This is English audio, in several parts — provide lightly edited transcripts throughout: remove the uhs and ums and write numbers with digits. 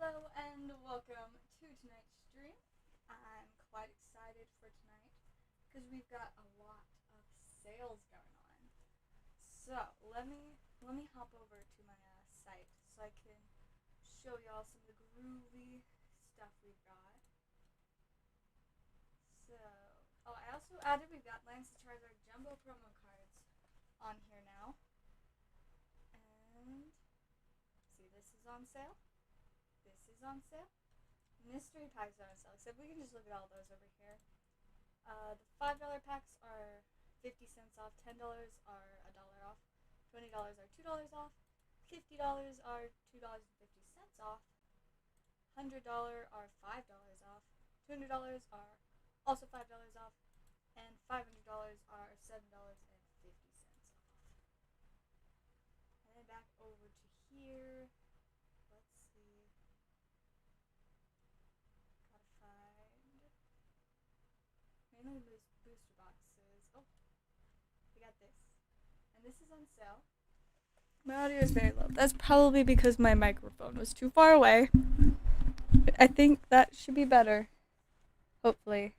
Hello and welcome to tonight's stream. I'm quite excited for tonight because we've got a lot of sales going on. So let me hop over to my site so I can show y'all some of the groovy stuff we've got. So I also added we've got Lance the Charizard Jumbo promo cards on here now. And see, this is on sale. This is on sale. Mystery packs are on sale. Except we can just look at all those over here. The $5 packs are 50 cents off. $10 are $1 off. $20 are $2 off. $50 are $2.50 off. $100 are $5 off. $200 are also $5 off. And $500 are $7.50 off. And then back over to here. Mainly booster boxes. Oh, we got this. And this is on sale. My audio is very low. That's probably because my microphone was too far away. I think that should be better. Hopefully.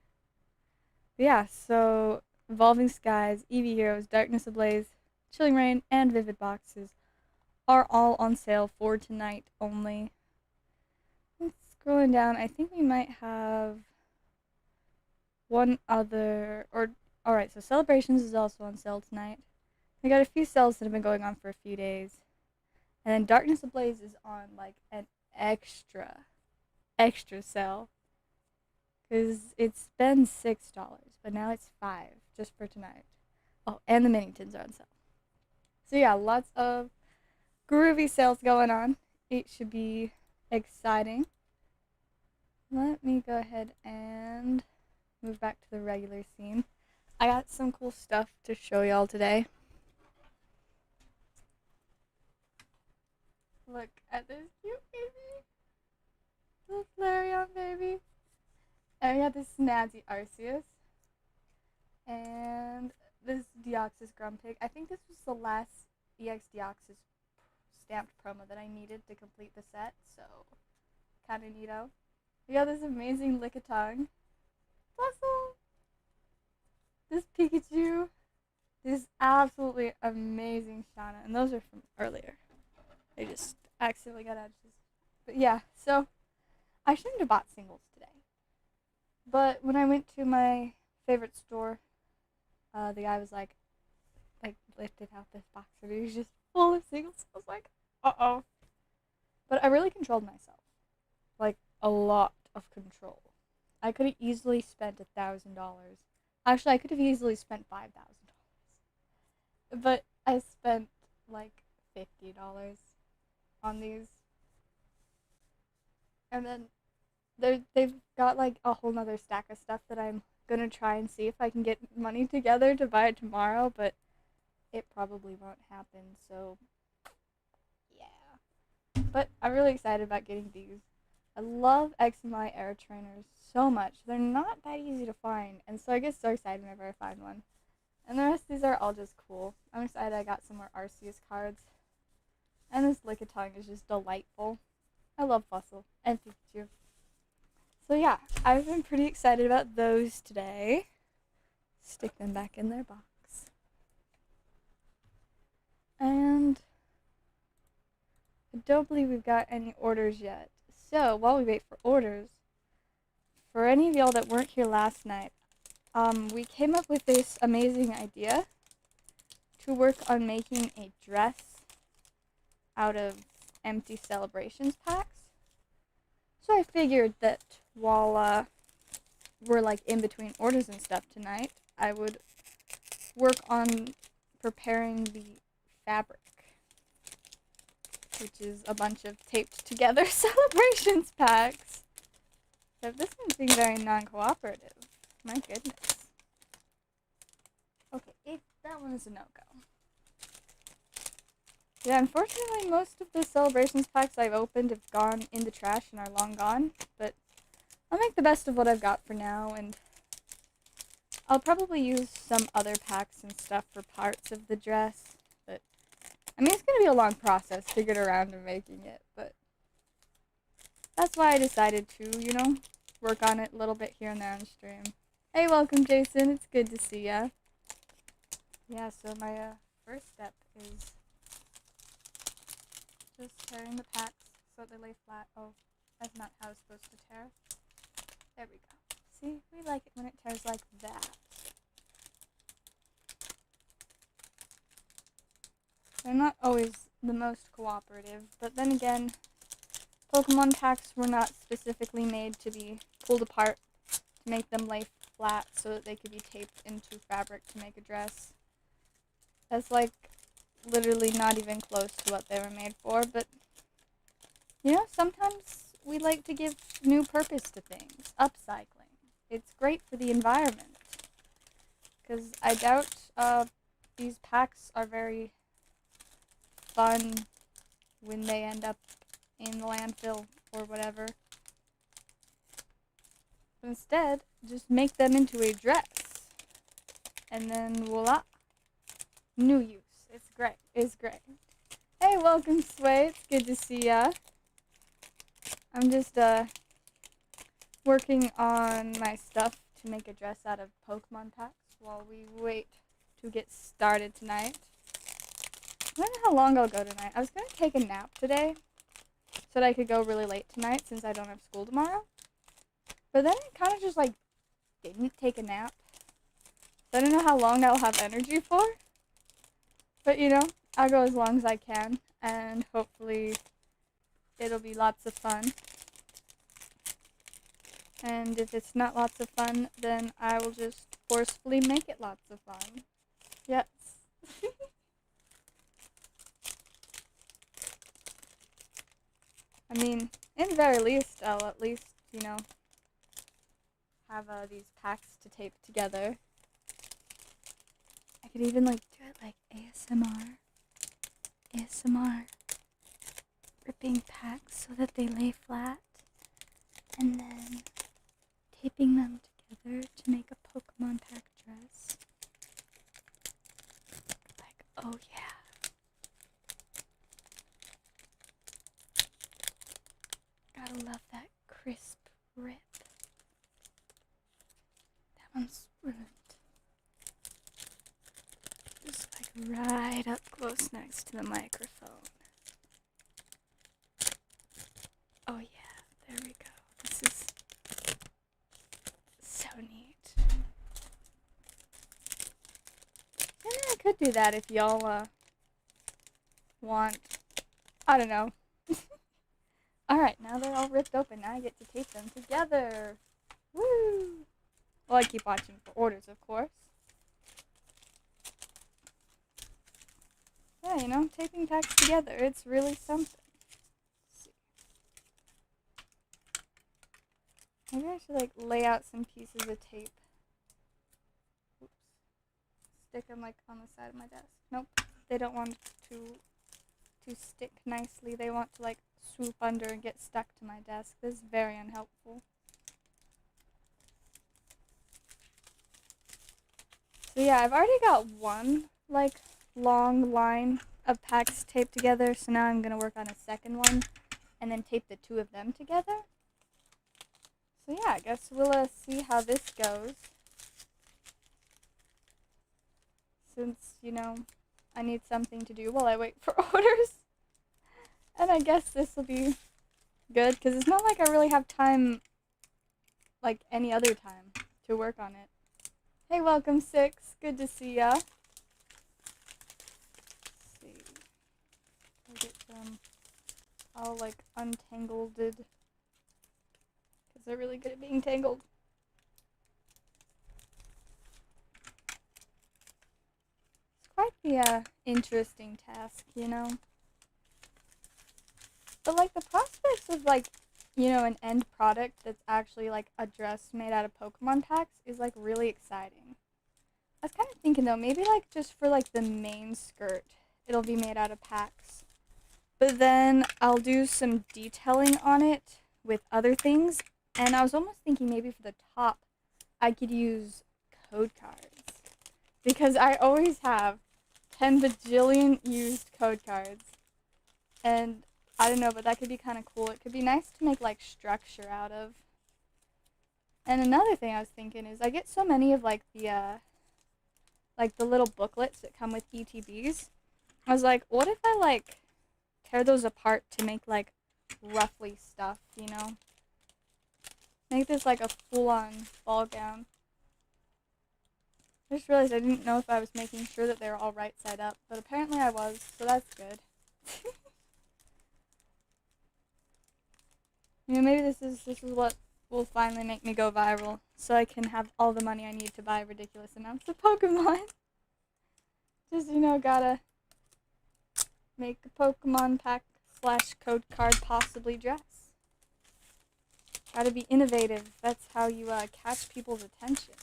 But yeah, so Evolving Skies, Eevee Heroes, Darkness Ablaze, Chilling Reign, and Vivid boxes are all on sale for tonight only. Scrolling down, I think we might have one other, alright, so Celebrations is also on sale tonight. We got a few sales that have been going on for a few days. And then Darkness Ablaze is on, like, an extra sale. Because it's been $6, but now it's $5, just for tonight. Oh, and the mini tins are on sale. So yeah, lots of groovy sales going on. It should be exciting. Let me go ahead and move back to the regular scene. I got some cool stuff to show y'all today. Look at this cute baby. Little Flareon baby. And we got this snazzy Arceus. And this Deoxys Grumpig. I think this was the last EX Deoxys stamped promo that I needed to complete the set. So, kinda neato. We got this amazing Lickitung. Bustle! This Pikachu. This absolutely amazing Shauna. And those are from earlier. I just accidentally got edges. But yeah, so I shouldn't have bought singles today. But when I went to my favorite store, the guy was like lifted out this box and he was just full of singles. I was like, uh-oh. But I really controlled myself. Like, a lot of control. I could have easily spent $1,000. Actually, I could have easily spent $5,000. But I spent like $50 on these. And then they've got like a whole nother stack of stuff that I'm gonna try and see if I can get money together to buy it tomorrow, but it probably won't happen, so yeah. But I'm really excited about getting these. I love X and Y Air Trainers so much. They're not that easy to find, and so I get so excited whenever I find one. And the rest of these are all just cool. I'm excited I got some more Arceus cards. And this Lickitung is just delightful. I love Fossil and Pikachu. So yeah, I've been pretty excited about those today. Stick them back in their box. And I don't believe we've got any orders yet. So, while we wait for orders, for any of y'all that weren't here last night, we came up with this amazing idea to work on making a dress out of empty Celebrations packs. So I figured that while we're like in between orders and stuff tonight, I would work on preparing the fabric, which is a bunch of taped together Celebrations packs. So this one's being very non-cooperative. My goodness. Okay, that one is a no-go. Yeah, unfortunately, most of the Celebrations packs I've opened have gone in the trash and are long gone, but I'll make the best of what I've got for now, and I'll probably use some other packs and stuff for parts of the dress, but I mean, it's going to be a long process to get around to making it, but that's why I decided to, you know, work on it a little bit here and there on stream. Hey, welcome, Jason. It's good to see ya. Yeah, so my first step is just tearing the packs so they lay flat. Oh, that's not how it's supposed to tear. There we go. See, we like it when it tears like that. They're not always the most cooperative, but then again, Pokemon packs were not specifically made to be pulled apart to make them lay flat so that they could be taped into fabric to make a dress. That's like literally not even close to what they were made for, but you know, sometimes we like to give new purpose to things. Upcycling. It's great for the environment. Because I doubt these packs are very fun when they end up in the landfill or whatever. Instead, just make them into a dress. And then voila. New use. It's great. It's great. Hey, welcome, Sway. It's good to see ya. I'm just working on my stuff to make a dress out of Pokemon packs while we wait to get started tonight. I don't know how long I'll go tonight. I was going to take a nap today so that I could go really late tonight since I don't have school tomorrow. But then I kind of just like didn't take a nap. So I don't know how long I'll have energy for. But you know, I'll go as long as I can and hopefully it'll be lots of fun. And if it's not lots of fun, then I will just forcefully make it lots of fun. Yes. I mean, in the very least, I'll at least, you know, have these packs to tape together. I could even, like, do it like ASMR. ASMR. Ripping packs so that they lay flat. And then taping them together to make a Pokemon pack dress. Like, oh yeah. Gotta love that crisp rip. That one's ruined. Just like right up close next to the microphone. Oh yeah, there we go. This is so neat. And I could do that if y'all want. I don't know. Alright, now they're all ripped open. Now I get to tape them together. Woo! Well, I keep watching for orders, of course. Yeah, you know, taping packs together, it's really something. Let's see. Maybe I should, like, lay out some pieces of tape. Oops. Stick them, like, on the side of my desk. Nope. They don't want to stick nicely. They want to, like, swoop under and get stuck to my desk. This is very unhelpful. So yeah, I've already got one, like, long line of packs taped together, so now I'm going to work on a second one, and then tape the two of them together. So yeah, I guess we'll see how this goes. Since, you know, I need something to do while I wait for orders. And I guess this will be good, because it's not like I really have time, like any other time, to work on it. Hey, welcome, Six. Good to see ya. Let's see. I'll get them all, like, untangled. Because they're really good at being tangled. It's quite the, interesting task, you know? But, like, the prospects of, like, you know, an end product that's actually, like, a dress made out of Pokemon packs is, like, really exciting. I was kind of thinking, though, maybe, like, just for, like, the main skirt, it'll be made out of packs. But then I'll do some detailing on it with other things. And I was almost thinking maybe for the top, I could use code cards. Because I always have 10 bajillion used code cards. And I don't know, but that could be kind of cool. It could be nice to make, like, structure out of. And another thing I was thinking is I get so many of, like, the little booklets that come with ETBs. I was like, what if I, like, tear those apart to make, like, roughly stuff, you know? Make this, like, a full-on ball gown. I just realized I didn't know if I was making sure that they were all right side up, but apparently I was, so that's good. You know, maybe this is what will finally make me go viral, so I can have all the money I need to buy ridiculous amounts of Pokemon. Just, you know, gotta make a Pokemon pack / code card possibly dress. Gotta be innovative. That's how you catch people's attention.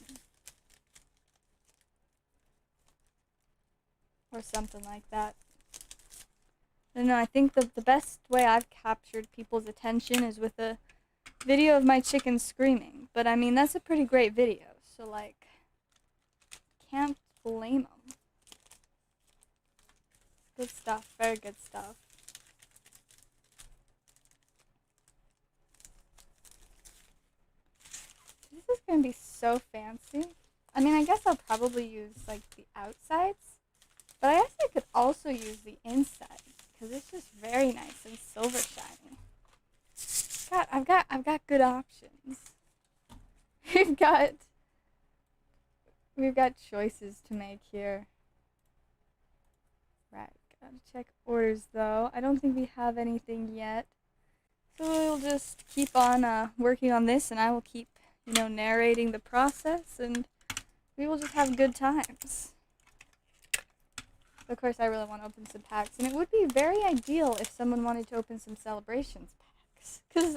Or something like that. I don't know, I think the best way I've captured people's attention is with a video of my chicken screaming. But I mean, that's a pretty great video, so like, can't blame them. Good stuff, very good stuff. This is gonna be so fancy. I mean, I guess I'll probably use like the outsides, but I guess I could also use the insides because it's just very nice and silver shiny. I've got good options. We've got choices to make here. Right, gotta check orders though. I don't think we have anything yet. So we'll just keep on working on this, and I will keep, you know, narrating the process, and we will just have good times. Of course, I really want to open some packs, and it would be very ideal if someone wanted to open some celebrations packs, because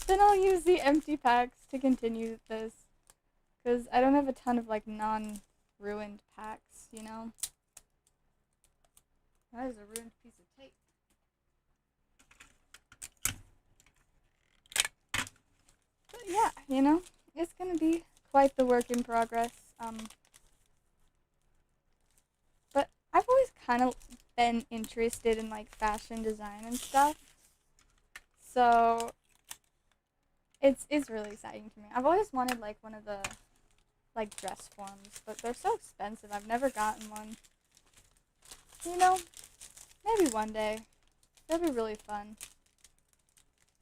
then I'll use the empty packs to continue this, because I don't have a ton of, like, non-ruined packs, you know? That is a ruined piece of tape. But yeah, you know, it's gonna be quite the work in progress. But I've always kind of been interested in, like, fashion design and stuff. So it's really exciting to me. I've always wanted, like, one of the, like, dress forms, but they're so expensive. I've never gotten one. You know, maybe one day. That'd be really fun.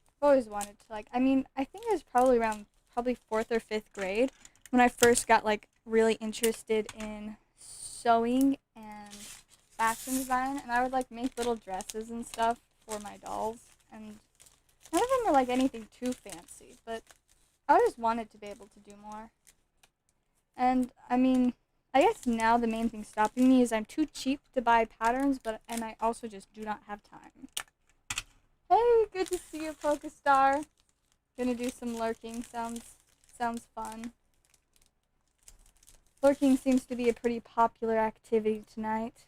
I've always wanted to, like, I mean, I think it was probably around 4th or 5th grade when I first got, like, really interested in sewing and fashion design, and I would, like, make little dresses and stuff for my dolls, and none of them were, like, anything too fancy, but I always wanted to be able to do more. And, I mean, I guess now the main thing stopping me is I'm too cheap to buy patterns, and I also just do not have time. Hey, good to see you, Pokestar. Gonna do some lurking. Sounds fun. Lurking seems to be a pretty popular activity tonight.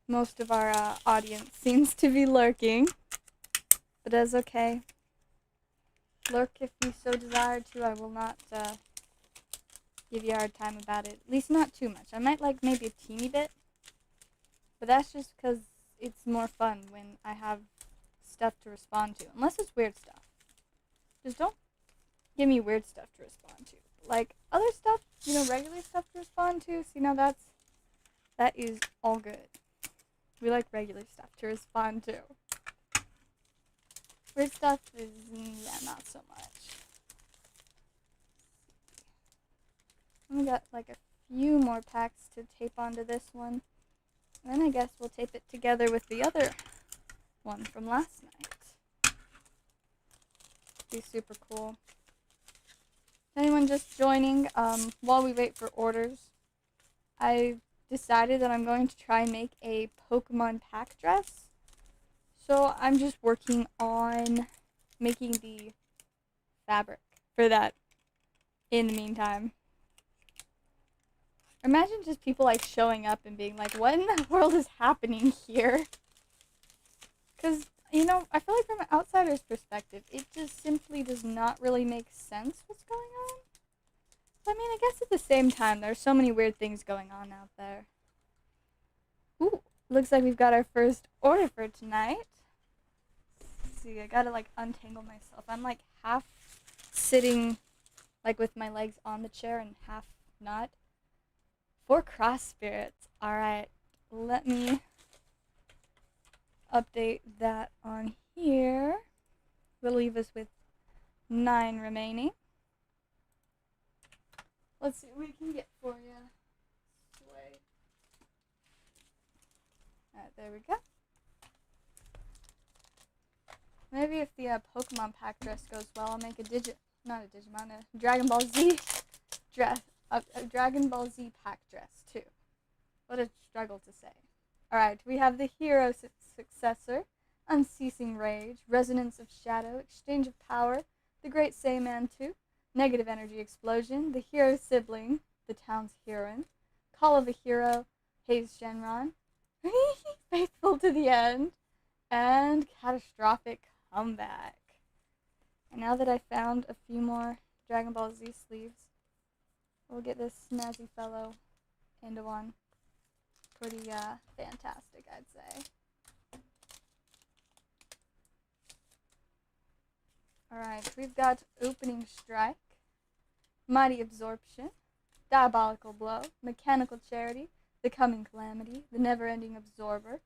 Most of our audience seems to be lurking, but that's okay. Lurk if you so desire to. I will not give you a hard time about it. At least not too much. I might like maybe a teeny bit, but that's just because it's more fun when I have stuff to respond to. Unless it's weird stuff. Just don't give me weird stuff to respond to. Like, other stuff, you know, regular stuff to respond to, see, now that is all good. We like regular stuff to respond to. Weird stuff is, yeah, not so much. We got, like, a few more packs to tape onto this one. And then I guess we'll tape it together with the other one from last night. Be super cool. Anyone just joining, while we wait for orders, I decided that I'm going to try and make a Pokemon pack dress. So I'm just working on making the fabric for that in the meantime. Imagine just people, like, showing up and being like, what in the world is happening here? Because, you know, I feel like from an outsider's perspective, it just simply does not really make sense what's going on. But, I mean, I guess at the same time, there's so many weird things going on out there. Ooh, looks like we've got our first order for tonight. Let's see, I gotta like untangle myself. I'm like half sitting like with my legs on the chair and half not. 4 cross spirits. Alright, let me update that on here. Will leave us with 9 remaining. Let's see what we can get for you. Sway. Alright, there we go. Maybe if the Pokemon pack dress goes well, I'll make a Dragon Ball Z dress, a Dragon Ball Z pack dress too. What a struggle to say. Alright, we have the hero successor, Unceasing Rage, Resonance of Shadow, Exchange of Power, the Great Saiyaman 2, Negative Energy Explosion, the hero sibling, the town's heroine, Call of a Hero, Haze Shenron, Faithful to the End, and Catastrophic Comeback. And now that I found a few more Dragon Ball Z sleeves, we'll get this snazzy fellow into one. Pretty fantastic, I'd say. Alright, we've got Opening Strike, Mighty Absorption, Diabolical Blow, Mechanical Charity, The Coming Calamity, The Never-Ending Absorber,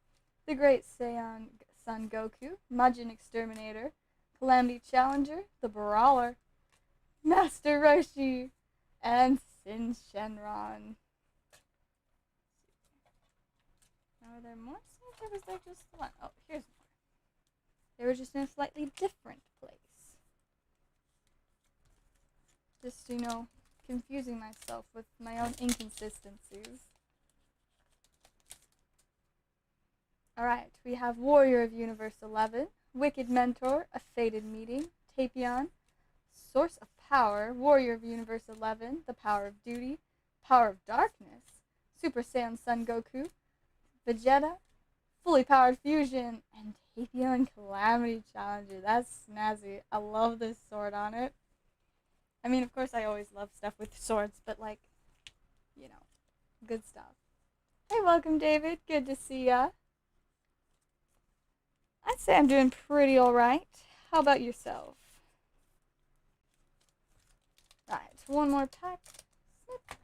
The Great Saiyan Son Goku, Majin Exterminator, Calamity Challenger, The Brawler, Master Roshi, and Sin Shenron. Now, are there more scenes, or was there just one? Oh, here's more. They were just in a slightly different place. Just, you know, confusing myself with my own inconsistencies. Alright, we have Warrior of Universe 11, Wicked Mentor, A Fated Meeting, Tapion, Source of Power, Warrior of Universe 11, The Power of Duty, Power of Darkness, Super Saiyan Son Goku, Vegeta, Fully Powered Fusion, and Tapion Calamity Challenger. That's snazzy. I love this sword on it. I mean, of course, I always love stuff with swords, but, like, you know, good stuff. Hey, welcome, David. Good to see ya. I'd say I'm doing pretty alright. How about yourself? Right, one more pack. Snip.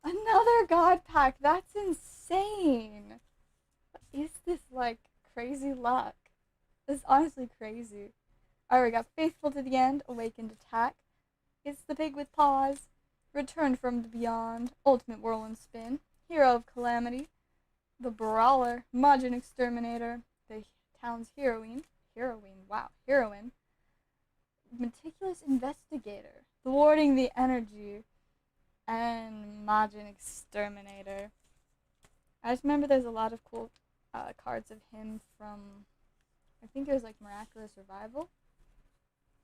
Another God pack. That's insane. What is this, like, crazy luck? This is honestly crazy. Alright, we got Faithful to the End, Awakened Attack. It's the Pig with Paws. Returned from the Beyond, Ultimate Whirlwind Spin. Hero of Calamity. The Brawler, Majin Exterminator. The town's heroine. Heroine. Meticulous Investigator. Thwarting the Energy. And Majin Exterminator. I just remember there's a lot of cool cards of him from, I think it was like Miraculous Revival.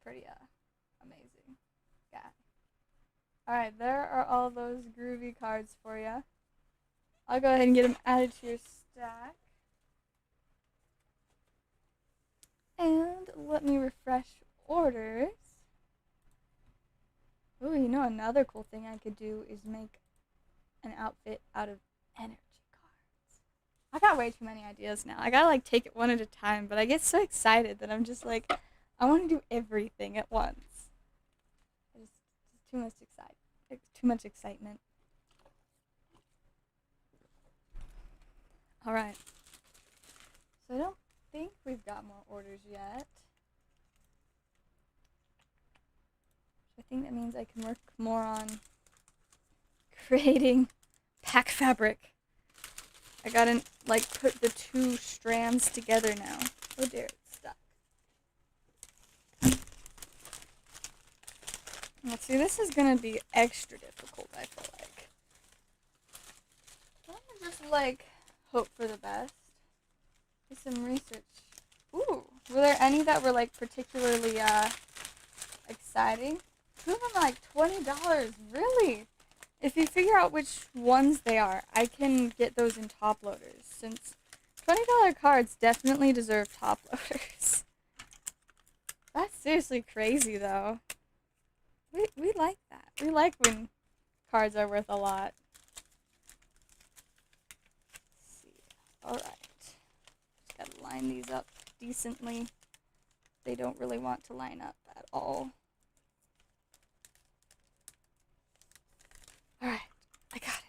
Pretty amazing guy. Alright, there are all those groovy cards for you. I'll go ahead and get them added to your stack. And let me refresh orders. Ooh, you know, another cool thing I could do is make an outfit out of energy cards. I got way too many ideas now. I gotta like take it one at a time, but I get so excited that I'm just like, I want to do everything at once. It's too much excitement. Alright. So I don't think we've got more orders yet. I think that means I can work more on creating pack fabric. I gotta, like, put the 2 strands together now. Oh dear, it's stuck. Let's see, this is gonna be extra difficult, I feel like. I'm gonna just, like, hope for the best. Do some research. Ooh, were there any that were, like, particularly, exciting? 2 of them are like $20. Really? If you figure out which ones they are, I can get those in top loaders, since $20 cards definitely deserve top loaders. That's seriously crazy, though. We like that. We like when cards are worth a lot. Alright. Just gotta line these up decently. They don't really want to line up at all. Alright, I got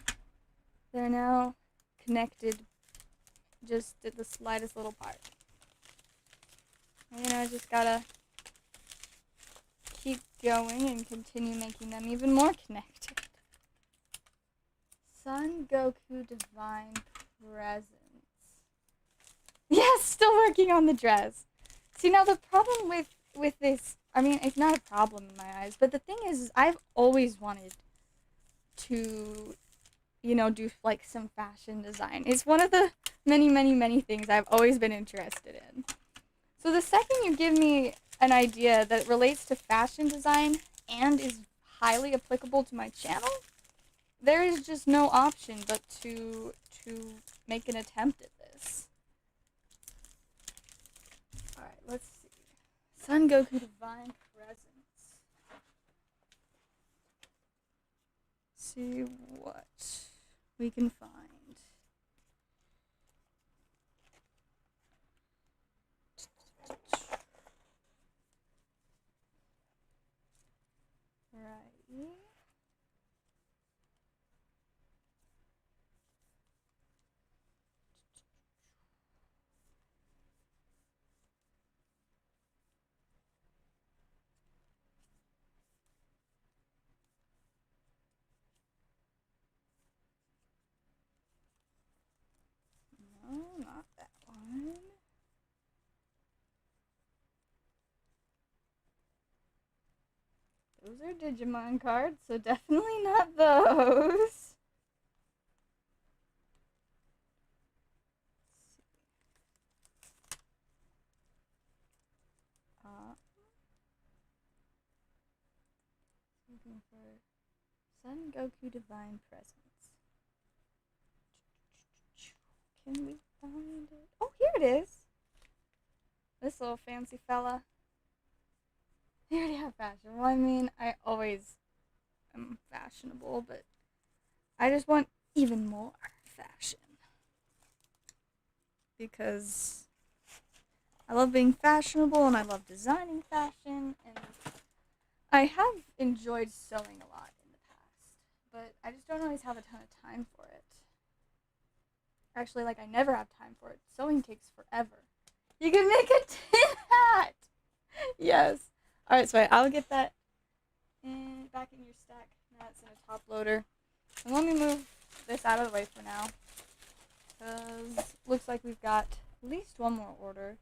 it. They're now connected just at the slightest little part. And I just gotta keep going and continue making them even more connected. Son Goku Divine Presence. Yes, still working on the dress. See, now the problem with this, I mean, it's not a problem in my eyes, but the thing is I've always wanted to, you know, do like some fashion design. It's one of the many things I've always been interested in. So the second you give me an idea that relates to fashion design and is highly applicable to my channel, there is just no option but to make an attempt at this. Alright, let's see. Son Goku Divine Presence. See what we can find. Right. No, not that one. Those are Digimon cards, so definitely not those. Looking for Son Goku Divine Presence. Can we find it? Oh, here it is. This little fancy fella. They already have fashion. Well, I mean, I always am fashionable, but I just want even more fashion. Because I love being fashionable and I love designing fashion, and I have enjoyed sewing a lot in the past, but I just don't always have a ton of time for it. Actually, like, I never have time for it. Sewing takes forever. You can make a tin hat! Yes. Alright, so I'll get that back in your stack. Now it's in a top loader. And let me move this out of the way for now. Because looks like we've got at least one more order.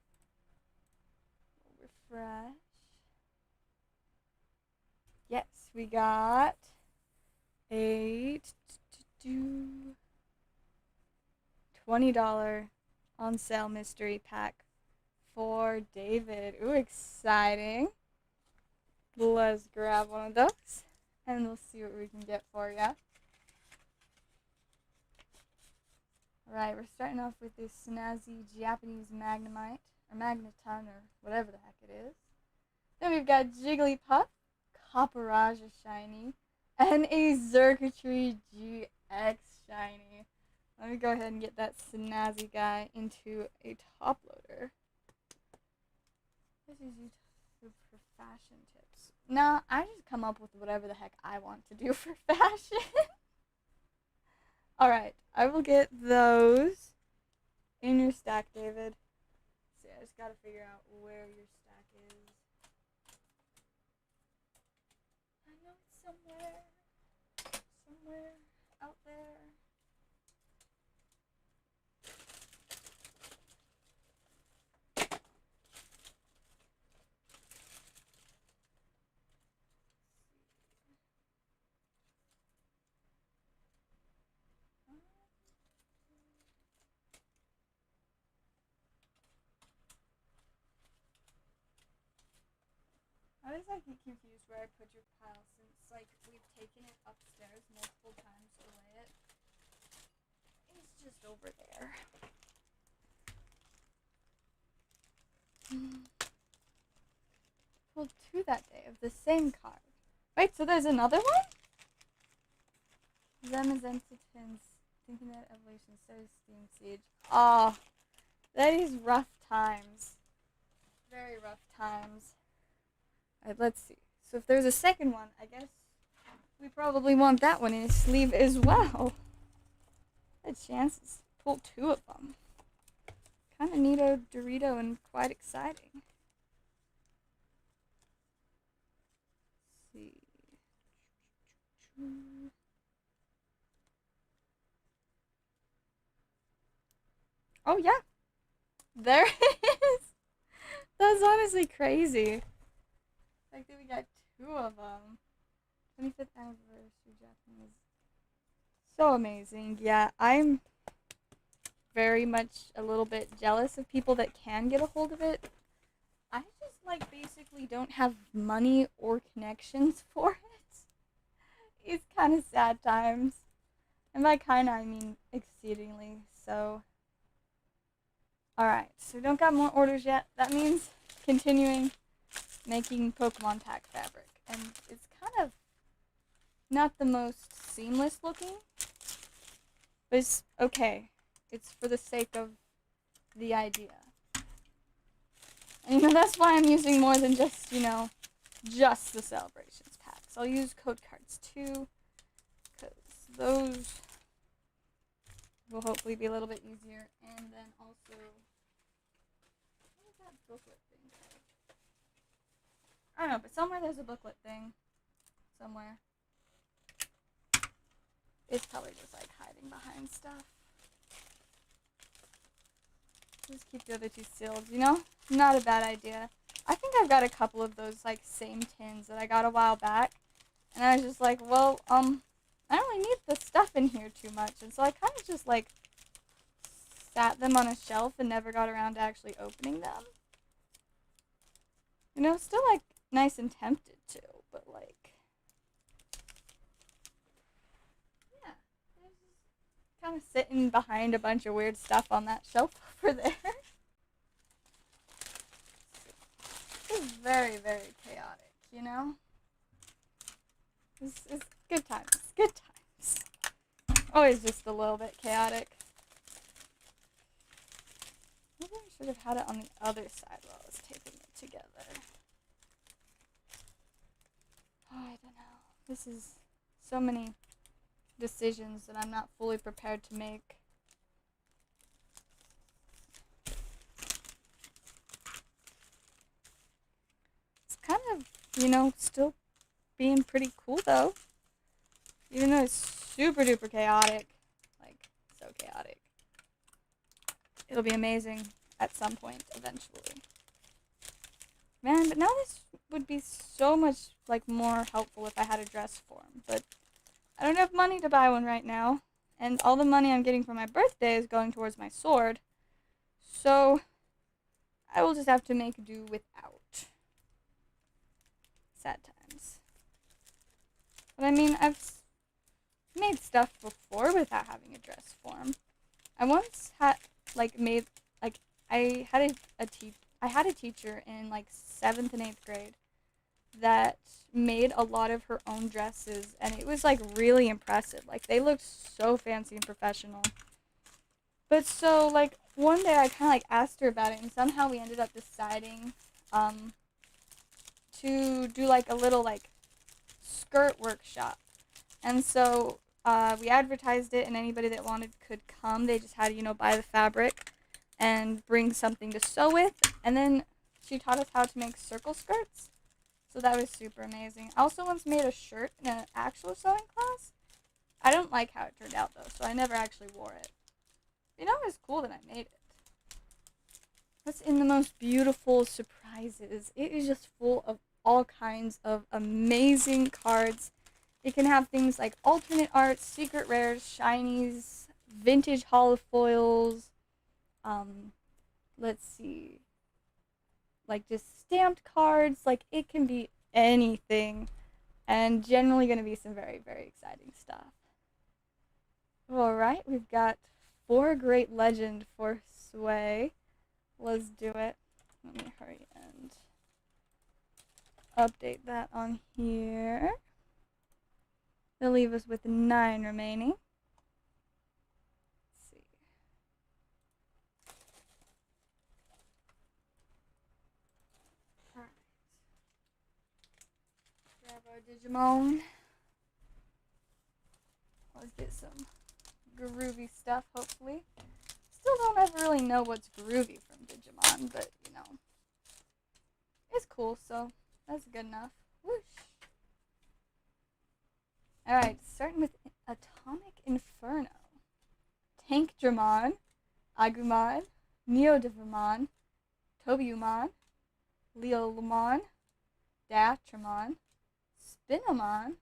Refresh. Yes, we got a $20 on sale mystery pack for David. Ooh, exciting. Let's grab one of those and we'll see what we can get for you. Alright, we're starting off with this snazzy Japanese Magnemite, or Magneton, or whatever the heck it is. Then we've got Jigglypuff, Copperaja Shiny, and a Xurkitree GX Shiny. Let me go ahead and get that snazzy guy into a top loader. This is YouTube for fashion tips. Nah, I just come up with whatever the heck I want to do for fashion. Alright, I will get those in your stack, David. See, I just gotta figure out where your stack is. I know it's somewhere out there. I always like get confused where I put your pile since like we've taken it upstairs multiple times to lay it. It's just over there. Pulled two that day of the same card. Wait, so there's another one? Zemazentitins Thinking that evolution so Steam Siege. Oh, that is rough times. Very rough times. Alright, let's see. So if there's a second one, I guess we probably want that one in his sleeve as well. A chance to pull 2 of them. Kind of neato Dorito and quite exciting. Let's see. Oh yeah, there it is. That's honestly crazy. Like that we got 2 of them. 25th anniversary Japanese. So amazing. Yeah, I'm very much a little bit jealous of people that can get a hold of it. I just like basically don't have money or connections for it. It's kind of sad times. And by kind of I mean exceedingly so. Alright, so we don't got more orders yet. That means continuing making Pokemon pack fabric. And it's kind of not the most seamless looking, but it's okay. It's for the sake of the idea. And that's why I'm using more than just, just the celebrations packs. I'll use code cards too, because those will hopefully be a little bit easier. And then also, what is that booklet thing called? I don't know, but somewhere there's a booklet thing. Somewhere. It's probably just like hiding behind stuff. Just keep the other 2 sealed, Not a bad idea. I think I've got a couple of those like same tins that I got a while back. And I was just like, well, I don't really need the stuff in here too much. And so I kind of just like sat them on a shelf and never got around to actually opening them. Still like nice and tempted to, but like, yeah, they're just kind of sitting behind a bunch of weird stuff on that shelf over there. It's very, very chaotic, It's good times. Good times. Always just a little bit chaotic. Maybe I should have had it on the other side while I was taping it together. Oh, I don't know. This is so many decisions that I'm not fully prepared to make. It's kind of, still being pretty cool though. Even though it's super duper chaotic. Like, so chaotic. It'll be amazing at some point eventually. Man, but now this would be so much like more helpful if I had a dress form, but I don't have money to buy one right now, and all the money I'm getting for my birthday is going towards my sword, so I will just have to make do without. Sad times. But I mean, I've made stuff before without having a dress form. I once had I had a teacher in like 7th and 8th grade that made a lot of her own dresses, and it was like really impressive. Like they looked so fancy and professional. But so like one day I kind of like asked her about it, and somehow we ended up deciding to do like a little like skirt workshop. And so we advertised it, and anybody that wanted could come. They just had to, buy the fabric and bring something to sew with. And then she taught us how to make circle skirts. So that was super amazing. I also once made a shirt in an actual sewing class. I don't like how it turned out, though, so I never actually wore it. It was cool that I made it. What's in the most beautiful surprises? It is just full of all kinds of amazing cards. It can have things like alternate arts, secret rares, shinies, vintage holofoils, let's see, like just stamped cards. Like it can be anything, and generally going to be some very, very exciting stuff. Alright, we've got 4 Great Legend for Sway. Let's do it. Let me hurry and update that on here. They'll leave us with 9 remaining. Digimon. Let's get some groovy stuff, hopefully. Still don't ever really know what's groovy from Digimon, but, you know, it's cool, so that's good enough. Whoosh. Alright, starting with Atomic Inferno. Tankdramon, Agumon, Neodivamon, Tobyumon, Leolamon, Datramon, Spinamon.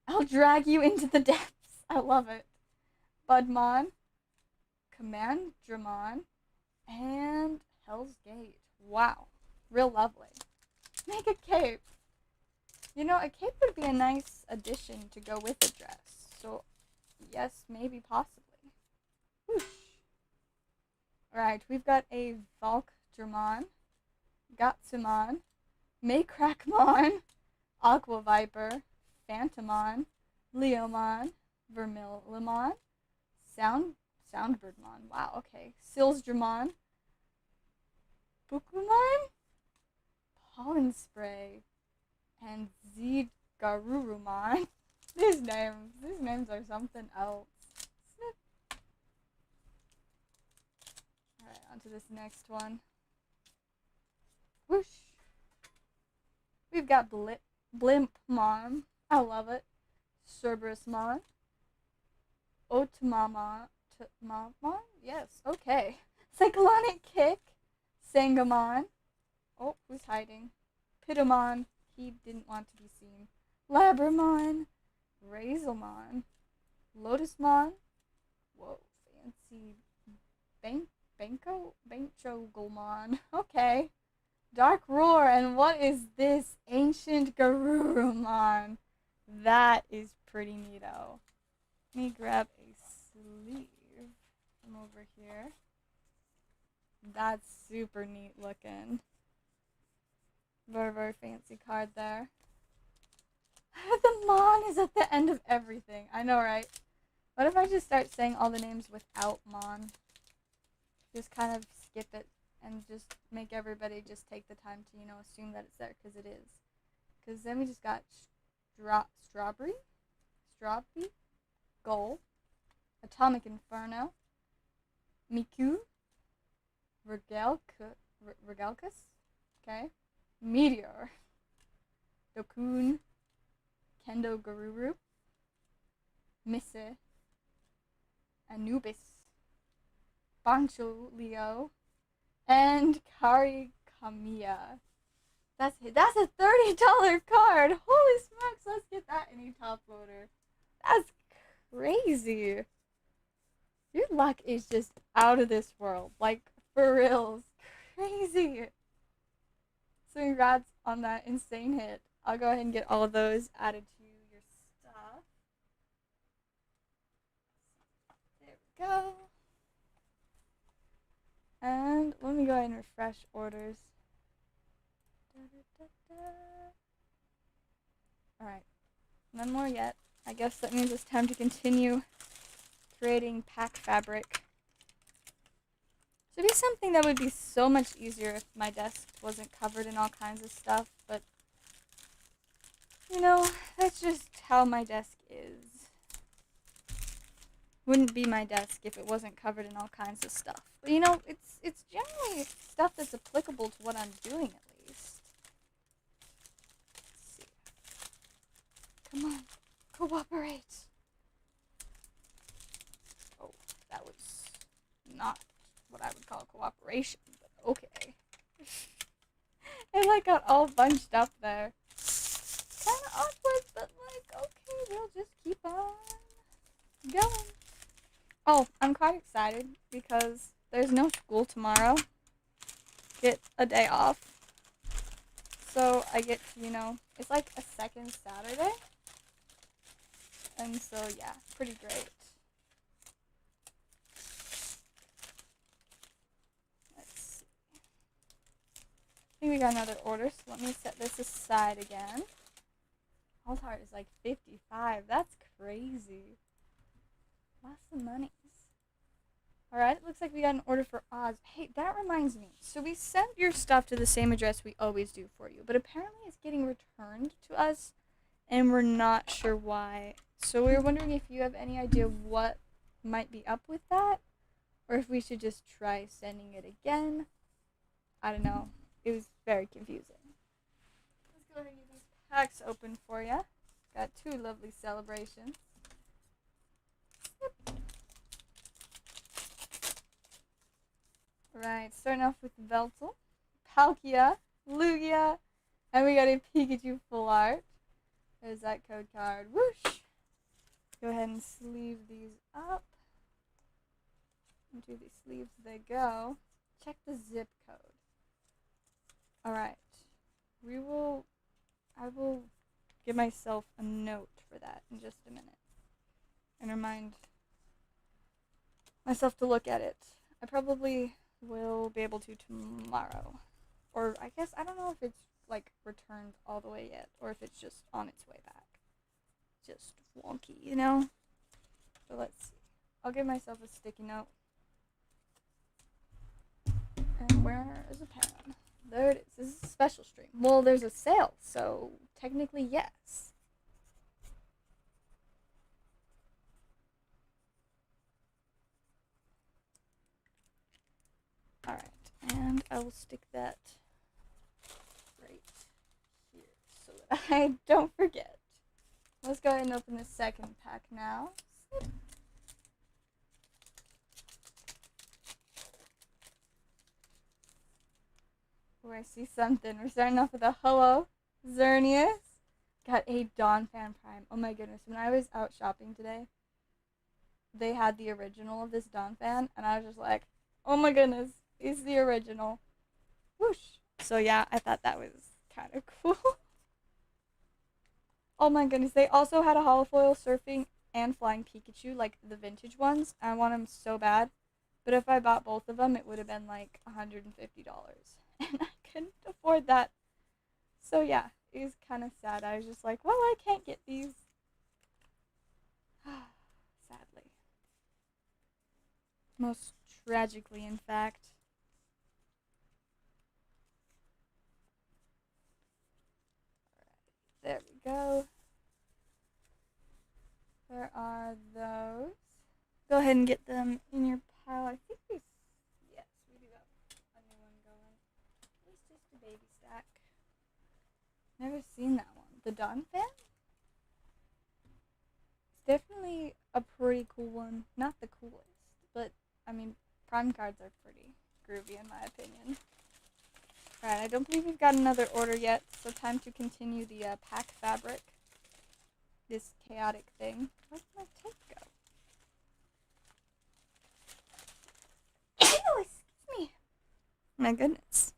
I'll drag you into the depths. I love it. Budmon, Commandramon, and Hell's Gate. Wow. Real lovely. Make a cape. You know, a cape would be a nice addition to go with a dress. So, yes, maybe, possibly. Whoosh. Alright, we've got a Valkdramon, Gatsumon, Maycrackmon, Aqua Viper, Phantomon, Leomon, Vermillimon, Soundbirdmon. Wow, okay. Silsdramon, Bukumon, Pollen Spray, and Zgarurumon. These names are something else. Snip. Alright, on to this next one. Whoosh. We've got Blimpmon. I love it. Cerberusmon. Otamamon. Yes, okay. Cyclonic Kick. Sangamon. Oh, who's hiding? Pitamon. He didn't want to be seen. Labramon. Razelmon. Lotusmon. Whoa, fancy. Banchogulmon. Okay. Dark Roar, and what is this? Ancient Garurumon. That is pretty neato. Let me grab a sleeve from over here. That's super neat looking. Very, very fancy card there. The Mon is at the end of everything. I know, right? What if I just start saying all the names without Mon? Just kind of skip it and just make everybody just take the time to, you know, assume that it's there, because it is. Because then we just got Strawberry, Gold, Atomic Inferno, Miku, Regalkus, okay, Meteor, Dokun, Kendo Garuru, Mise, Anubis, Bancho Leo, and Kari Kamiya. That's a $30 card. Holy smokes, let's get that any top loader. That's crazy. Your luck is just out of this world. Like, for reals. Crazy. So congrats on that insane hit. I'll go ahead and get all of those added to your stuff. There we go. And let me go ahead and refresh orders. Alright, none more yet. I guess that means it's time to continue creating pack fabric. Should be something that would be so much easier if my desk wasn't covered in all kinds of stuff, but you know, that's just how my desk is. Wouldn't be my desk if it wasn't covered in all kinds of stuff. But you know, it's generally stuff that's applicable to what I'm doing at least. Let's see. Come on, cooperate. Oh, that was not what I would call cooperation, but okay. And I got all bunched up there. Kinda awkward, but like, okay, we'll just keep on going. Oh, I'm quite excited because there's no school tomorrow. Get a day off. So I get to, you know, it's like a second Saturday. And so, yeah, pretty great. Let's see. I think we got another order, so let me set this aside again. All heart is like 55. That's crazy. Lots of monies. Alright, it looks like we got an order for Oz. Hey, that reminds me. So we sent your stuff to the same address we always do for you, but apparently it's getting returned to us and we're not sure why. So we were wondering if you have any idea what might be up with that, or if we should just try sending it again. I don't know. It was very confusing. Let's go ahead and get these packs open for you. Got two lovely celebrations. Yep. Right, starting off with Veltal, Palkia, Lugia, and we got a Pikachu full art. There's that code card. Whoosh! Go ahead and sleeve these up. Into the sleeves they go. Check the zip code. Alright. I will give myself a note for that in just a minute. And remind myself to look at it. I probably will be able to tomorrow. Or I guess, I don't know if it's like returned all the way yet, or if it's just on its way back. Just wonky, you know? So let's see. I'll give myself a sticky note. And where is a pen? There it is. This is a special stream. Well, there's a sale, so technically yes. Alright, and I will stick that right here so that I don't forget. Let's go ahead and open the second pack now. Oh, I see something. We're starting off with a Hello Xerneas. Got a Dawn Fan Prime. Oh my goodness. When I was out shopping today, they had the original of this Dawn Fan, and I was just like, oh my goodness, it's the original. Whoosh. So yeah, I thought that was kind of cool. Oh my goodness, they also had a holofoil surfing and flying Pikachu, like the vintage ones. I want them so bad. But if I bought both of them, it would have been like $150. And I couldn't afford that. So yeah, it was kind of sad. I was just like, well, I can't get these. Sadly. Most tragically, in fact. Alright, there we go. There are those. Go ahead and get them in your pile. I think we, yes, we do have a new one going. It's just a baby stack. Never seen that one. The Dawn Fan? It's definitely a pretty cool one. Not the coolest, but I mean, prime cards are pretty groovy in my opinion. Alright, I don't believe we've got another order yet, so time to continue the pack fabric. This chaotic thing. Where'd my tape go? Oh, excuse me. My goodness.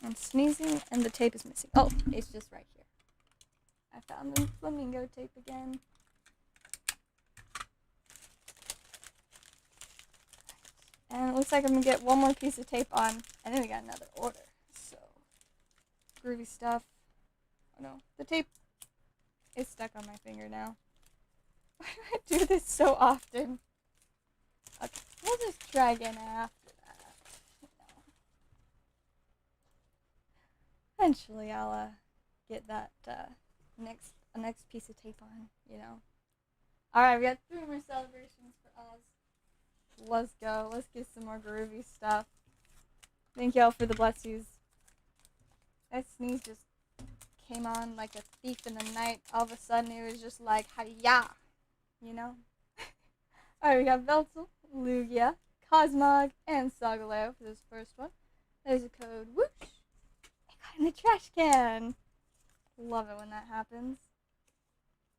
I'm sneezing and the tape is missing. Oh, it's just right here. I found the flamingo tape again. And it looks like I'm going to get one more piece of tape on, and then we got another order. So, groovy stuff. Oh no, the tape is stuck on my finger now. Why do I do this so often? Okay, we'll just try again after that. You know. Eventually I'll get that next piece of tape on, you know. Alright, we got 3 more celebrations for Oz. Let's go. Let's get some more groovy stuff. Thank y'all for the blessies. That sneeze just came on like a thief in the night. All of a sudden it was just like, hi-ya! You know? Alright, we got Veltal, Lugia, Cosmog, and Solgaleo for this first one. There's a code. Whoosh! It got in the trash can! Love it when that happens.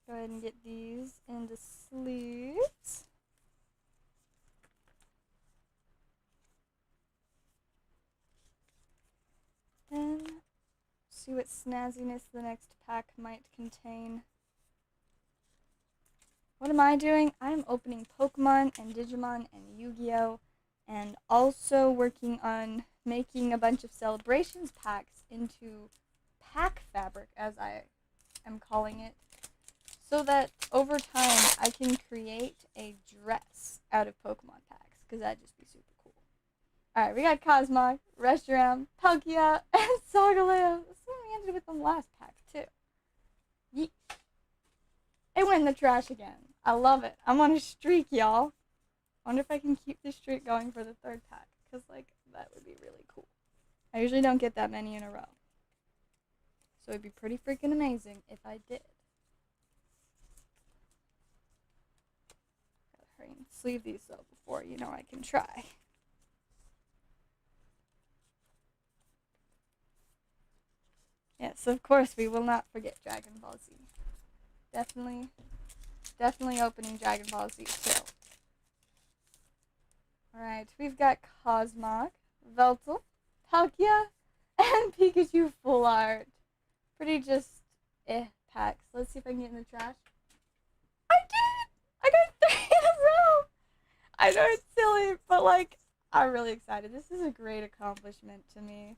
Go ahead and get these into sleeves. And see what snazziness the next pack might contain. What am I doing? I'm opening Pokémon and Digimon and Yu-Gi-Oh! And also working on making a bunch of celebrations packs into pack fabric, as I am calling it, so that over time I can create a dress out of Pokemon packs, because that'd just be super cool. Alright, we got Cosmog, Reshiram, Palkia, and Solgaleo. This one we ended with the last pack, too. Yeet. It went in the trash again. I love it. I'm on a streak, y'all. Wonder if I can keep this streak going for the 3rd pack. Because, like, that would be really cool. I usually don't get that many in a row. So it'd be pretty freaking amazing if I did. Gotta hurry and sleeve these though before, you know, I can try. Yes, of course, we will not forget Dragon Ball Z. Definitely opening Dragon Ball Z too. Alright, we've got Cosmog, Veltal, Palkia, and Pikachu full art. Pretty just packs. Let's see if I can get in the trash. I did! I got 3 in a row! I know it's silly, but like, I'm really excited. This is a great accomplishment to me.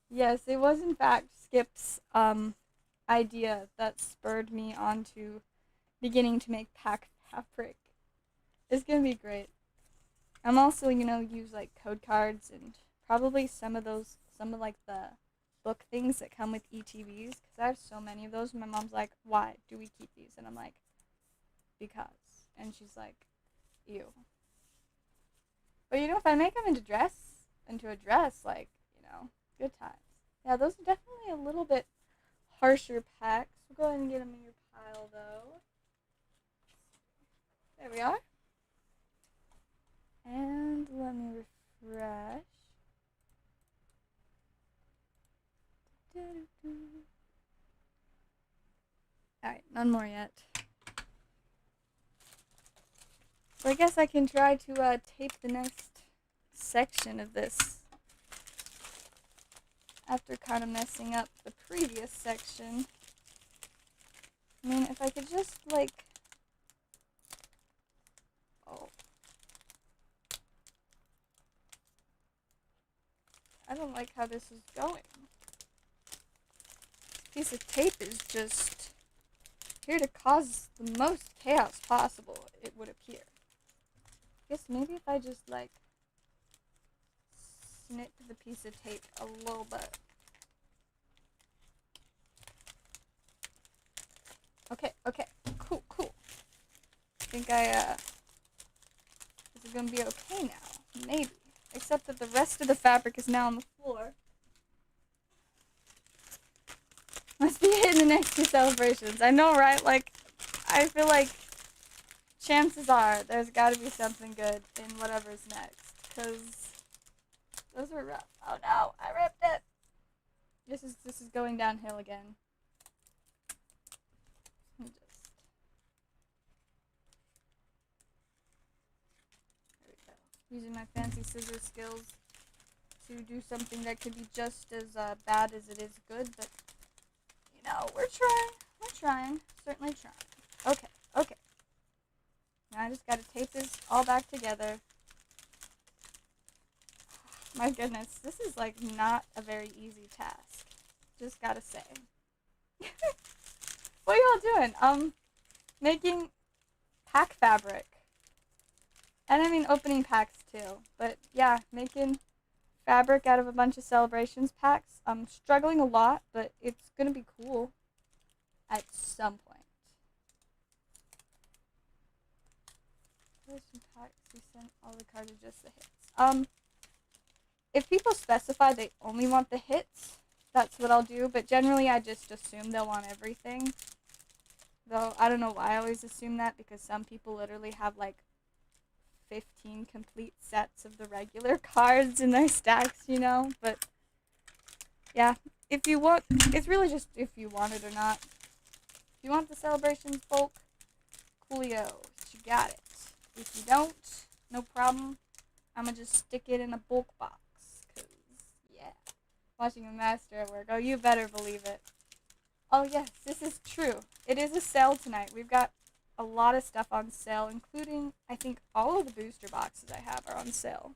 Yes, it was in fact Skip's idea that spurred me on to beginning to make pack fabric. It's gonna be great. I'm also, you know, use like code cards and probably some of like the book things that come with ETBs, because I have so many of those. My mom's like, why do we keep these? And I'm like, because. And she's like, ew. But you know, if I make them into a dress, like, you know, good times. Yeah, those are definitely a little bit harsher packs. We'll go ahead and get them in your pile, though. There we are. And let me refresh. Alright, none more yet. So I guess I can try to tape the next section of this after kind of messing up the previous section. I mean, if I could just, like... Oh. I don't like how this is going. This piece of tape is just here to cause the most chaos possible, it would appear. I guess maybe if I just, like, snip the piece of tape a little bit. Okay, cool. I think this is gonna be okay now, maybe. Except that the rest of the fabric is now on the floor. Must be hitting the next 2 celebrations. I know, right? Like, I feel like chances are there's gotta be something good in whatever's next. Because those were rough. Oh no, I ripped it. This is going downhill again. There we go. Using my fancy scissor skills to do something that could be just as bad as it is good, but you know, we're trying, certainly trying. Okay. Now I just gotta tape this all back together. My goodness, this is like not a very easy task. Just gotta say. What are y'all doing? Making pack fabric. And I mean opening packs too. But yeah, making fabric out of a bunch of celebrations packs. I'm struggling a lot, but it's gonna be cool at some point. Celebration packs, you sent all the cards are just the hits. If people specify they only want the hits, that's what I'll do, but generally I just assume they'll want everything. Though, I don't know why I always assume that, because some people literally have like 15 complete sets of the regular cards in their stacks, you know? But, yeah, if you want, it's really just if you want it or not. If you want the celebrations bulk, coolio, you got it. If you don't, no problem. I'm gonna just stick it in a bulk box. Watching a master at work. Oh, you better believe it. Oh, yes, this is true. It is a sale tonight. We've got a lot of stuff on sale, including, I think, all of the booster boxes I have are on sale.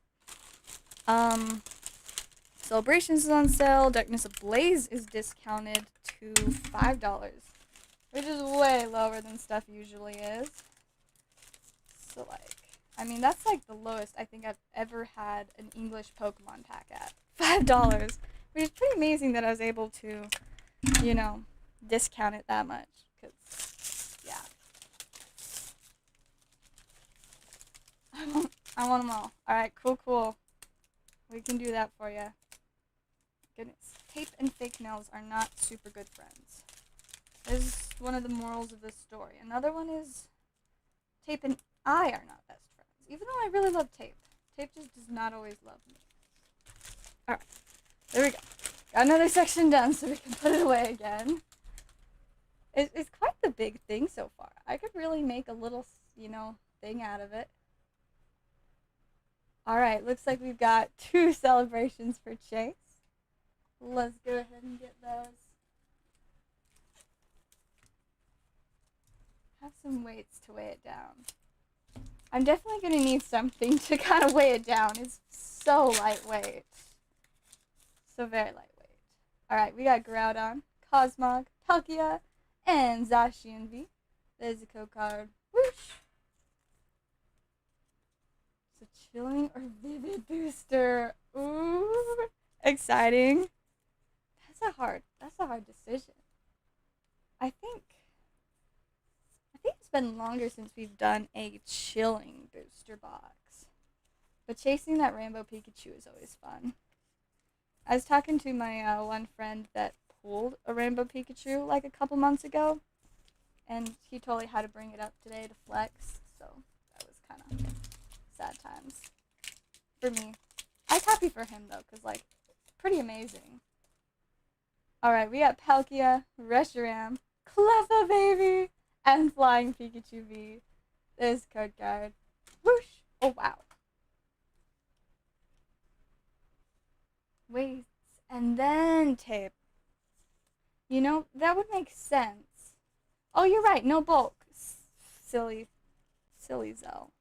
Celebrations is on sale. Darkness Ablaze is discounted to $5, which is way lower than stuff usually is. So, like, I mean, that's, like, the lowest I think I've ever had an English Pokemon pack at. $5. Which is pretty amazing that I was able to, you know, discount it that much. Because, yeah. I want them all. Alright, cool. We can do that for you. Goodness. Tape and fake nails are not super good friends. This is one of the morals of this story. Another one is tape and I are not best friends. Even though I really love tape. Tape just does not always love me. Alright. There we go. Got another section done so we can put it away again. It's quite the big thing so far. I could really make a little, thing out of it. Alright, looks like we've got 2 celebrations for Chase. Let's go ahead and get those. Have some weights to weigh it down. I'm definitely going to need something to kind of weigh it down. It's so lightweight. So very lightweight. Alright, we got Groudon, Cosmog, Palkia, and Zacian V. There's a code card. Whoosh! It's a chilling or vivid booster. Ooh, exciting. That's a hard decision. I think it's been longer since we've done a chilling booster box. But chasing that Rainbow Pikachu is always fun. I was talking to my one friend that pulled a Rainbow Pikachu like a couple months ago, and he totally had to bring it up today to flex, so that was kind of sad times for me. I was happy for him, though, because, pretty amazing. Alright, we got Palkia, Reshiram, Clefairy, and Flying Pikachu V. There's code card. Whoosh! Oh, wow. Weights, and then tape. That would make sense. Oh, you're right, no bulk. Silly Zell.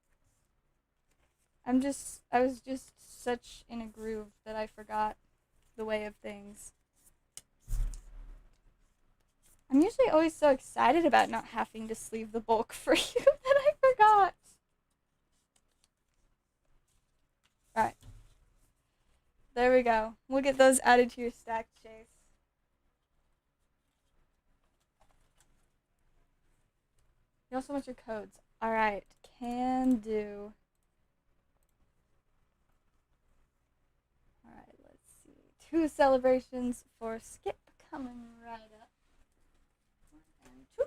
I was just such in a groove that I forgot the way of things. I'm usually always so excited about not having to sleeve the bulk for you that I forgot. Alright. There we go. We'll get those added to your stack, Chase. You also want your codes. Alright. Can do. Alright, let's see. 2 celebrations for Skip coming right up. 1 and 2.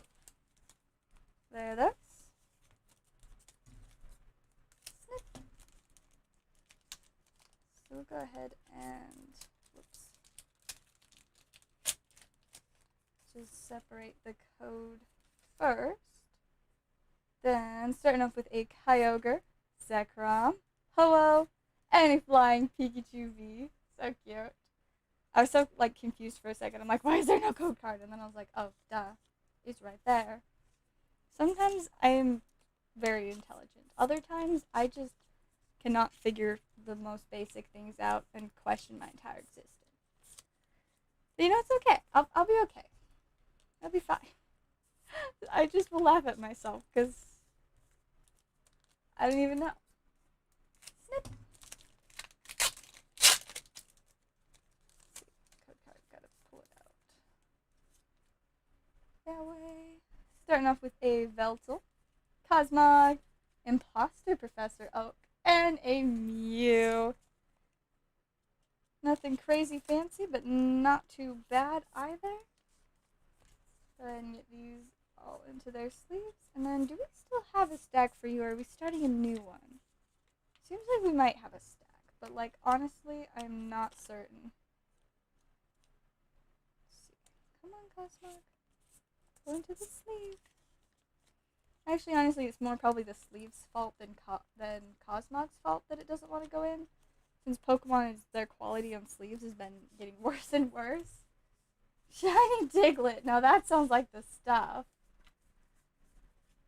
There, those. Snip. So we'll go ahead and, just separate the code first. Then, starting off with a Kyogre, Zekrom, Ho-Oh, and a Flying Pikachu V. So cute. I was so, confused for a second. I'm like, why is there no code card? And then I was like, oh, duh. It's right there. Sometimes I am very intelligent. Other times, I just cannot figure the most basic things out and question my entire existence. But it's okay. I'll be okay. I'll be fine. I just will laugh at myself because I didn't even know. Snip. Code card, gotta pull it out. That way. Starting off with a Veltal, Cosmog, Imposter Professor Oak, and a Mew. Nothing crazy fancy, but not too bad either. Go ahead and get these all into their sleeves. And then, do we still have a stack for you, or are we starting a new one? Seems like we might have a stack, but, honestly, I'm not certain. Let's see. Come on, Cosmog. Go into the sleeve. Actually, honestly, it's more probably the sleeve's fault than Cosmog's fault that it doesn't want to go in. Since Pokemon, their quality on sleeves has been getting worse and worse. Shiny Diglett. Now that sounds like the stuff.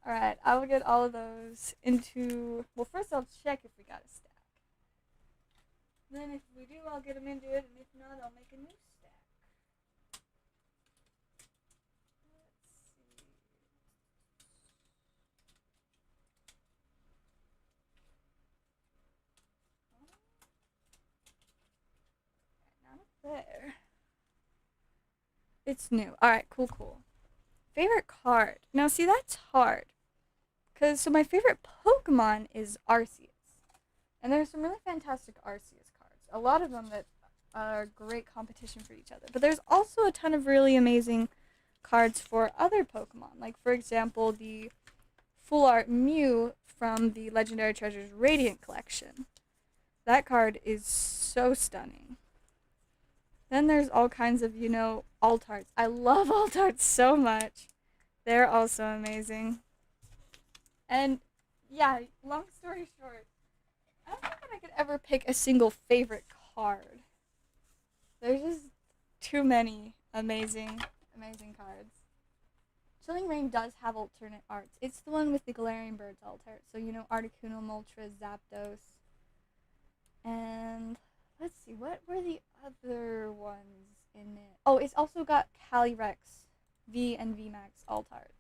Alright, I will get all of those into... Well, first I'll check if we got a stack. Then if we do, I'll get them into it, and if not, I'll make a new stack. Let's see. Not up there. It's new. Alright, cool. Favorite card. Now, see, that's hard. So my favorite Pokemon is Arceus. And there's some really fantastic Arceus cards. A lot of them that are great competition for each other. But there's also a ton of really amazing cards for other Pokemon. Like, for example, the Full Art Mew from the Legendary Treasures Radiant Collection. That card is so stunning. Then there's all kinds of, alt arts. I love alt arts so much. They're also amazing. And, yeah, long story short, I don't think that I could ever pick a single favorite card. There's just too many amazing cards. Chilling Reign does have alternate arts. It's the one with the Galarian Birds alt art. So, Articuno, Moltres, Zapdos. And, let's see, what were the other ones in it? Oh, it's also got Calyrex V and VMAX alt arts.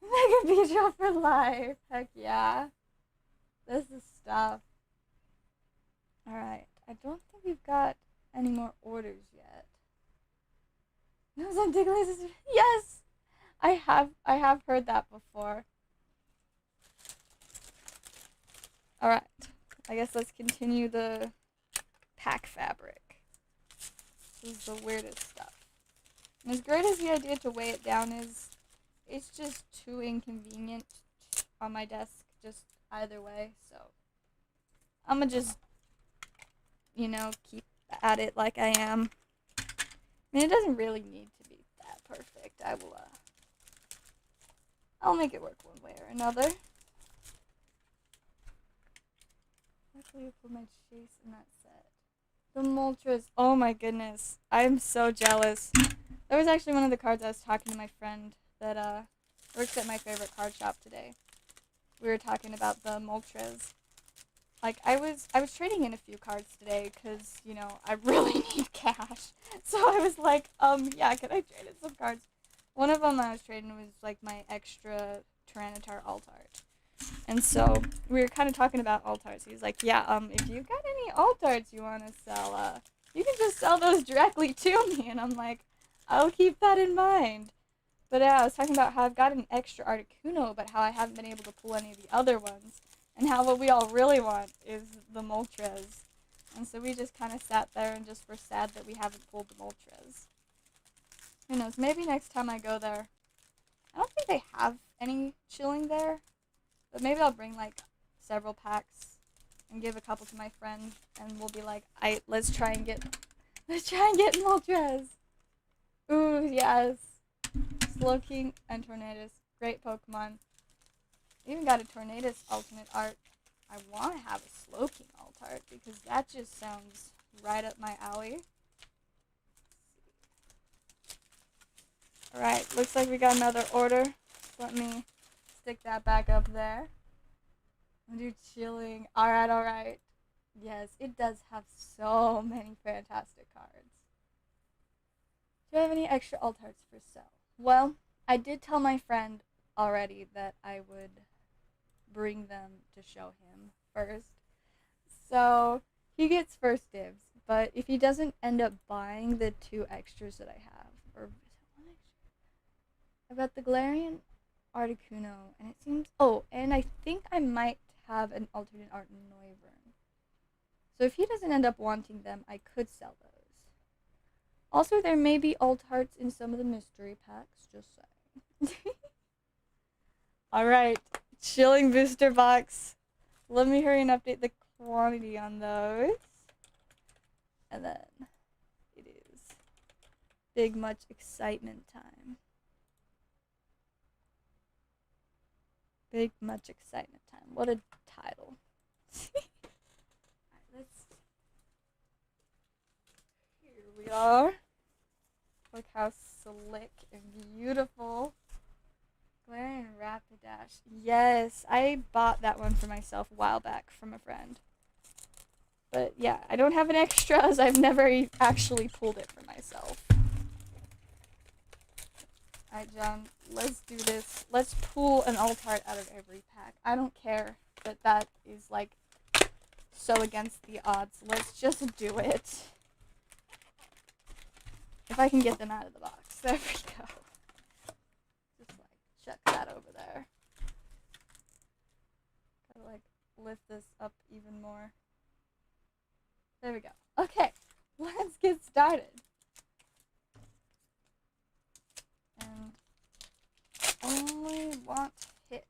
Mega Beedrill for life. Heck yeah. This is stuff. Alright, I don't think we've got any more orders yet. No, Zendiglaz. Yes! I have heard that before. Alright. I guess let's continue the pack fabric. This is the weirdest stuff. And as great as the idea to weigh it down is, it's just too inconvenient on my desk, just either way, so I'm gonna just, keep at it like I am. I mean, it doesn't really need to be that perfect. I'll make it work one way or another. Luckily, I put my chase in that set. The Moltres, oh my goodness, I'm so jealous. That was actually one of the cards I was talking to my friend that works at my favorite card shop today. We were talking about the Moltres. Like, I was trading in a few cards today because, I really need cash. So I was like, yeah, can I trade in some cards? One of them I was trading was, like, my extra Tyranitar alt art. And so we were kind of talking about alt arts. He was like, yeah, if you got any alt arts you want to sell, you can just sell those directly to me. And I'm like, I'll keep that in mind. But yeah, I was talking about how I've got an extra Articuno, but how I haven't been able to pull any of the other ones. And how what we all really want is the Moltres. And so we just kind of sat there and just were sad that we haven't pulled the Moltres. Who knows, maybe next time I go there. I don't think they have any chilling there. But maybe I'll bring, like, several packs and give a couple to my friend. And we'll be like, let's try and get Moltres. Ooh, yes. Slowking and Tornadus. Great Pokemon. Even got a Tornadus alternate art. I want to have a Slowking alt art because that just sounds right up my alley. Alright, looks like we got another order. Let me stick that back up there. I'll do chilling. Alright. Yes, it does have so many fantastic cards. Do I have any extra alt arts for sale? Well, I did tell my friend already that I would bring them to show him first. So, he gets first dibs. But if he doesn't end up buying the 2 extras that I have, or is it 1 extra? I've got the Galarian Articuno, and it seems... Oh, and I think I might have an alternate art Noivern. So if he doesn't end up wanting them, I could sell those. Also, there may be alt arts in some of the mystery packs, just saying. Alright, chilling booster box. Let me hurry and update the quantity on those. And then it is big much excitement time. Big much excitement time. What a title. Alright, here we are. Look how slick and beautiful. Galarian Rapidash. Yes, I bought that one for myself a while back from a friend. But yeah, I don't have an extra as I've never actually pulled it for myself. Alright, John, let's do this. Let's pull an alt art out of every pack. I don't care that that is, like, so against the odds. Let's just do it. If I can get them out of the box. There we go. Just like chuck that over there. Gotta like lift this up even more. There we go. Okay, let's get started. And only want hits,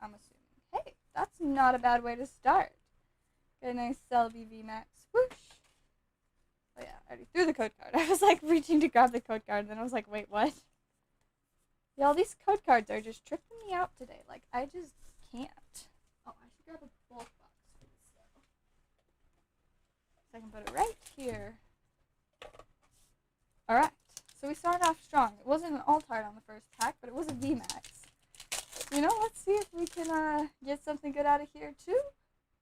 I'm assuming. Hey, that's not a bad way to start. Get a nice Zellaveire VMAX. Whoosh. Oh yeah, I already threw the code card. I was like reaching to grab the code card, and then I was like, wait, what? Y'all, these code cards are just tripping me out today. Like, I just can't. Oh, I should grab a bulk box for this, though. So I can put it right here. Alright, so we started off strong. It wasn't an alt-art on the first pack, but it was a VMAX. You know, let's see if we can get something good out of here, too.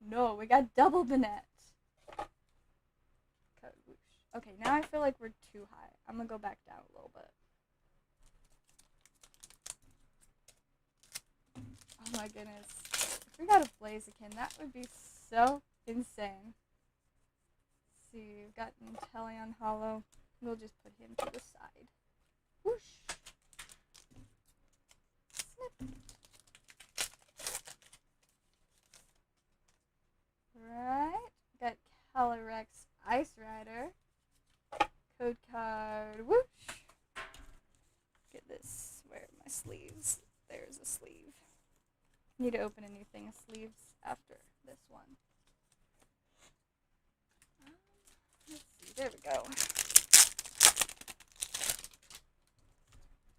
No, we got double Banette. Code whoosh. Okay, now I feel like we're too high. I'm gonna go back down a little bit. Oh my goodness. If we got a Blaziken, that would be so insane. Let's see, we've got Inteleon Hollow. We'll just put him to the side. Whoosh. Snip. Right. Got Calyrex Ice Rider. Code card. Whoosh. Get this. Where are my sleeves? There's a sleeve. Need to open a new thing of sleeves after this one. Let's see. There we go.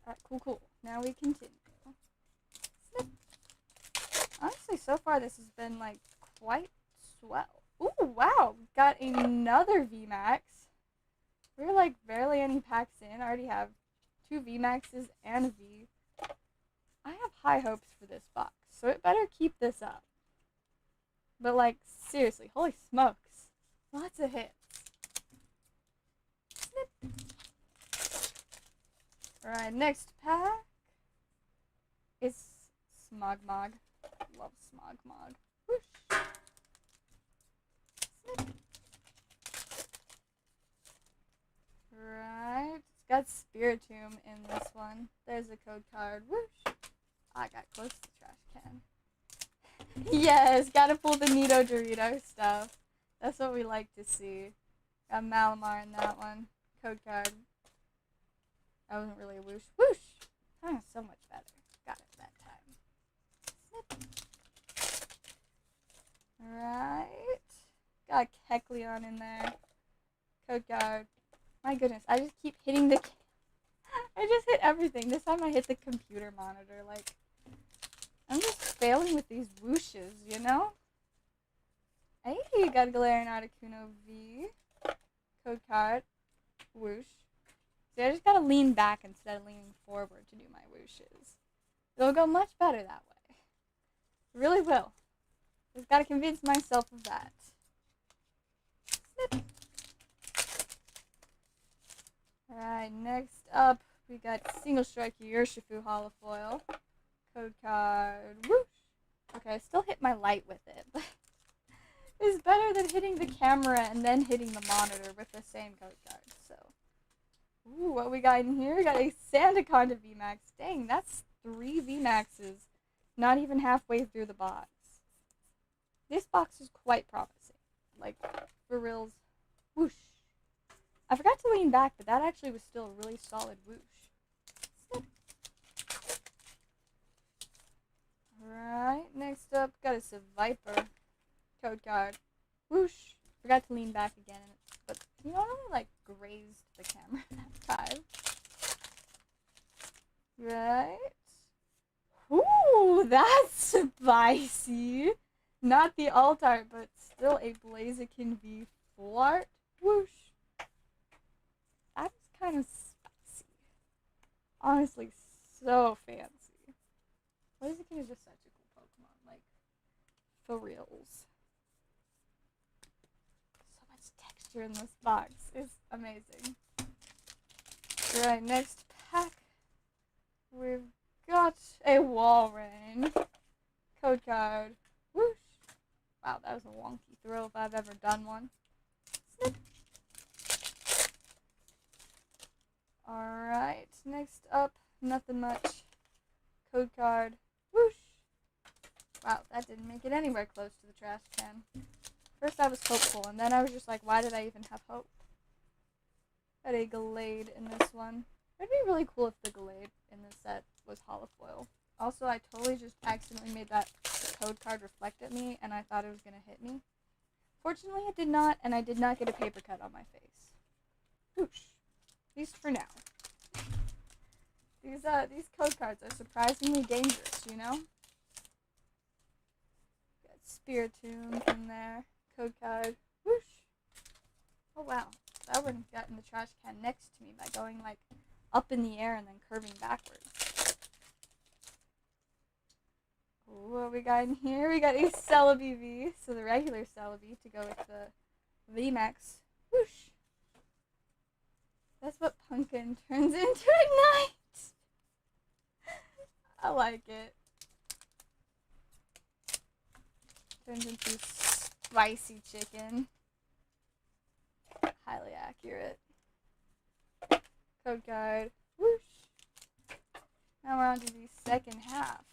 Alright, cool. Now we continue. Snip. Honestly, so far this has been like quite swell. Ooh, wow. Got another VMAX. We're like barely any packs in. I already have 2 VMAXs and a V. I have high hopes for this box, so it better keep this up. But like, seriously, holy smokes. Lots of hits. Snip. Alright, next pack is Smogmog. Love Smogmog. Whoosh. Snip. Right. It's got Spiritomb in this one. There's a code card. Whoosh. I got close to the trash can. Yes, gotta pull the Nito Dorito stuff. That's what we like to see. Got Malamar in that one. Code card. That wasn't really a whoosh. Whoosh! Oh, so much better. Got it that time. Snip. Alright. Got Kecleon in there. Code card. My goodness, I just keep hitting the... I just hit everything. This time I hit the computer monitor. Like, I'm just failing with these whooshes, you know? Hey, got a Galarian Articuno V. Code card. Whoosh. See, I just gotta lean back instead of leaning forward to do my whooshes. It'll go much better that way. It really will. Just gotta convince myself of that. Snip. Alright, next up, we got Single Strike Urshifu Holofoil. Code card. Whoosh. Okay, I still hit my light with it. It's better than hitting the camera and then hitting the monitor with the same code card, so. Ooh, what we got in here? We got a Sandaconda VMAX. Dang, that's 3 VMAXs. Not even halfway through the box. This box is quite promising. Like, for reals. Whoosh. I forgot to lean back, but that actually was still a really solid whoosh. Snip. Alright, next up, got a Zellaveire code card. Whoosh. Forgot to lean back again, but you know, I only like grazed the camera that time. Right. Ooh, that's spicy. Not the alt art, but still a Blaziken V full art. Whoosh. That's kind of spicy. Honestly, so fancy. Blaziken is just such a cool Pokemon. Like, for reals. So much texture in this box. It's amazing. Alright, next pack. We've got a Walrein. Code card. Whoosh. Wow, that was a wonky throw if I've ever done one. Snip. Alright, next up, nothing much. Code card. Whoosh! Wow, that didn't make it anywhere close to the trash can. First I was hopeful, and then I was just like, why did I even have hope? Got a Glade in this one. It'd be really cool if the Glade in this set was holofoil. Also, I totally just accidentally made that code card reflect at me, and I thought it was going to hit me. Fortunately, it did not, and I did not get a paper cut on my face. Whoosh. At least for now. These code cards are surprisingly dangerous, you know? Got Spiritomb in there. Code card. Whoosh. Oh, wow. That one got in the trash can next to me by going, like, up in the air and then curving backwards. What we got in here? We got a Zellaveire V, so the regular Zellaveire to go with the VMAX. Whoosh! That's what Pumpkin turns into at night! I like it. Turns into spicy chicken. Highly accurate. Code card. Whoosh! Now we're on to the second half.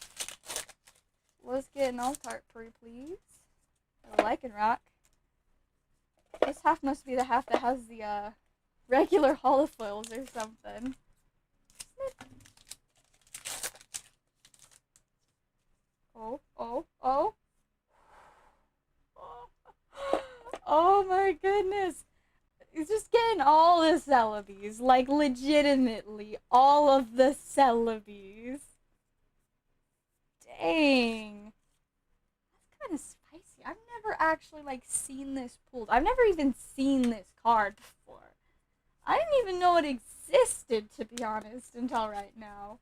Let's get an alt art, please. A Lycanroc. This half must be the half that has the regular holofoils or something. Oh, oh, oh. Oh my goodness. He's just getting all the Zellaveires. Like, legitimately, all of the Zellaveires. Dang. That's kind of spicy. I've never actually, like, seen this pulled. I've never even seen this card before. I didn't even know it existed, to be honest, until right now.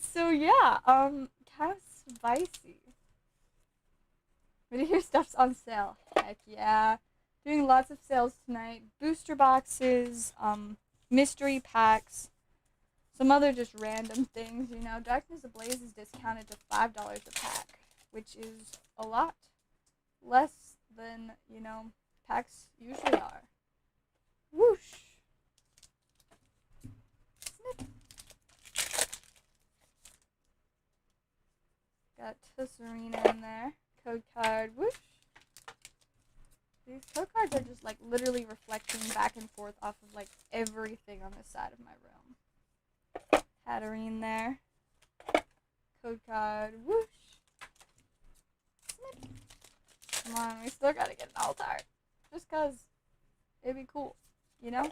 So, yeah, kind of spicy. But your stuff's on sale. Heck yeah. Doing lots of sales tonight. Booster boxes, mystery packs, some other just random things, you know. Darkness Ablaze is discounted to $5 a pack, which is a lot less than, you know, packs usually are. Whoosh! Snip! Got Tusserina in there. Code card. Whoosh! These code cards are just, like, literally reflecting back and forth off of, like, everything on this side of my room. Hatterene there. Code card. Whoosh. Snip. Come on, we still gotta get an alt art. Just cause it'd be cool, you know?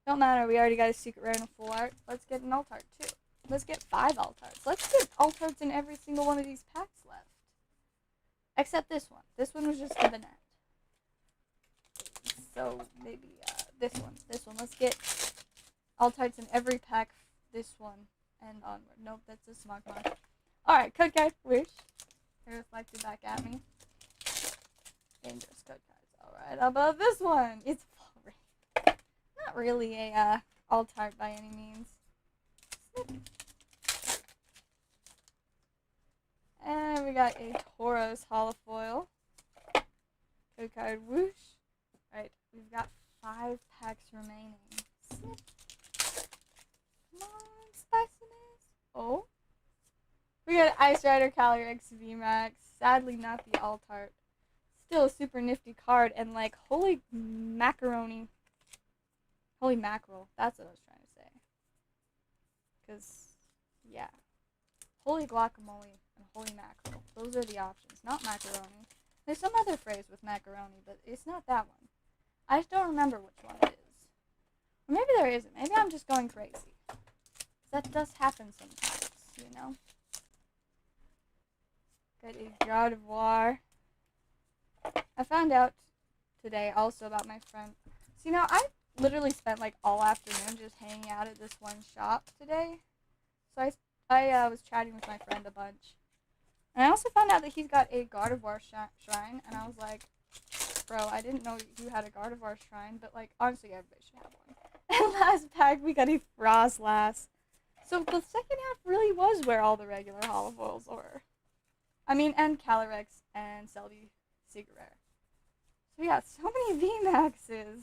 Don't matter, we already got a secret rare and a full art. Let's get an alt art, too. Let's get 5 alt arts. Let's get alt arts in every single one of these packs left. Except this one. This one was just for the net. So, maybe, this one. This one. Let's get alt arts in every pack. This one. And onward. Nope, that's a Smogmog. Alright, code card. Wish. It reflected back at me. Dangerous code cards. Alright, how about this one? It's not really a, alt art by any means. Snip. And we got a Tauros holofoil. Code card. Whoosh. Right, we've got 5 packs remaining. Snip. Come on, spiciness. Oh. We got Ice Rider Calyrex VMAX. Sadly, not the alt art. Still a super nifty card, and like, holy macaroni. Holy mackerel. That's what I was trying to say. Because, yeah. Holy guacamole and holy mackerel. Those are the options, not macaroni. There's some other phrase with macaroni, but it's not that one. I just don't remember which one it is. Or maybe there isn't. Maybe I'm just going crazy. That does happen sometimes, you know? Got a Gardevoir. I found out today also about my friend. So, you know, I literally spent like all afternoon just hanging out at this one shop today. So I was chatting with my friend a bunch. And I also found out that he's got a Gardevoir shrine, and I was like, bro, I didn't know you had a Gardevoir shrine, but, like, honestly, everybody should have one. And last pack, we got a Frostlass. So the second half really was where all the regular holofoils were. I mean, and Calyrex and Selby Secret Rare. So yeah, so many VMAXs.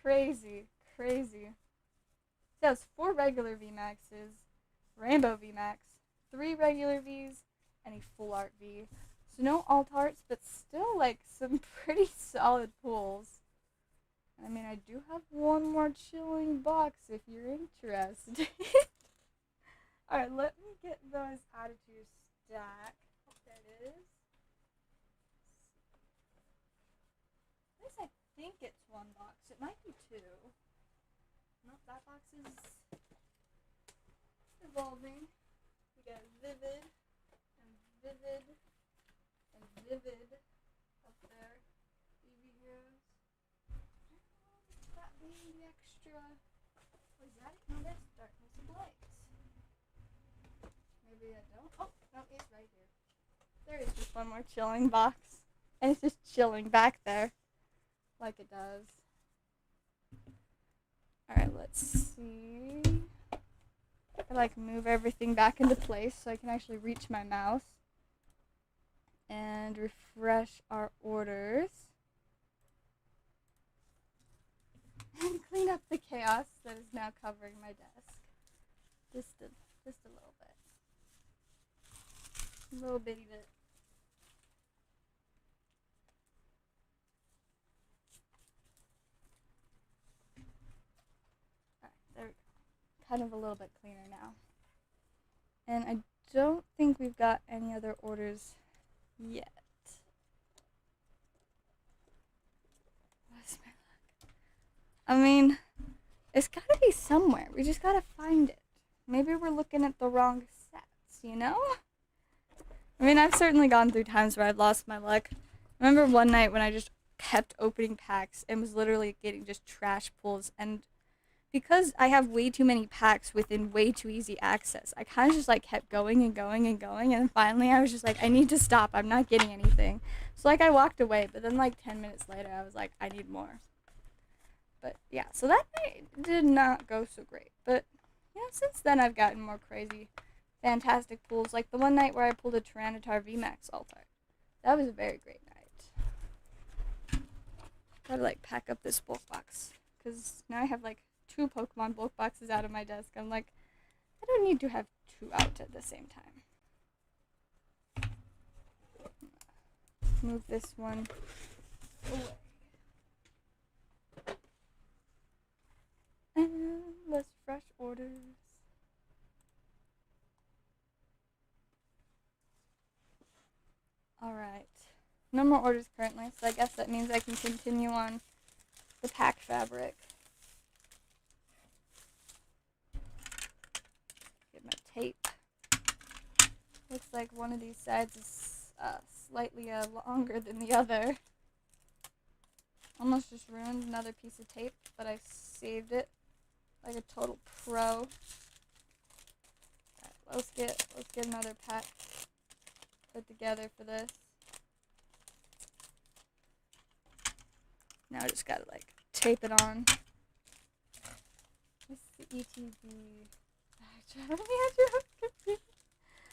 Crazy, crazy. It has 4 regular VMAXs, Rainbow VMAX, 3 regular Vs, and a full art V. So no alt arts, but still like some pretty solid pulls. I mean, I do have one more chilling box if you're interested. Alright, let me get those out of your stack. Oh, there it is. At least I think it's 1 box. It might be 2. Nope, that box is evolving. We got Vivid and Vivid and Vivid up there. Yugioh. That being the extra. Was that it? No, that's Darkness Ablaze. Maybe I don't. Oh, no, it's right here. There is just one more chilling box. And it's just chilling back there. Like it does. Alright, let's see. I like move everything back into place so I can actually reach my mouse. And refresh our orders. And clean up the chaos that is now covering my desk. Just a little bit. A little bitty bit. Alright, there we go. Kind of a little bit cleaner now. And I don't think we've got any other orders yet. What's my luck? I mean, it's gotta be somewhere. We just gotta find it. Maybe we're looking at the wrong sets, you know? I mean, I've certainly gone through times where I've lost my luck. I remember one night when I just kept opening packs and was literally getting just trash pulls. And because I have way too many packs within way too easy access, I kind of just like kept going and going and going. And finally I was just like, I need to stop. I'm not getting anything. So like I walked away, but then like 10 minutes later I was like, I need more. But yeah, so that night did not go so great. But you know, since then I've gotten more crazy, fantastic pulls. Like the one night where I pulled a Tyranitar VMAX altar. That was a very great night. Gotta like pack up this bulk box. Because now I have like 2 Pokemon bulk boxes out of my desk. I'm like, I don't need to have 2 out at the same time. Move this one away. And let's fresh orders. Alright. No more orders currently, so I guess that means I can continue on the pack fabric. Get my tape. Looks like one of these sides is slightly longer than the other. Almost just ruined another piece of tape, but I saved it like a total pro. Alright, let's get another pack put together for this. Now I just gotta like tape it on. This is the ETB.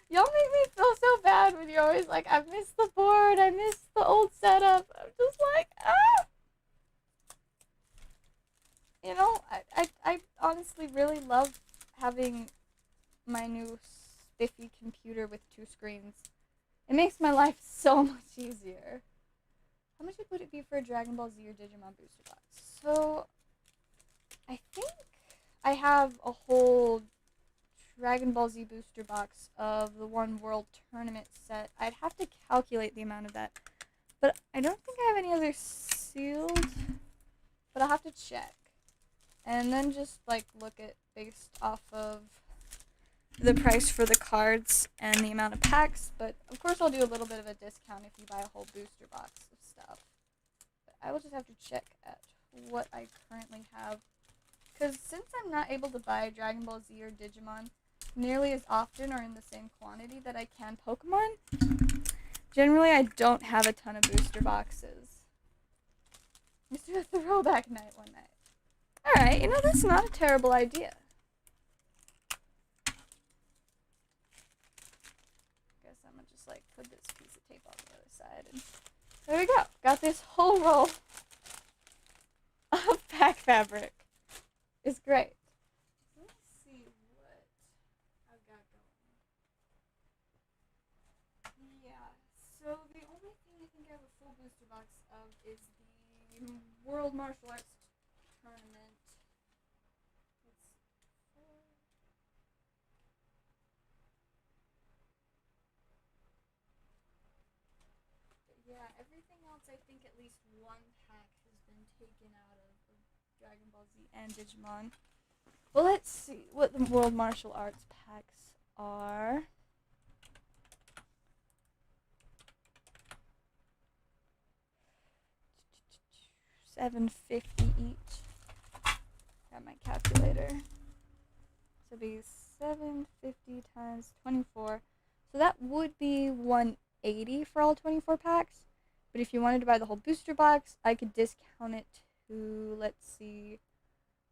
Y'all make me feel so bad when you're always like, I missed the board, I missed the old setup. I'm just like, ah! You know, I honestly really love having my new spiffy computer with 2 screens. It makes my life so much easier. How much would it be for a Dragon Ball Z or Digimon booster box? So, I think I have a whole Dragon Ball Z booster box of the One World Tournament set. I'd have to calculate the amount of that. But I don't think I have any other sealed. But I'll have to check. And then just like look at based off of the price for the cards and the amount of packs. But of course I'll do a little bit of a discount if you buy a whole booster box of stuff. But I will just have to check at what I currently have. Because since I'm not able to buy Dragon Ball Z or Digimon nearly as often or in the same quantity that I can Pokemon, generally I don't have a ton of booster boxes. Let's do a throwback night one night. Alright, you know, that's not a terrible idea. Guess I'm gonna just like put this piece of tape on the other side and there we go. Got this whole roll of pack fabric. It's great. Let's see what I've got going. Yeah, so the only thing I think I have a full booster box of is the World Martial Arts Tournament. Yeah, everything else, I think at least one pack has been taken out of Dragon Ball Z and Digimon. Well, let's see what the World Martial Arts packs are. $7.50 each. Got my calculator. So it'd be $7.50 times 24. So that would be $180 for all 24 packs. But if you wanted to buy the whole booster box, I could discount it to, let's see,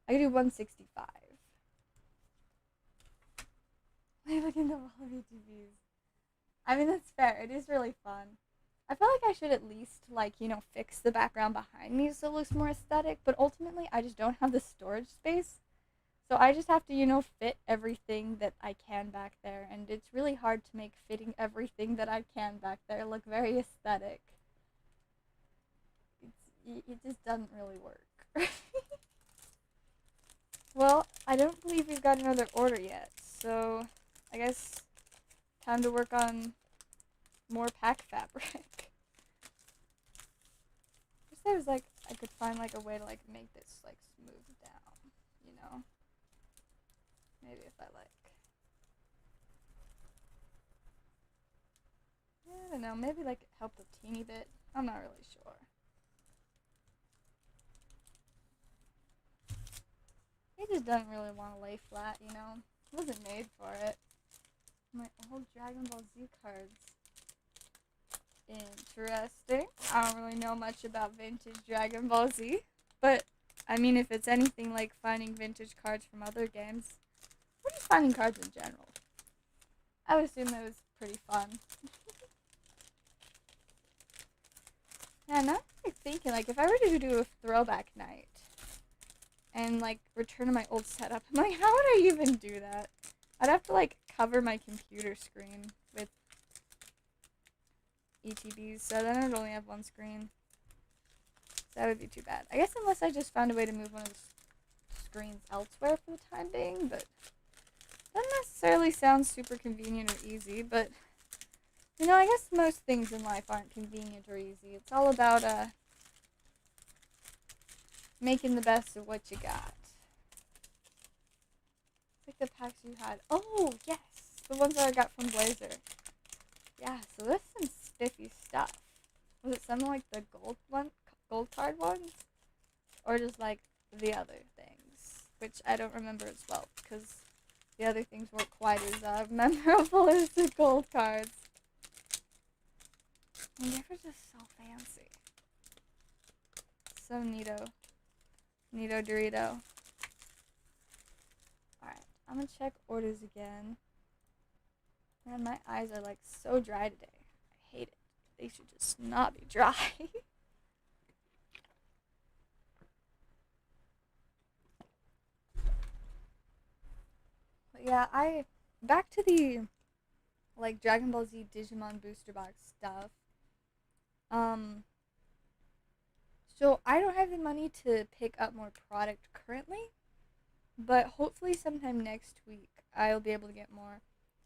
I could do $165. I look into all of DBZ. I mean, that's fair. It is really fun. I feel like I should at least, like, fix the background behind me so it looks more aesthetic. But ultimately, I just don't have the storage space. So I just have to, fit everything that I can back there. And it's really hard to make fitting everything that I can back there look very aesthetic. It just doesn't really work. Well, I don't believe we've got another order yet. So I guess time to work on more pack fabric. Just I was like, I could find like a way to like make this like smooth down, Maybe if I like, I don't know, maybe like it helped a teeny bit. I'm not really sure. It just doesn't really want to lay flat, It wasn't made for it. My old Dragon Ball Z cards. Interesting. I don't really know much about vintage Dragon Ball Z, but I mean, if it's anything like finding vintage cards from other games, or just finding cards in general, I would assume that was pretty fun. Yeah, now I'm like thinking, like, if I were to do a throwback night and like return to my old setup, I'm like, how would I even do that? I'd have to like cover my computer screen with ETBs, so then I'd only have one screen. So that would be too bad. I guess unless I just found a way to move one of the screens elsewhere for the time being, but doesn't necessarily sound super convenient or easy, but I guess most things in life aren't convenient or easy. It's all about making the best of what you got. It's like the packs you had. Oh, yes! The ones that I got from Blazer. Yeah, so this is some spiffy stuff. Was it some like the gold card ones? Or just like the other things? Which I don't remember as well, because the other things weren't quite as memorable as the gold cards. And they were just so fancy. So neato. Neato Dorito. Alright, I'm gonna check orders again. Man, my eyes are like so dry today. I hate it. They should just not be dry. But yeah, back to the like Dragon Ball Z Digimon booster box stuff. So I don't have the money to pick up more product currently, but hopefully sometime next week I'll be able to get more.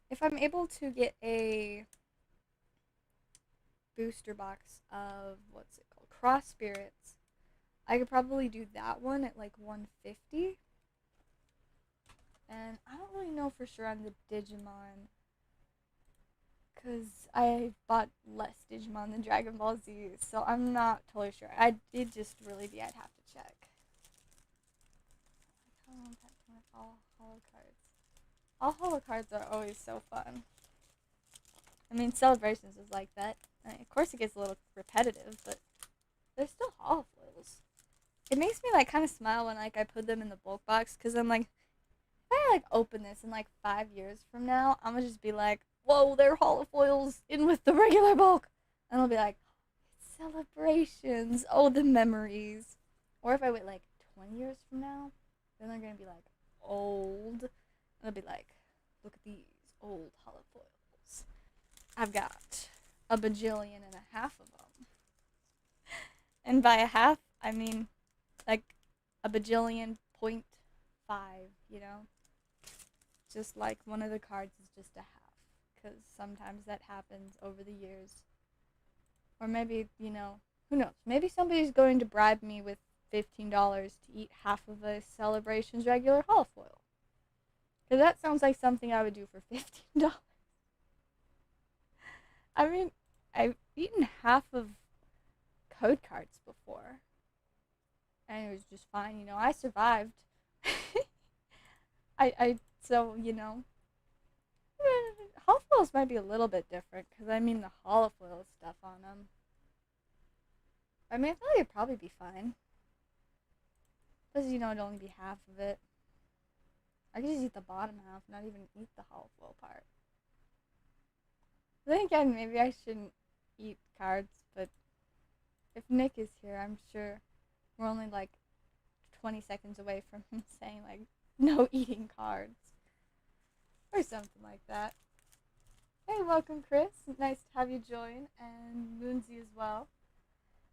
If I'm able to get a booster box of, what's it called, Cross Spirits, I could probably do that one at like $150. And I don't really know for sure on the Digimon, because I bought less Digimon than Dragon Ball Z, so I'm not totally sure. It'd just really be, I'd have to check. All holo cards. All holo cards are always so fun. I mean, Celebrations is like that. Of course it gets a little repetitive, but they're still holo foils. It makes me like kind of smile when like I put them in the bulk box, because I'm like, if I like open this in like 5 years from now, I'm gonna just be like, whoa, they're holofoils in with the regular bulk. And I'll be like, it's Celebrations. Oh, the memories. Or if I wait like 20 years from now, Then they're gonna be like old. And they'll be like, look at these old holofoils. I've got a bajillion and a half of them. And by a half, I mean like a bajillion .5, you know? Just like one of the cards is just a half. Because sometimes that happens over the years. Or maybe, you know, who knows? Maybe somebody's going to bribe me with $15 to eat half of a Celebration's regular holofoil. Because that sounds like something I would do for $15. I mean, I've eaten half of code cards before. And it was just fine, you know. I survived. So, you know. Holofoils might be a little bit different. Because, I mean, the holofoil stuff on them. I mean, I feel like it'd probably be fine. Plus, you know, it'd only be half of it. I could just eat the bottom half, not even eat the holofoil part. Then again, maybe I shouldn't eat cards, but if Nick is here, I'm sure we're only like 20 seconds away from him saying, like, no eating cards. Or something like that. Hey, welcome, Chris. Nice to have you join, and Moonsy as well.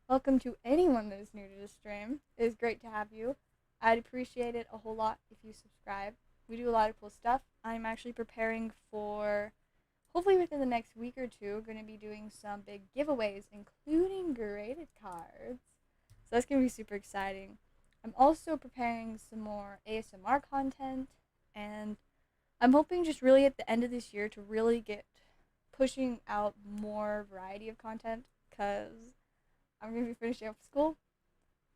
Welcome to anyone that is new to the stream. It is great to have you. I'd appreciate it a whole lot if you subscribe. We do a lot of cool stuff. I'm actually preparing for, hopefully within the next week or two, going to be doing some big giveaways, including graded cards. So that's going to be super exciting. I'm also preparing some more ASMR content, and I'm hoping just really at the end of this year to really get pushing out more variety of content, because I'm going to be finishing up school,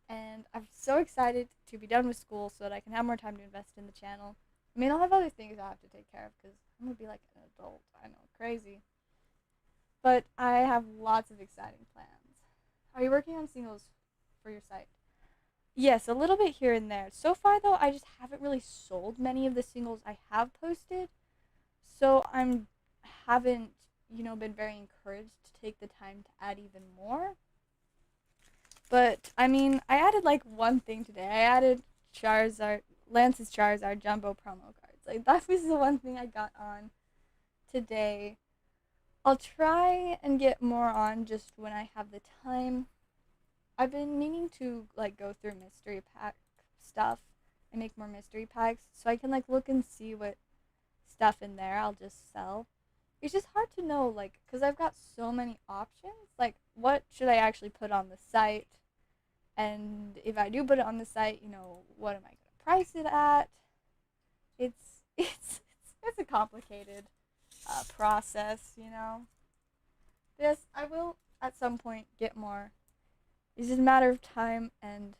and I'm so excited to be done with school so that I can have more time to invest in the channel. I mean, I'll have other things I'll have to take care of because I'm going to be like an adult. I know, crazy. But I have lots of exciting plans. Are you working on singles for your site? Yes, a little bit here and there. So far, though, I just haven't really sold many of the singles I have posted. So haven't, you know, been very encouraged to take the time to add even more. But, I mean, I added, like, one thing today. I added Lance's Charizard Jumbo promo cards. Like, that was the one thing I got on today. I'll try and get more on just when I have the time. I've been meaning to, like, go through mystery pack stuff and make more mystery packs so I can, like, look and see what stuff in there I'll just sell. It's just hard to know, like, because I've got so many options. Like, what should I actually put on the site? And if I do put it on the site, you know, what am I going to price it at? It's a complicated process, you know. Yes, I will at some point get more. It's just a matter of time and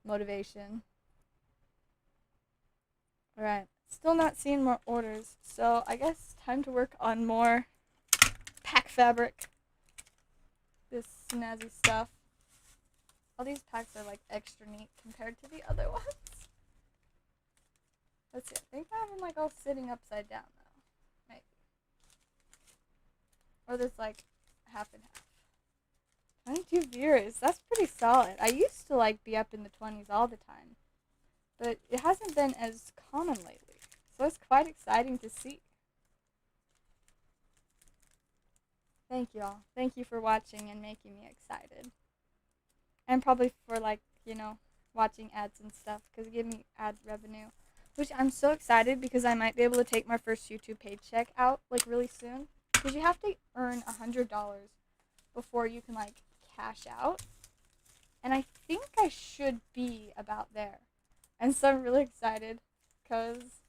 motivation. Alright, still not seeing more orders, so I guess time to work on more pack fabric. This snazzy stuff. All these packs are like extra neat compared to the other ones. Let's see, I think I have them like all sitting upside down though. Maybe. Or there's like half and half. 22 viewers, that's pretty solid. I used to like be up in the 20s all the time. But it hasn't been as common lately. So it's quite exciting to see. Thank you all. Thank you for watching and making me excited. And probably for, like, you know, watching ads and stuff, because it gives me ad revenue. Which I'm so excited because I might be able to take my first YouTube paycheck out, like, really soon. Because you have to earn $100 before you can, like, cash out. And I think I should be about there. And so I'm really excited because,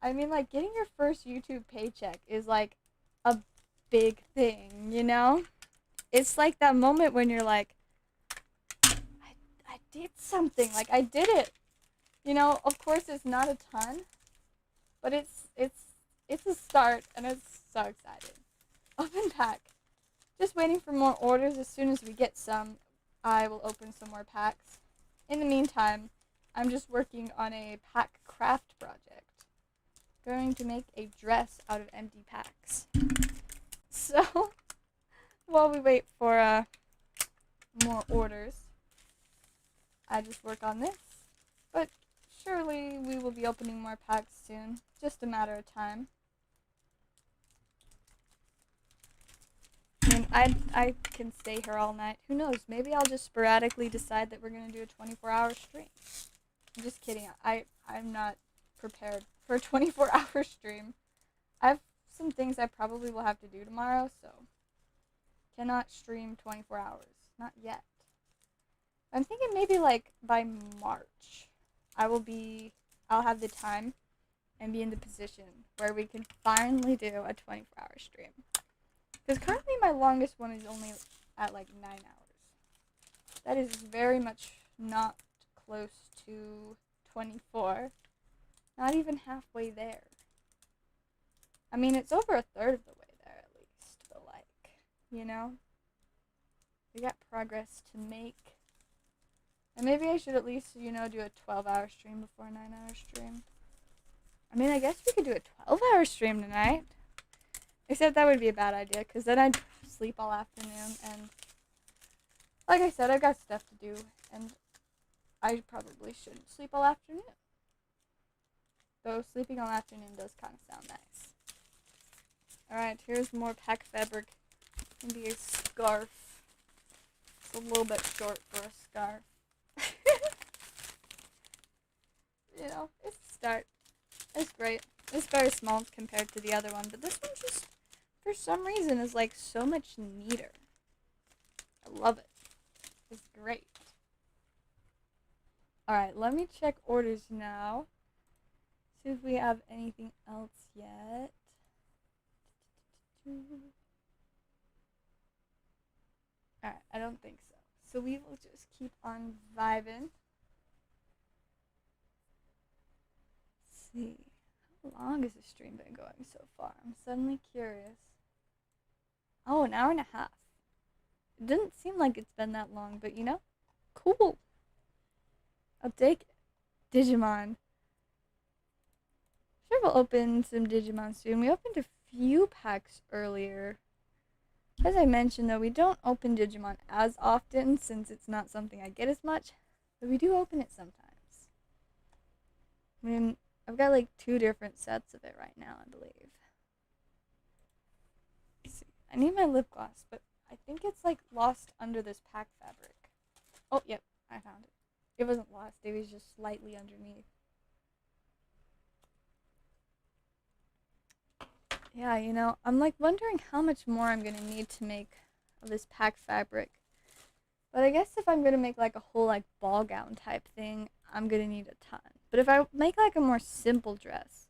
I mean, like, getting your first YouTube paycheck is, like, a big thing, you know? It's like that moment when you're like, I did something, like, I did it. You know, of course it's not a ton, but it's a start, and it's so exciting. Open pack. Just waiting for more orders. As soon as we get some, I will open some more packs. In the meantime, I'm just working on a pack craft project. Going to make a dress out of empty packs. So, while we wait for more orders, I just work on this. But surely we will be opening more packs soon. Just a matter of time. I mean, I can stay here all night. Who knows? Maybe I'll just sporadically decide that we're gonna do a 24-hour stream. I'm just kidding. I'm not prepared for a 24-hour stream. I have some things I probably will have to do tomorrow, so cannot stream 24 hours. Not yet. I'm thinking maybe like by March, I'll have the time and be in the position where we can finally do a 24-hour stream. Because currently my longest one is only at like 9 hours. That is very much not close to 24. Not even halfway there. I mean, it's over a third of the way there at least, but like, you know, we got progress to make. And maybe I should at least, you know, do a 12-hour stream before a 9-hour stream. I mean, I guess we could do a 12-hour stream tonight. Except that would be a bad idea, because then I'd sleep all afternoon, and like I said, I've got stuff to do, and I probably shouldn't sleep all afternoon. Though sleeping all afternoon does kind of sound nice. Alright, here's more pack fabric. Maybe a scarf. It's a little bit short for a scarf. You know, it's a start. It's great. It's very small compared to the other one, but this one just, for some reason, is like so much neater. I love it. It's great. Alright, let me check orders now. See if we have anything else yet. Alright, I don't think so. So we will just keep on vibing. Let's see. How long has the stream been going so far? I'm suddenly curious. Oh, an hour and a half. It didn't seem like it's been that long, but you know, cool. I'll take it. Digimon. Sure, we'll open some Digimon soon. We opened a few packs earlier. As I mentioned, though, we don't open Digimon as often since it's not something I get as much, but we do open it sometimes. I mean, I've got like 2 different sets of it right now, I believe. Let's see. I need my lip gloss, but I think it's like lost under this pack fabric. Oh, yep, I found it. It wasn't lost, it was just slightly underneath. Yeah, you know, I'm like wondering how much more I'm gonna need to make of this pack fabric. But I guess if I'm gonna make like a whole like ball gown type thing, I'm gonna need a ton. But if I make like a more simple dress,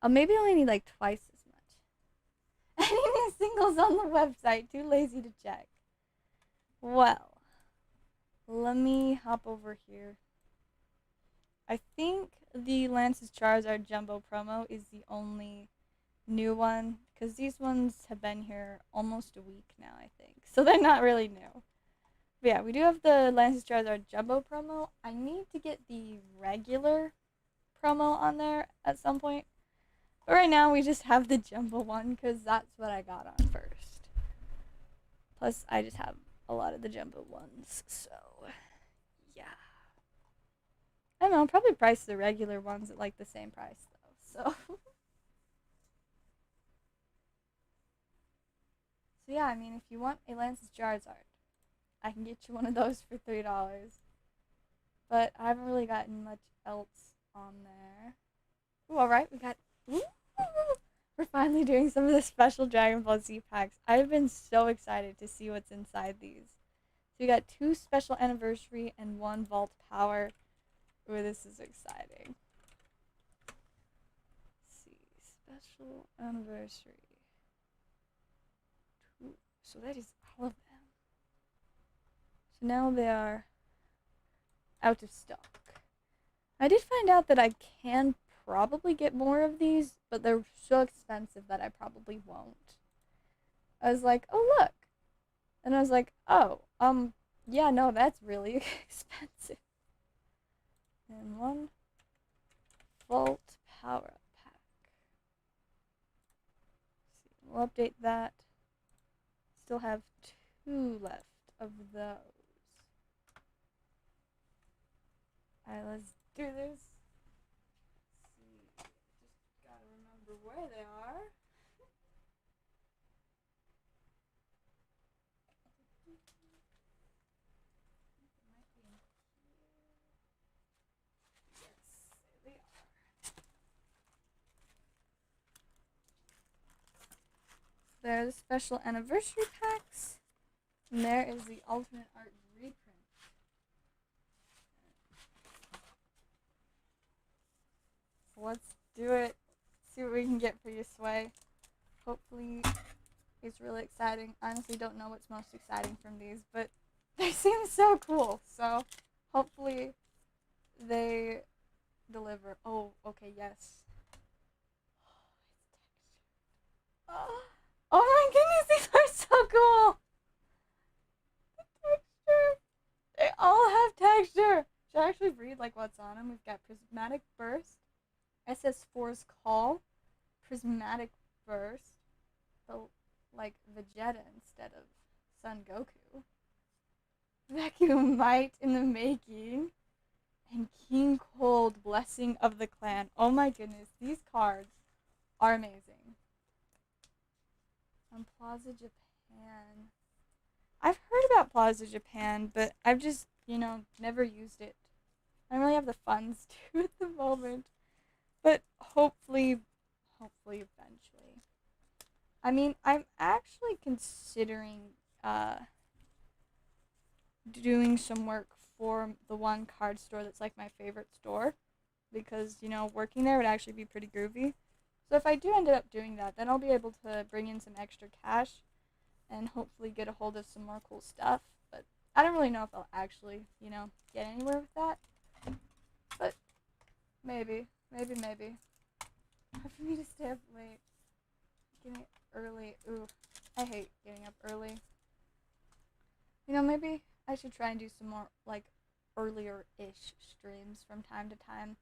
I'll maybe only need like twice as much. Any new singles on the website? Too lazy to check. Well, let me hop over here. I think the Lance's Charizard Jumbo promo is the only new one, because these ones have been here almost a week now, I think. So they're not really new. But yeah, we do have the Lance's Charizard Jumbo promo. I need to get the regular promo on there at some point. But right now we just have the Jumbo one, because that's what I got on first. Plus, I just have a lot of the Jumbo ones, so yeah. I don't know, I'll probably price the regular ones at like the same price, though, so. So yeah, I mean, if you want a Lance's Charizard, I can get you one of those for $3. But I haven't really gotten much else on there. Ooh, alright, we got... Ooh, we're finally doing some of the special Dragon Ball Z packs. I've been so excited to see what's inside these. So we got 2 special anniversary and 1 vault power. Ooh, this is exciting. Let's see, special anniversary. So that is all of them. So now they are out of stock. I did find out that I can probably get more of these, but they're so expensive that I probably won't. I was like, oh look. And I was like, oh, yeah, no, that's really expensive. And 1 Vault Power Pack. Let's see, we'll update that. Still have 2 left of those. Alright, let's do this. remember where they are. There are the special anniversary packs, and there is the alternate art reprint. Let's do it. See what we can get for you, Sway. Hopefully, it's really exciting. I honestly don't know what's most exciting from these, but they seem so cool. So, hopefully, they deliver. Oh, okay, yes. Oh my goodness, these are so cool! The texture! They all have texture! Should I actually read like what's on them? We've got Prismatic Burst, SS4's Call, Prismatic Burst, the like Vegeta instead of Son Goku, Vacuum Might in the Making, and King Cold Blessing of the Clan. Oh my goodness, these cards are amazing. On Plaza Japan. I've heard about Plaza Japan, but I've just, never used it. I don't really have the funds to at the moment. But hopefully eventually. I mean, I'm actually considering doing some work for the one card store that's like my favorite store. Because, working there would actually be pretty groovy. So if I do end up doing that, then I'll be able to bring in some extra cash and hopefully get a hold of some more cool stuff. But I don't really know if I'll actually, get anywhere with that. But maybe. Hard for me to stay up late. Getting up early. Ooh, I hate getting up early. Maybe I should try and do some more, like, earlier-ish streams from time to time.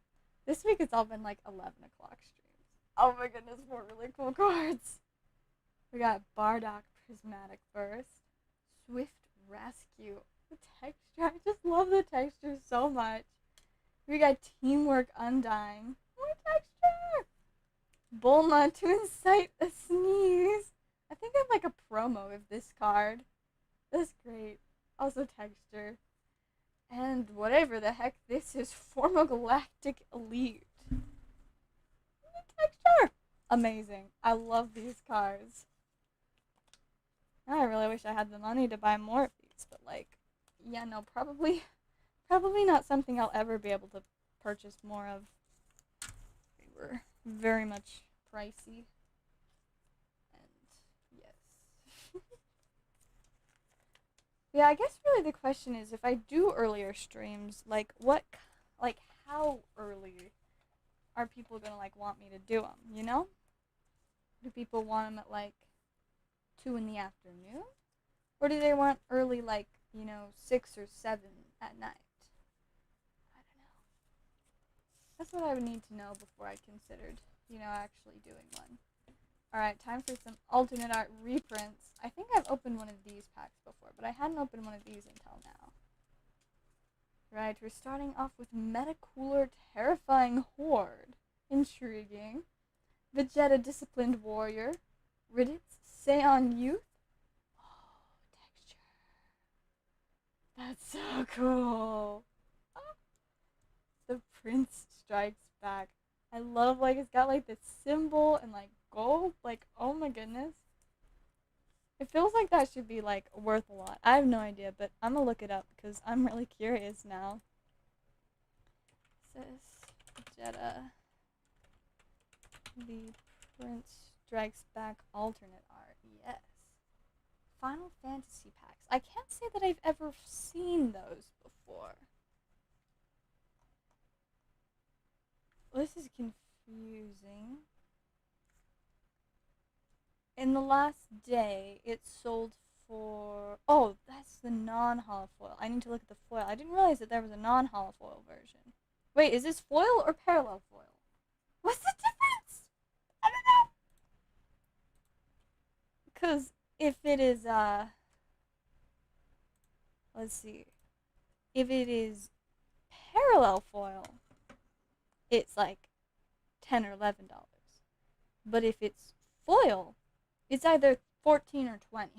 This week it's all been, like, 11 o'clock streams. Oh my goodness, more really cool cards. We got Bardock Prismatic Burst, Swift Rescue. The texture, I just love the texture so much. We got Teamwork Undying. More texture. Bulma to incite a sneeze. I think I have like a promo of this card. That's great. Also texture. And whatever the heck this is, Formogalactic Elite. Texture! Amazing. I love these cards. I really wish I had the money to buy more of these, but probably not something I'll ever be able to purchase more of. They were very much pricey. And yes. Yeah, I guess really the question is, if I do earlier streams, how early are people gonna want me to do them, Do people want them at 2 in the afternoon? Or do they want early 6 or 7 at night? I don't know. That's what I would need to know before I considered, actually doing one. Alright, time for some alternate art reprints. I think I've opened one of these packs before, but I hadn't opened one of these until now. Right, we're starting off with Metacooler Terrifying Horde. Intriguing. Vegeta Disciplined Warrior. Ridditz Seon Youth. Oh, texture. That's so cool. The Prince Strikes Back. I love, it's got, the symbol and, gold. Oh my goodness. It feels like that should be, worth a lot. I have no idea, but I'm gonna look it up because I'm really curious now. It says Vegeta. The Prince Strikes Back alternate art. Yes. Final Fantasy packs. I can't say that I've ever seen those before. This is confusing. In the last day, it sold for... Oh, that's the non-holo foil. I need to look at the foil. I didn't realize that there was a non-holo foil version. Wait, is this foil or parallel foil? What's the difference? I don't know. Because if it is, let's see. If it is parallel foil, it's $10 or $11. But if it's foil, it's either 14 or 20.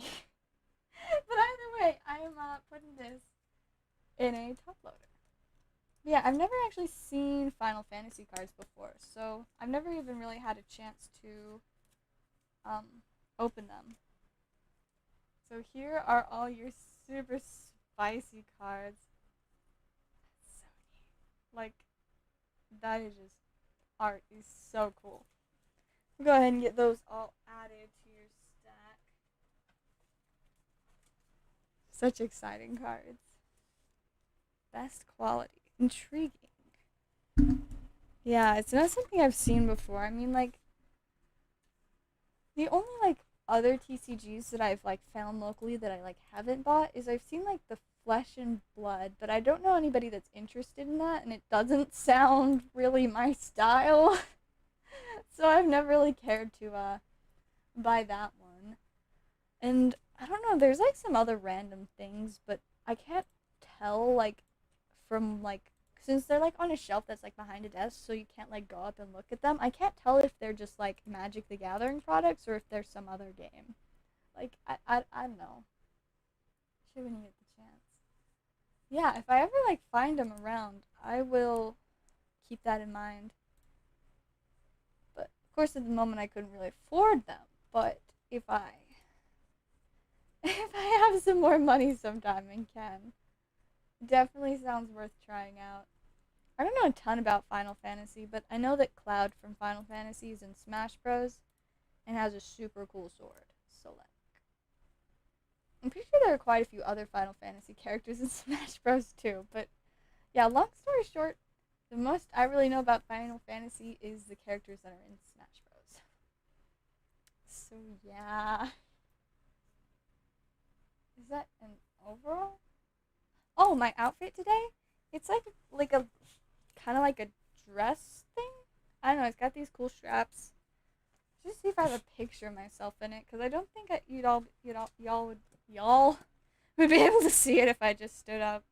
But either way, I am putting this in a top loader. Yeah, I've never actually seen Final Fantasy cards before, so I've never even really had a chance to open them. So here are all your super spicy cards. That's so neat. Like, that is just, art is so cool. Go ahead and get those all added to your stack. Such exciting cards. Best quality. Intriguing. Yeah, it's not something I've seen before. I mean, like, the only, like, other TCGs that I've, like, found locally that I, like, haven't bought is I've seen, like, the Flesh and Blood, but I don't know anybody that's interested in that, and it doesn't sound really my style. So I've never really cared to, buy that one. And, I don't know, there's, like, some other random things, but I can't tell, like, from, like, since they're, like, on a shelf that's, like, behind a desk, so you can't, like, go up and look at them, I can't tell if they're just, like, Magic the Gathering products or if they're some other game. Like, I don't know. Should when you get the chance. Yeah, if I ever, like, find them around, I will keep that in mind. But, of course, at the moment, I couldn't really afford them. But if I have some more money sometime and can, definitely sounds worth trying out. I don't know a ton about Final Fantasy, but I know that Cloud from Final Fantasy is in Smash Bros. And has a super cool sword. So, like, I'm pretty sure there are quite a few other Final Fantasy characters in Smash Bros. Too. But, yeah, long story short, the most I really know about Final Fantasy is the characters that are in Smash Bros. So, yeah. Is that an overall? Oh, my outfit today? It's like a kind of like a dress thing. I don't know. It's got these cool straps. Just see if I have a picture of myself in it, because I don't think y'all would be able to see it if I just stood up.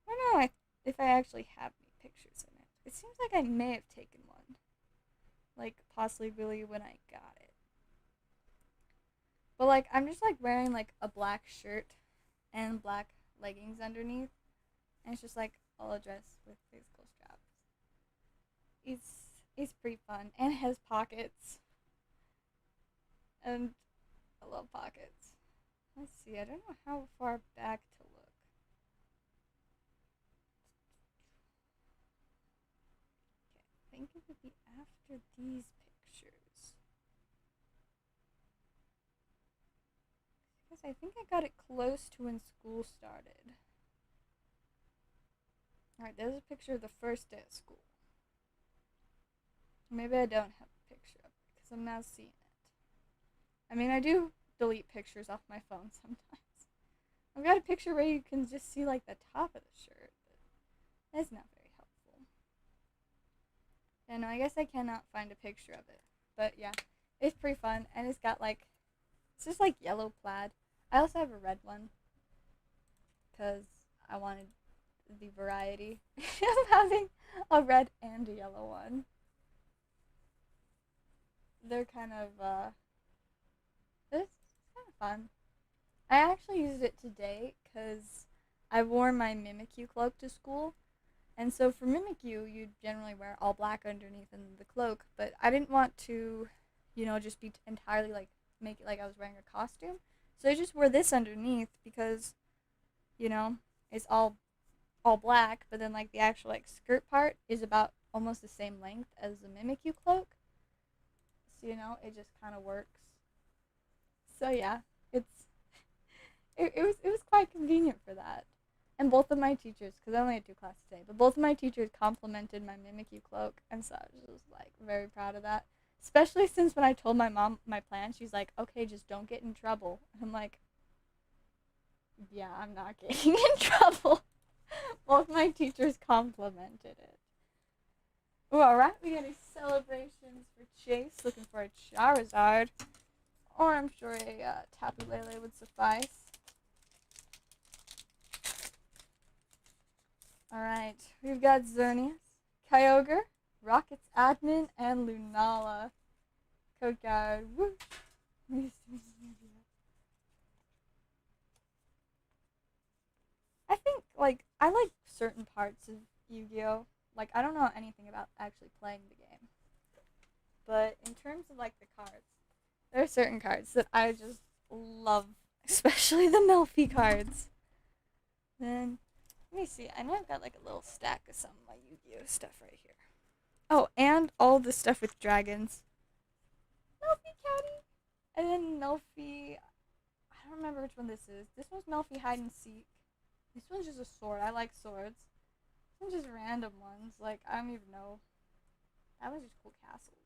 I don't know if I actually have any pictures in it. It seems like I may have taken one, like possibly really when I got it. But like I'm just like wearing like a black shirt and black leggings underneath, and it's just like all a dress with these cool straps. It's pretty fun, and it has pockets. And I love pockets. Let's see, I don't know how far back to look. Okay, I think it would be after these pictures. Because I think I got it close to when school started. Alright, there's a picture of the first day of school. Maybe I don't have a picture of it because I'm now seeing it. I mean, I do delete pictures off my phone sometimes. I've got a picture where you can just see like the top of the shirt, but that's not very helpful. Yeah, no, I guess I cannot find a picture of it. But yeah, it's pretty fun, and it's got like, it's just like yellow plaid. I also have a red one, because I wanted the variety of having a red and a yellow one. They're kind of, it's kind of fun. I actually used it today because I wore my Mimikyu cloak to school. And so for Mimikyu, you generally wear all black underneath and the cloak. But I didn't want to, just be entirely like, make it like I was wearing a costume. So I just wore this underneath because, it's all black. But then like the actual like skirt part is about almost the same length as the Mimikyu cloak. So, it just kind of works. So yeah, it was quite convenient for that. And both of my teachers, because I only had 2 classes today, but both of my teachers complimented my Mimikyu cloak, and so I was just like very proud of that. Especially since when I told my mom my plan, she's like, "Okay, just don't get in trouble." And I'm like, "Yeah, I'm not getting in trouble." Both my teachers complimented it. Ooh, alright, we got a celebrations for Chase, looking for a Charizard. Or I'm sure a Tapu Lele would suffice. Alright, we've got Xerneas, Kyogre, Rocket's Admin, and Lunala. code card. Woo. I think, like, I like certain parts of Yu-Gi-Oh! Like, I don't know anything about actually playing the game. But in terms of, like, the cards, there are certain cards that I just love. Especially the Melfi cards. Then, let me see. I know I've got, like, a little stack of some of my Yu-Gi-Oh! Stuff right here. Oh, and all the stuff with dragons. Melfi Caddy! And then Melfi... I don't remember which one this is. This one's Melfi Hide and Seek. This one's just a sword. I like swords. This one's just random ones. Like, I don't even know. That was just cool castles.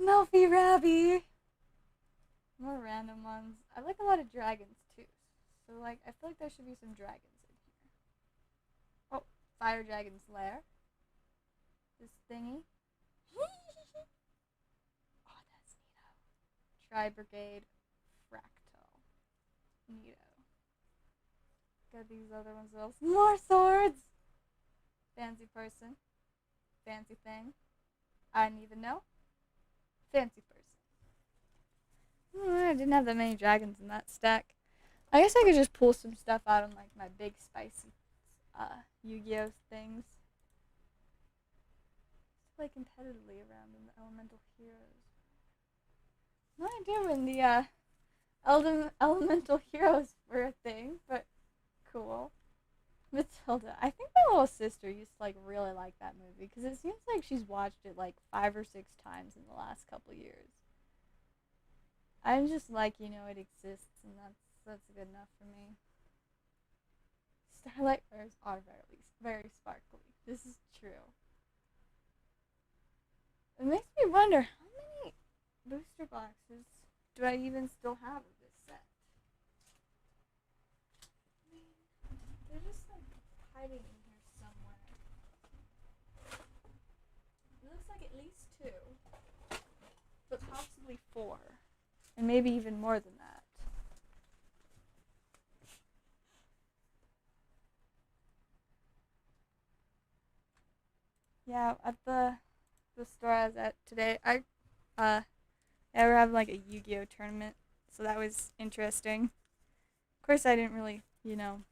Melfi Rabby! More random ones. I like a lot of dragons, too. So, like, I feel like there should be some dragons in here. Oh, Fire Dragon's Lair. This thingy. Oh, that's neato. Tri-Brigade Fractal. Neato. Got these other ones else. More swords! Fancy person. Fancy thing. I didn't even know. Fancy person. I didn't have that many dragons in that stack. I guess I could just pull some stuff out on, like, my big spicy Yu-Gi-Oh! Things. Play competitively around in the Elemental Heroes. No idea when the Elemental Heroes were a thing, but cool. Matilda. I think my little sister used to, like, really like that movie, because it seems like she's watched it, like, 5 or 6 times in the last couple years. I'm just like, you know, it exists, and that's good enough for me. Starlight Airs are very sparkly. This is true. It makes me wonder, how many booster boxes do I even still have of this set? I mean, they're just, like, hiding in here somewhere. It looks like at least 2, but possibly 4. And maybe even more than that. Yeah, at the store I was at today, I ever have, like, a Yu-Gi-Oh! Tournament, so that was interesting. Of course, I didn't really, you know,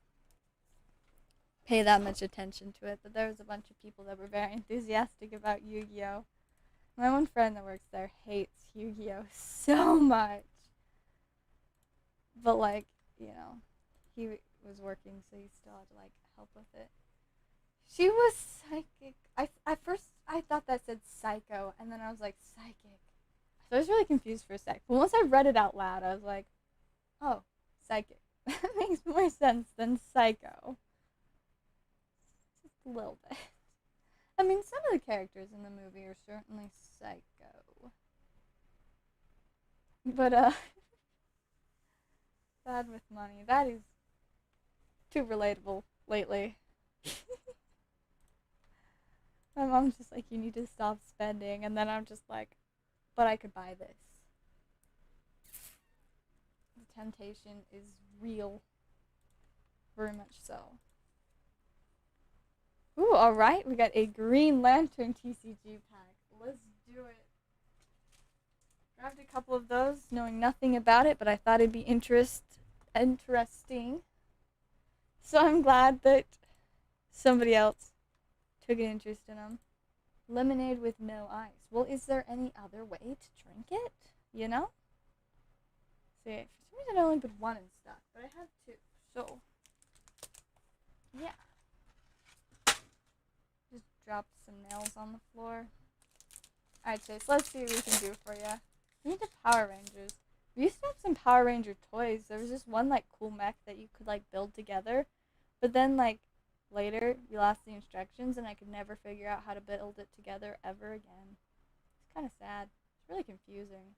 pay that much attention to it, but there was a bunch of people that were very enthusiastic about Yu-Gi-Oh! My one friend that works there hates Yu-Gi-Oh! So much. But, like, you know, he was working, so he still had to, like, help with it. She was psychic. At first, I thought that said psycho, and then I was like, psychic. So I was really confused for a sec. But once I read it out loud, I was like, oh, psychic. That makes more sense than psycho. Just a little bit. I mean, some of the characters in the movie are certainly psycho. But, bad with money. That is too relatable lately. My mom's just like, you need to stop spending. And then I'm just like, but I could buy this. The temptation is real. Very much so. Ooh, alright. We got a Green Lantern TCG pack. Let's do it. Grabbed a couple of those, knowing nothing about it, but I thought it'd be interesting. So I'm glad that somebody else took an interest in them. Lemonade with no ice. Well, is there any other way to drink it? You know? See, for some reason I only put 1 in stock, but I have 2. So, yeah. Just dropped some nails on the floor. Alright, Chase, let's see what we can do for you. We need the Power Rangers. We used to have some Power Ranger toys. There was just one, like, cool mech that you could, like, build together. But then, like, later, you lost the instructions, and I could never figure out how to build it together ever again. It's kind of sad. It's really confusing.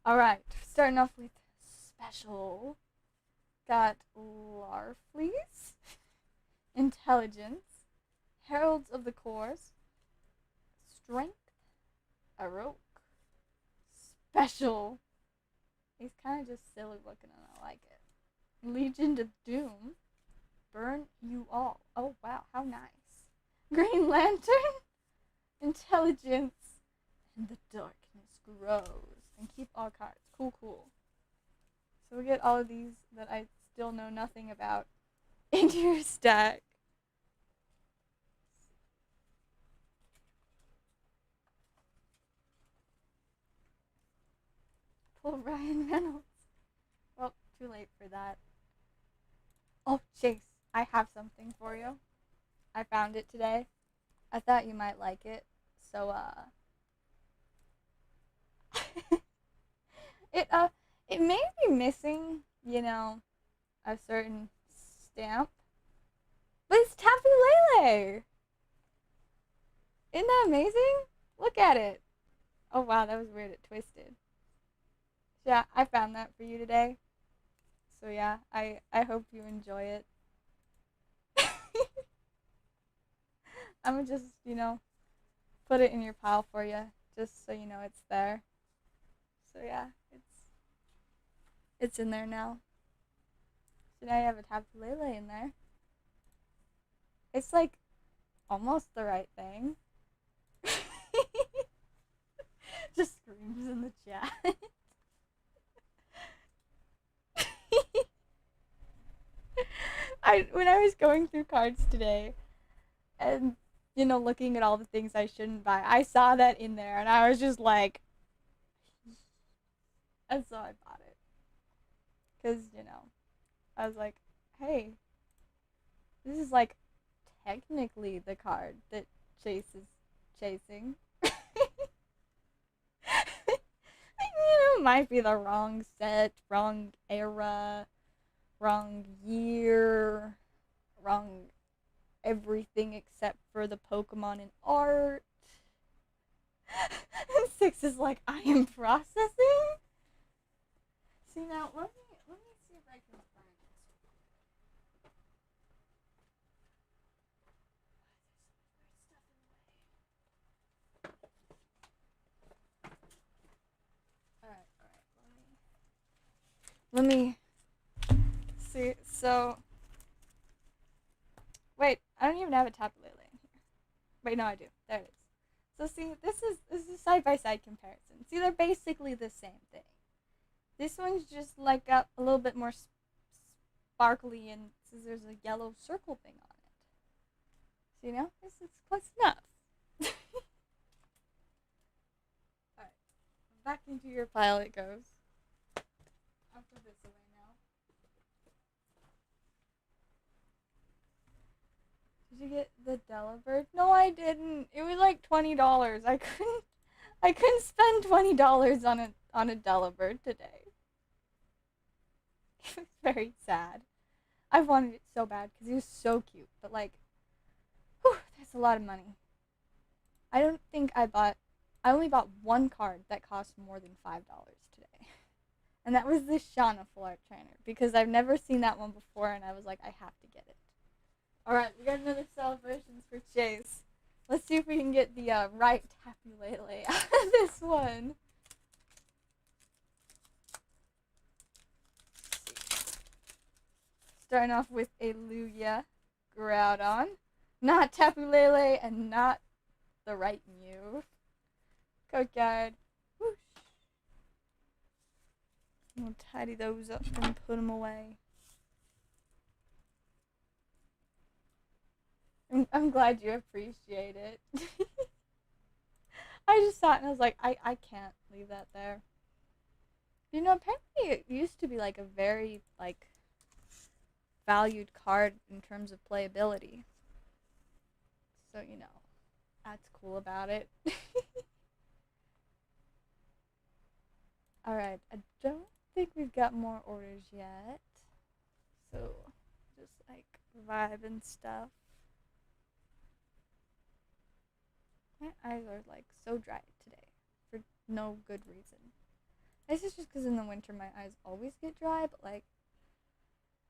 Alright, starting off with special. Got Larfleeze, Intelligence, Heralds of the Course, Strength, Aroke, Special. He's kind of just silly looking, and I like it. Legion of Doom, Burn You All. Oh, wow, how nice. Green Lantern, Intelligence, and the darkness grows. And keep all cards. Cool, cool. So we get all of these that I still know nothing about into your stack. Pull Ryan Reynolds. Well, too late for that. Oh, Chase, I have something for you. I found it today. I thought you might like it. So, it may be missing, you know, a certain stamp. But it's Tapu Lele! Isn't that amazing? Look at it. Oh wow, that was weird, it twisted. Yeah, I found that for you today. So yeah, I hope you enjoy it. I'm gonna just, you know, put it in your pile for you, just so you know it's there. So yeah, it's in there now. So now you have a Tapu Lele in there. It's like almost the right thing. Just screams in the chat. When I was going through cards today and, you know, looking at all the things I shouldn't buy, I saw that in there and I was just like, and so I bought it. Because, you know, I was like, hey, this is like technically the card that Chase is chasing. You know, might be the wrong set, wrong era, wrong year, wrong everything except for the Pokemon and art. And 6 is like, I am processing. See, now let me see if I can find this. Alright. Let me see. So, wait, I don't even have a Tapu Lele in here. Wait, no, I do. There it is. So see, this is side-by-side comparison. See, they're basically the same thing. This one's just like got a little bit more sparkly, and says there's a yellow circle thing on it. So, you know, this is close enough. Alright, back into your pile it goes. I'll put this away now. Did you get the Zellaveire? No, I didn't. It was like $20. I couldn't spend $20 on a Zellaveire today. It was very sad. I wanted it so bad because he was so cute, but like, whew, that's a lot of money. I only bought one card that cost more than $5 today. And that was the Shauna Full Art Trainer, because I've never seen that one before, and I was like, I have to get it. Alright, we got another celebrations for Chase. Let's see if we can get the right Tapu Lele out of this one. Starting off with a Lugia Groudon. Not Tapu Lele and not the right Mew. Code card. Whoosh. We'll tidy those up and put them away. I'm glad you appreciate it. I just sat and I was like, I can't leave that there. You know, apparently it used to be like a very, like, valued card in terms of playability. So, you know, that's cool about it. Alright, I don't think we've got more orders yet. So, just like vibe and stuff. My eyes are like so dry today for no good reason. This is just because in the winter my eyes always get dry, but like,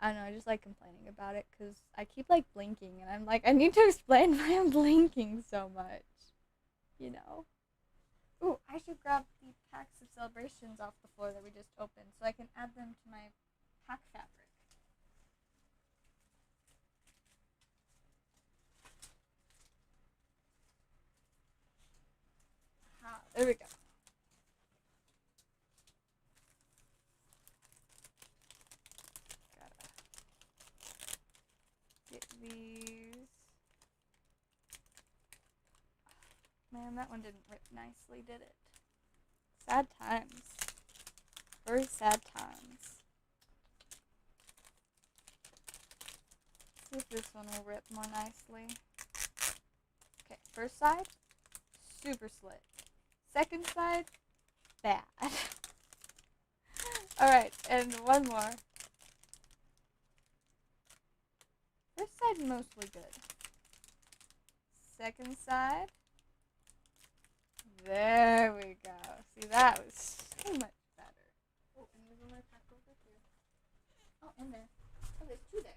I don't know, I just like complaining about it because I keep like blinking and I'm like, I need to explain why I'm blinking so much, you know? Ooh, I should grab the packs of celebrations off the floor that we just opened so I can add them to my pack fabric. Have There we go. Gotta get these. Man, that one didn't rip nicely, did it? Sad times. Very sad times. See if this one will rip more nicely. Okay, first side, super slick. Second side, bad. Alright, and one more. First side, mostly good. Second side. There we go. See, that was so much better. Oh, and there's another pack over here. Oh, and there. Oh, there's two there.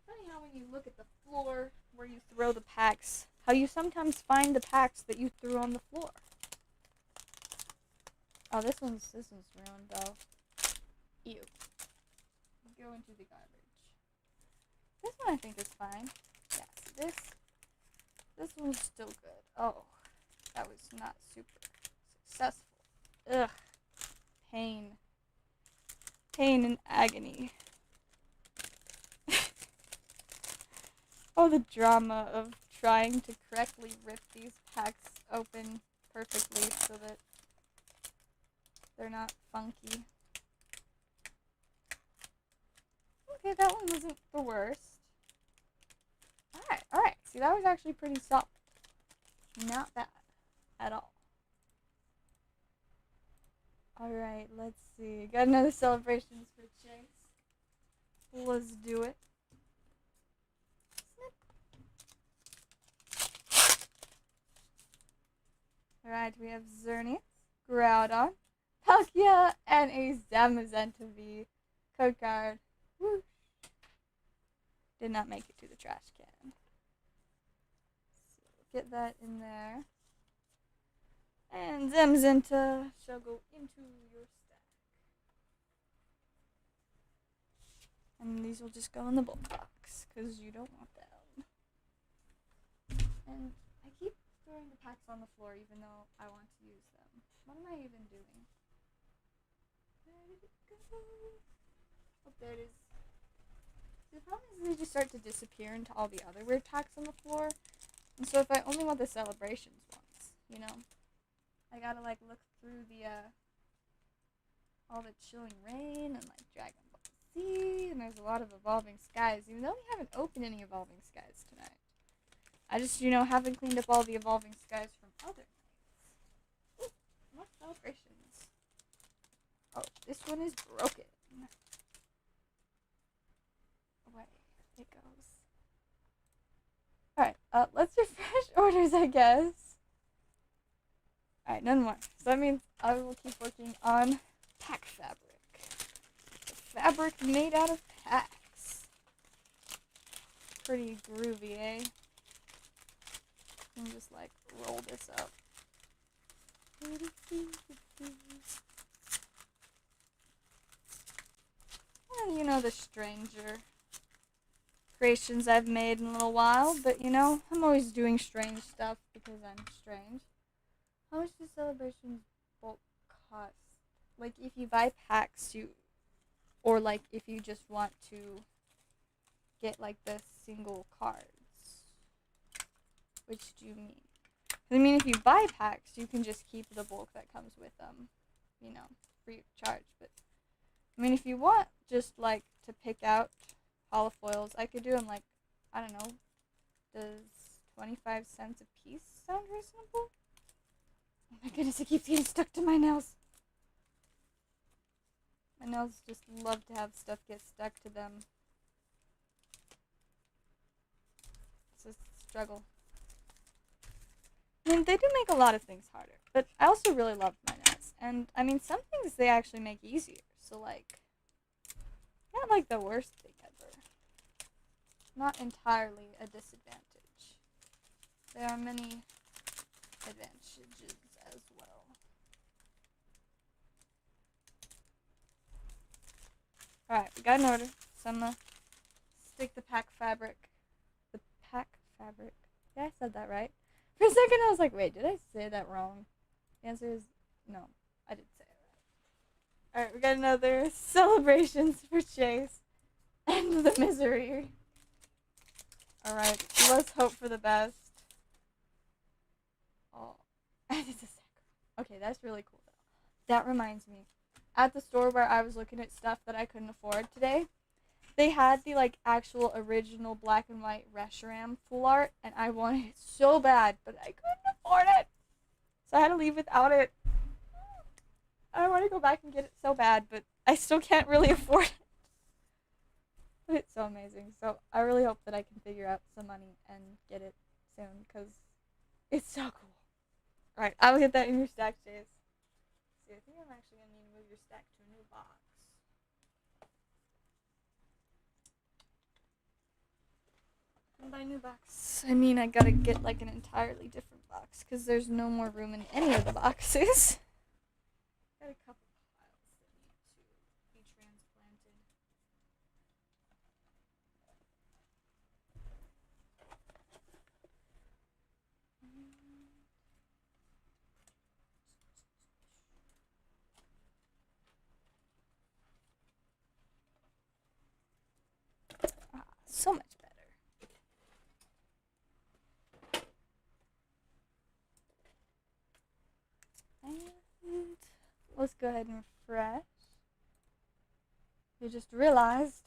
Funny how when you look at the floor where you throw the packs, how you sometimes find the packs that you threw on the floor. Oh, this one's ruined though. Ew. Go into the garbage. This one I think is fine. Yeah, see this one's still good. Oh, that was not super successful. Ugh. Pain. Pain and agony. Oh, the drama of trying to correctly rip these packs open perfectly so that they're not funky. Okay, that one wasn't the worst. Alright. See, that was actually pretty soft. Not bad at all. Alright, let's see. Got another celebrations for Chase. Let's do it. Alright, we have Xerneas, Groudon, Palkia, and a Zamazenta V code card. Whoosh. Did not make it to the trash can. So get that in there. And Zamazenta shall go into your stack. And these will just go in the bulk box, because you don't want them. And I keep throwing the packs on the floor even though I want to use them. What am I even doing? Where did it go? Oh, there it is. The problem is they just start to disappear into all the other weird packs on the floor. And so if I only want the celebrations ones, you know, I gotta like look through the all the Chilling Rain and like Dragon Ball Z, and there's a lot of Evolving Skies, even though we haven't opened any Evolving Skies tonight. I just, you know, haven't cleaned up all the Evolving Skies from other nights. Ooh, more celebrations. Oh, this one is broken. Away it goes. Alright, let's refresh orders, I guess. Alright, none more. So that means I will keep working on pack fabric. The fabric made out of packs. Pretty groovy, eh? And just like roll this up. Well, you know, the stranger creations I've made in a little while, but you know, I'm always doing strange stuff because I'm strange. How much do celebrations bulk cost? Like if you buy packs, or like if you just want to get like the single cards. Which do you mean? I mean, if you buy packs, you can just keep the bulk that comes with them, you know, free of charge. But I mean, if you want just like to pick out holofoils, I could do them like, I don't know, does 25 cents a piece sound reasonable? Oh my goodness, it keeps getting stuck to my nails. My nails just love to have stuff get stuck to them. It's a struggle. I mean, they do make a lot of things harder, but I also really love my nails. And, I mean, some things they actually make easier. So, like, not like the worst thing ever. Not entirely a disadvantage. There are many advantages as well. Alright, we got an order. So I'm gonna stick the pack fabric. The pack fabric. Yeah, I said that right. For a second, I was like, wait, did I say that wrong? The answer is no, I didn't say it right. Alright, we got another celebrations for Chase and the misery. Alright, let's hope for the best. Oh, okay, that's really cool though. That reminds me. At the store where I was looking at stuff that I couldn't afford today, they had the like actual original black and white Reshiram full art, and I wanted it so bad, but I couldn't afford it. So I had to leave without it. I want to go back and get it so bad, but I still can't really afford it. But it's so amazing. So I really hope that I can figure out some money and get it soon, because it's so cool. Alright, I'll get that in your stack, Chase. See, I think I'm actually going to need to move your stack to a new box. And by new box, I mean I gotta get like an entirely different box, because there's no more room in any of the boxes. Got a couple piles that need to be transplanted. So much better. And let's go ahead and refresh. You just realized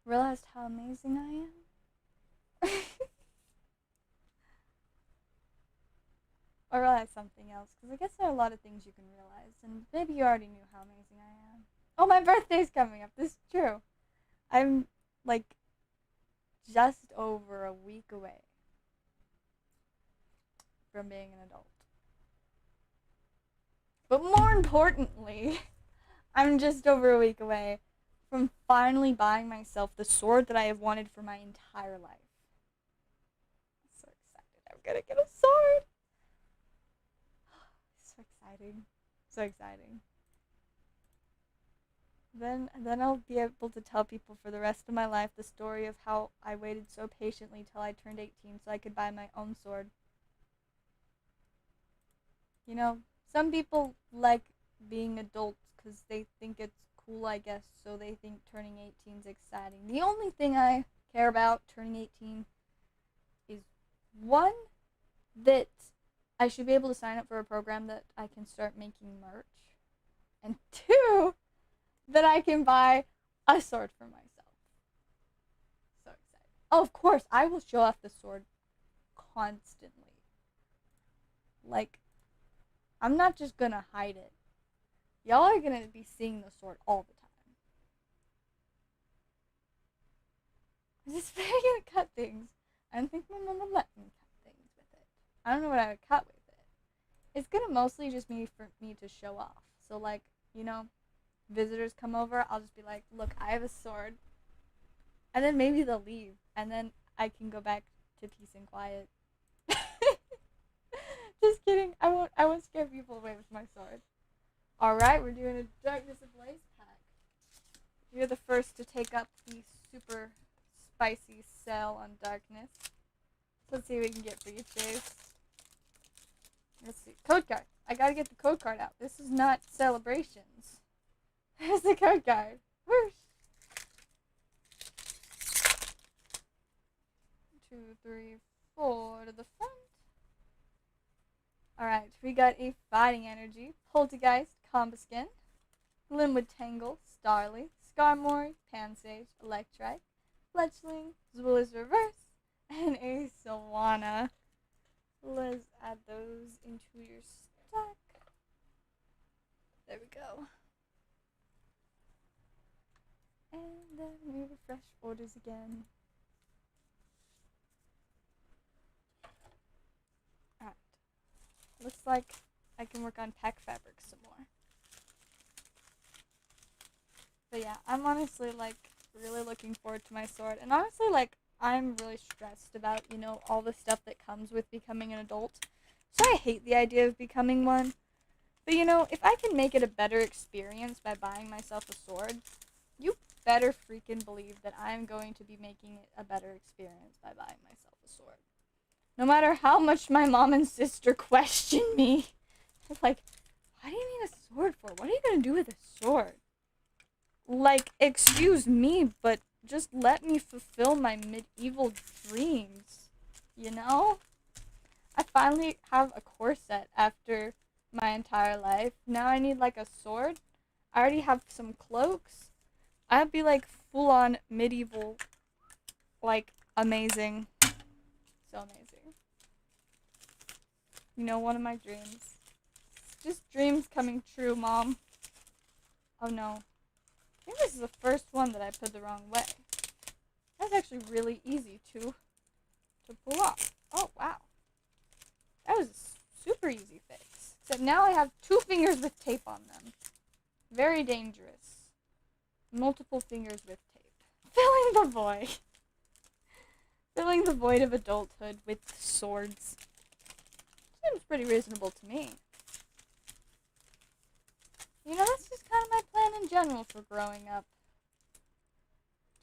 how amazing I am. Or realized something else, because I guess there are a lot of things you can realize, and maybe you already knew how amazing I am. Oh, my birthday's coming up. This is true. I'm like just over a week away from being an adult. But more importantly, I'm just over a week away from finally buying myself the sword that I have wanted for my entire life. I'm so excited. I'm gonna get a sword. So exciting. So exciting. Then I'll be able to tell people for the rest of my life the story of how I waited so patiently till I turned 18 so I could buy my own sword. You know, some people like being adults because they think it's cool, I guess, so they think turning 18 is exciting. The only thing I care about turning 18 is, one, that I should be able to sign up for a program that I can start making merch, and two, that I can buy a sword for myself. So excited. Oh, of course, I will show off the sword constantly. Like, I'm not just gonna hide it. Y'all are gonna be seeing the sword all the time. I'm just very gonna cut things. I don't think my mom will let me cut things with it. I don't know what I would cut with it. It's gonna mostly just be for me to show off. So, like, you know, visitors come over, I'll just be like, look, I have a sword. And then maybe they'll leave. And then I can go back to peace and quiet. Just kidding. I won't scare people away with my sword. Alright, we're doing a Darkness Ablaze pack. You're the first to take up the super spicy sale on Darkness. Let's see what we can get for you, Chase. Let's see. Code card. I gotta get the code card out. This is not celebrations. There's the code card. Whoosh. 2, 3, 4 to the front. Alright, we got a Fighting Energy, Poltergeist, Combuskin, Glimwood Tangle, Starly, Skarmory, Pansage, Electrike, Fletchling, Zwiller's Reverse, and a Sylwana. Let's add those into your stack. There we go. And then we refresh orders again. Alright. Looks like I can work on pack fabric some more. But yeah, I'm honestly, like, really looking forward to my sword. And honestly, like, I'm really stressed about, you know, all the stuff that comes with becoming an adult. So I hate the idea of becoming one. But, you know, if I can make it a better experience by buying myself a sword, you better freaking believe that I'm going to be making it a better experience by buying myself a sword. No matter how much my mom and sister question me. Like, what do you need a sword for? What are you gonna do with a sword? Like, excuse me, but just let me fulfill my medieval dreams. You know? I finally have a corset after my entire life. Now I need, like, a sword. I already have some cloaks. I'd be, like, full-on medieval. Like, amazing. So amazing. You know, one of my dreams. Just dreams coming true, Mom. Oh, no. I think this is the first one that I put the wrong way. That's actually really easy to pull off. Oh, wow. That was a super easy fix. Except now I have 2 fingers with tape on them. Very dangerous. Multiple fingers with tape. Filling the void. Filling the void of adulthood with swords. Seems pretty reasonable to me. You know, that's just kind of my plan in general for growing up.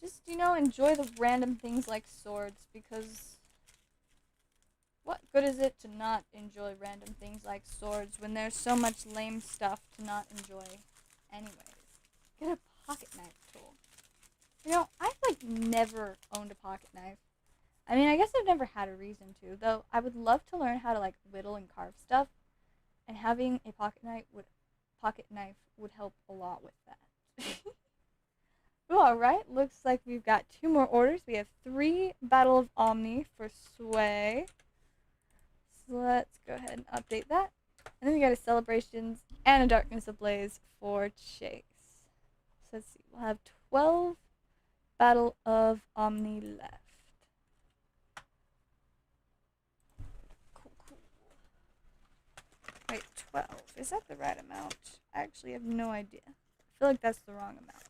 Just, you know, enjoy the random things like swords, because what good is it to not enjoy random things like swords when there's so much lame stuff to not enjoy anyways? Get a pocket knife tool. You know, I've, like, never owned a pocket knife. I mean, I guess I've never had a reason to, though I would love to learn how to, like, whittle and carve stuff, and having a pocket knife would help a lot with that. Alright, looks like we've got 2 more orders. We have 3 Battle of Omni for Sway. So let's go ahead and update that. And then we got a Celebrations and a Darkness Ablaze for Chase. So let's see, we'll have 12 Battle of Omni left. Cool. Wait, 12. Is that the right amount? I actually have no idea. I feel like that's the wrong amount.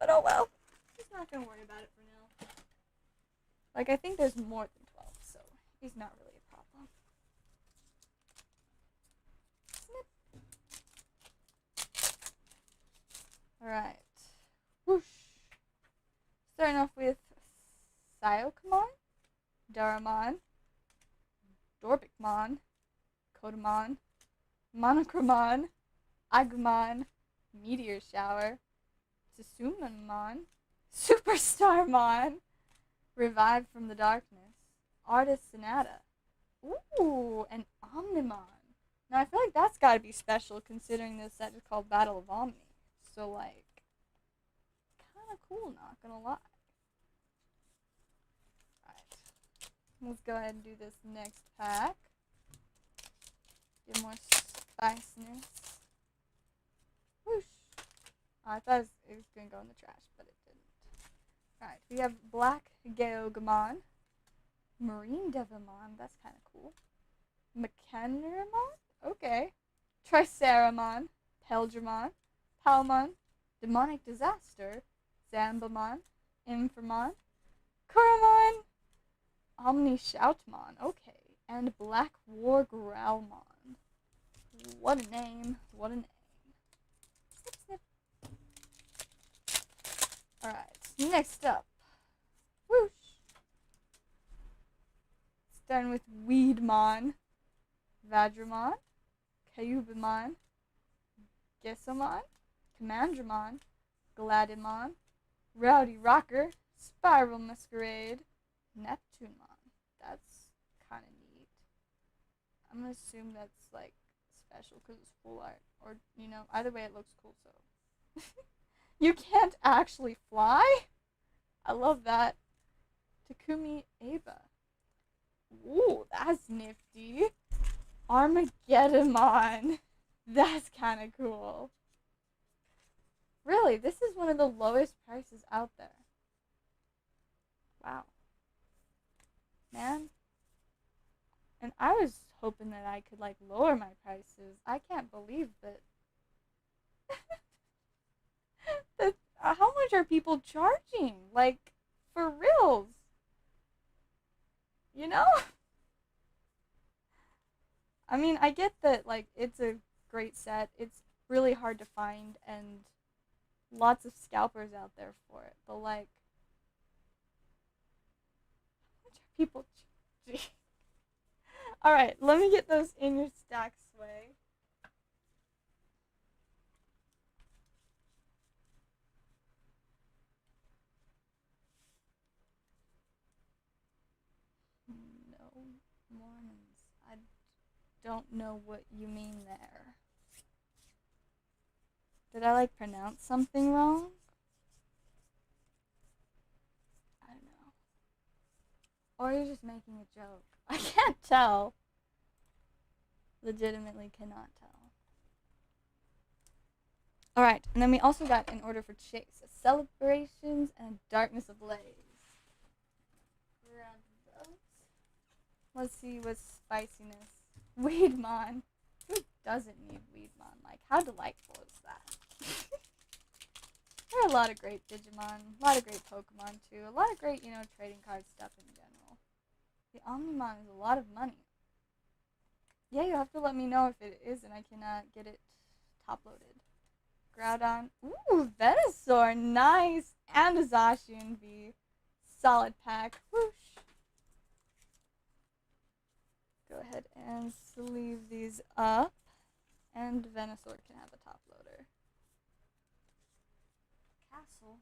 But oh well. He's not gonna worry about it for now. Like, I think there's more than 12, so he's not really a problem. Snip. Alright. Whoosh. Starting off with Sayokamon, Daramon, Dorbikmon, Kodamon, Monochromon, Agumon, Meteor Shower, Susumamon, Superstarmon, Revived from the Darkness, Artist Sonata, ooh, and Omnimon. Now I feel like that's gotta be special considering this set is called Battle of Omni. So, like, kinda cool, not gonna lie. Alright, let's go ahead and do this next pack. Get more spiciness. Whoosh. I thought it was going to go in the trash, but it didn't. Alright, we have Black Geogamon, Marine Devimon, that's kind of cool. Mechaneramon? Okay. Triceramon, Peldramon, Palmon, Demonic Disaster, Zambamon, Infamon, Kuramon, Omni Shoutmon, okay, and Black War Growlmon. What a name, what a name. Snip, snip. Alright, next up. Whoosh. Starting with Weedmon, Vadramon, Kyubimon, Gessamon, Commandramon, Gladimon, Rowdy Rocker, Spiral Masquerade, Neptunemon. That's kind of neat. I'm gonna assume that's, like, special because it's full art. Or, you know, either way it looks cool, so. You can't actually fly? I love that. Takumi Aba. Ooh, that's nifty. Armageddonmon. That's kind of cool. Really, this is one of the lowest prices out there. Wow. Man. And I was hoping that I could, like, lower my prices. I can't believe that. How much are people charging? Like, for reals? You know? I mean, I get that, like, it's a great set. It's really hard to find, and lots of scalpers out there for it. But, like, how much are People. Alright, let me get those in your stack sway. No Mormons. I don't know what you mean there. Did I like pronounce something wrong? I don't know. Or you're just making a joke. I can't tell. Legitimately cannot tell. Alright, and then we also got an order for Chase. A Celebrations and a Darkness Ablaze. Grab those. Let's see what's spiciness. Weedmon. Who doesn't need Weedmon? Like, how delightful is that? There are a lot of great Digimon, a lot of great Pokemon too, a lot of great, trading card stuff in general. The Omnimon is a lot of money. Yeah, you have to let me know if it is and I can get it top-loaded. Groudon. Ooh, Venusaur. Nice. And a Zacian V. Solid pack. Whoosh. Go ahead and sleeve these up. And Venusaur can have a top-loader. Castle.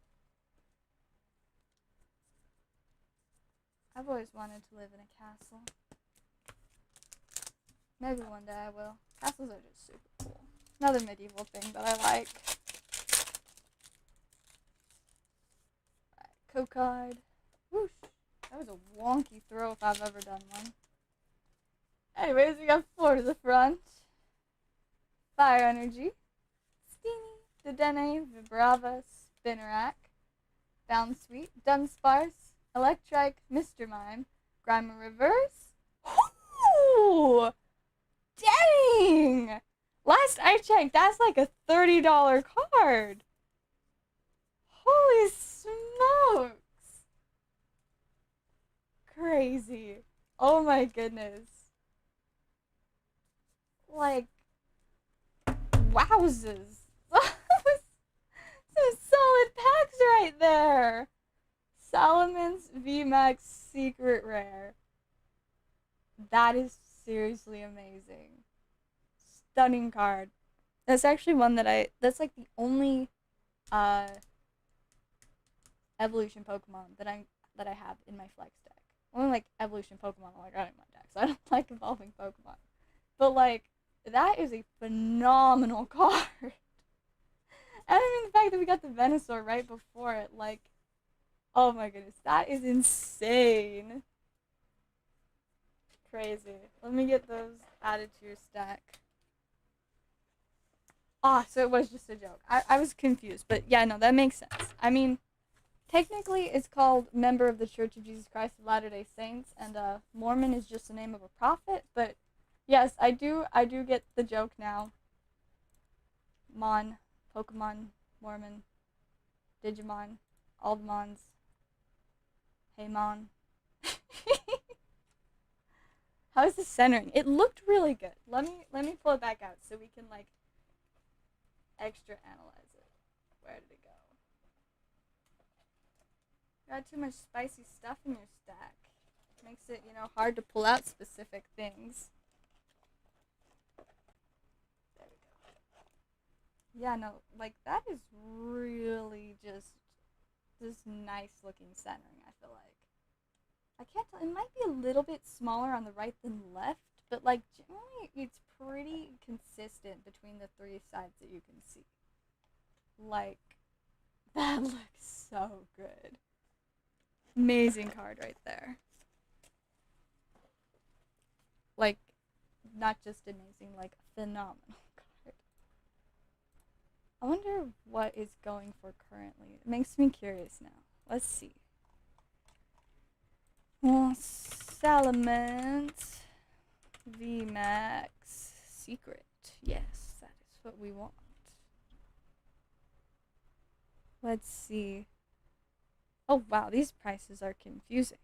I've always wanted to live in a castle. Maybe one day I will. Castles are just super cool. Another medieval thing that I like. Alright, code card. Whoosh. That was a wonky throw if I've ever done one. Anyways, we got 4 to the front. Fire Energy. Steenie. Dedenne. Vibrava. Spinnerack. Bounsweet. Dunsparce. Electrike. Mr. Mime. Grimer Reverse. Ooh! Dang! Last I checked, that's like a $30 card. Holy smokes. Crazy. Oh my goodness. Like, wowzers. Some solid packs right there. Salamence VMAX Secret Rare. That is seriously amazing. Stunning card. That's actually one that that's like the only evolution Pokemon that I have in my flex deck. Only like evolution Pokemon I got in my deck, so I don't like evolving Pokemon. But like, that is a phenomenal card. And I mean the fact that we got the Venusaur right before it, like, oh my goodness, that is insane. Crazy. Let me get those added to your stack. Ah, so it was just a joke. I was confused, but yeah, no, that makes sense. I mean, technically it's called Member of the Church of Jesus Christ of Latter-day Saints, and Mormon is just the name of a prophet, but yes, I do get the joke now. Mon, Pokemon, Mormon, Digimon, Aldmons, Heymon. How is this centering? It looked really good. Let me pull it back out so we can like extra analyze it. Where did it go? Got too much spicy stuff in your stack. Makes it, hard to pull out specific things. There we go. Yeah, no, like that is really just this nice looking centering, I feel like. I can't tell, it might be a little bit smaller on the right than left, but like generally it's pretty consistent between the 3 sides that you can see. Like, that looks so good. Amazing card right there. Like, not just amazing, like phenomenal card. I wonder what it's going for currently. It makes me curious now. Let's see. Well, Salamence VMAX Secret. Yes, that is what we want. Let's see. Oh wow, these prices are confusing.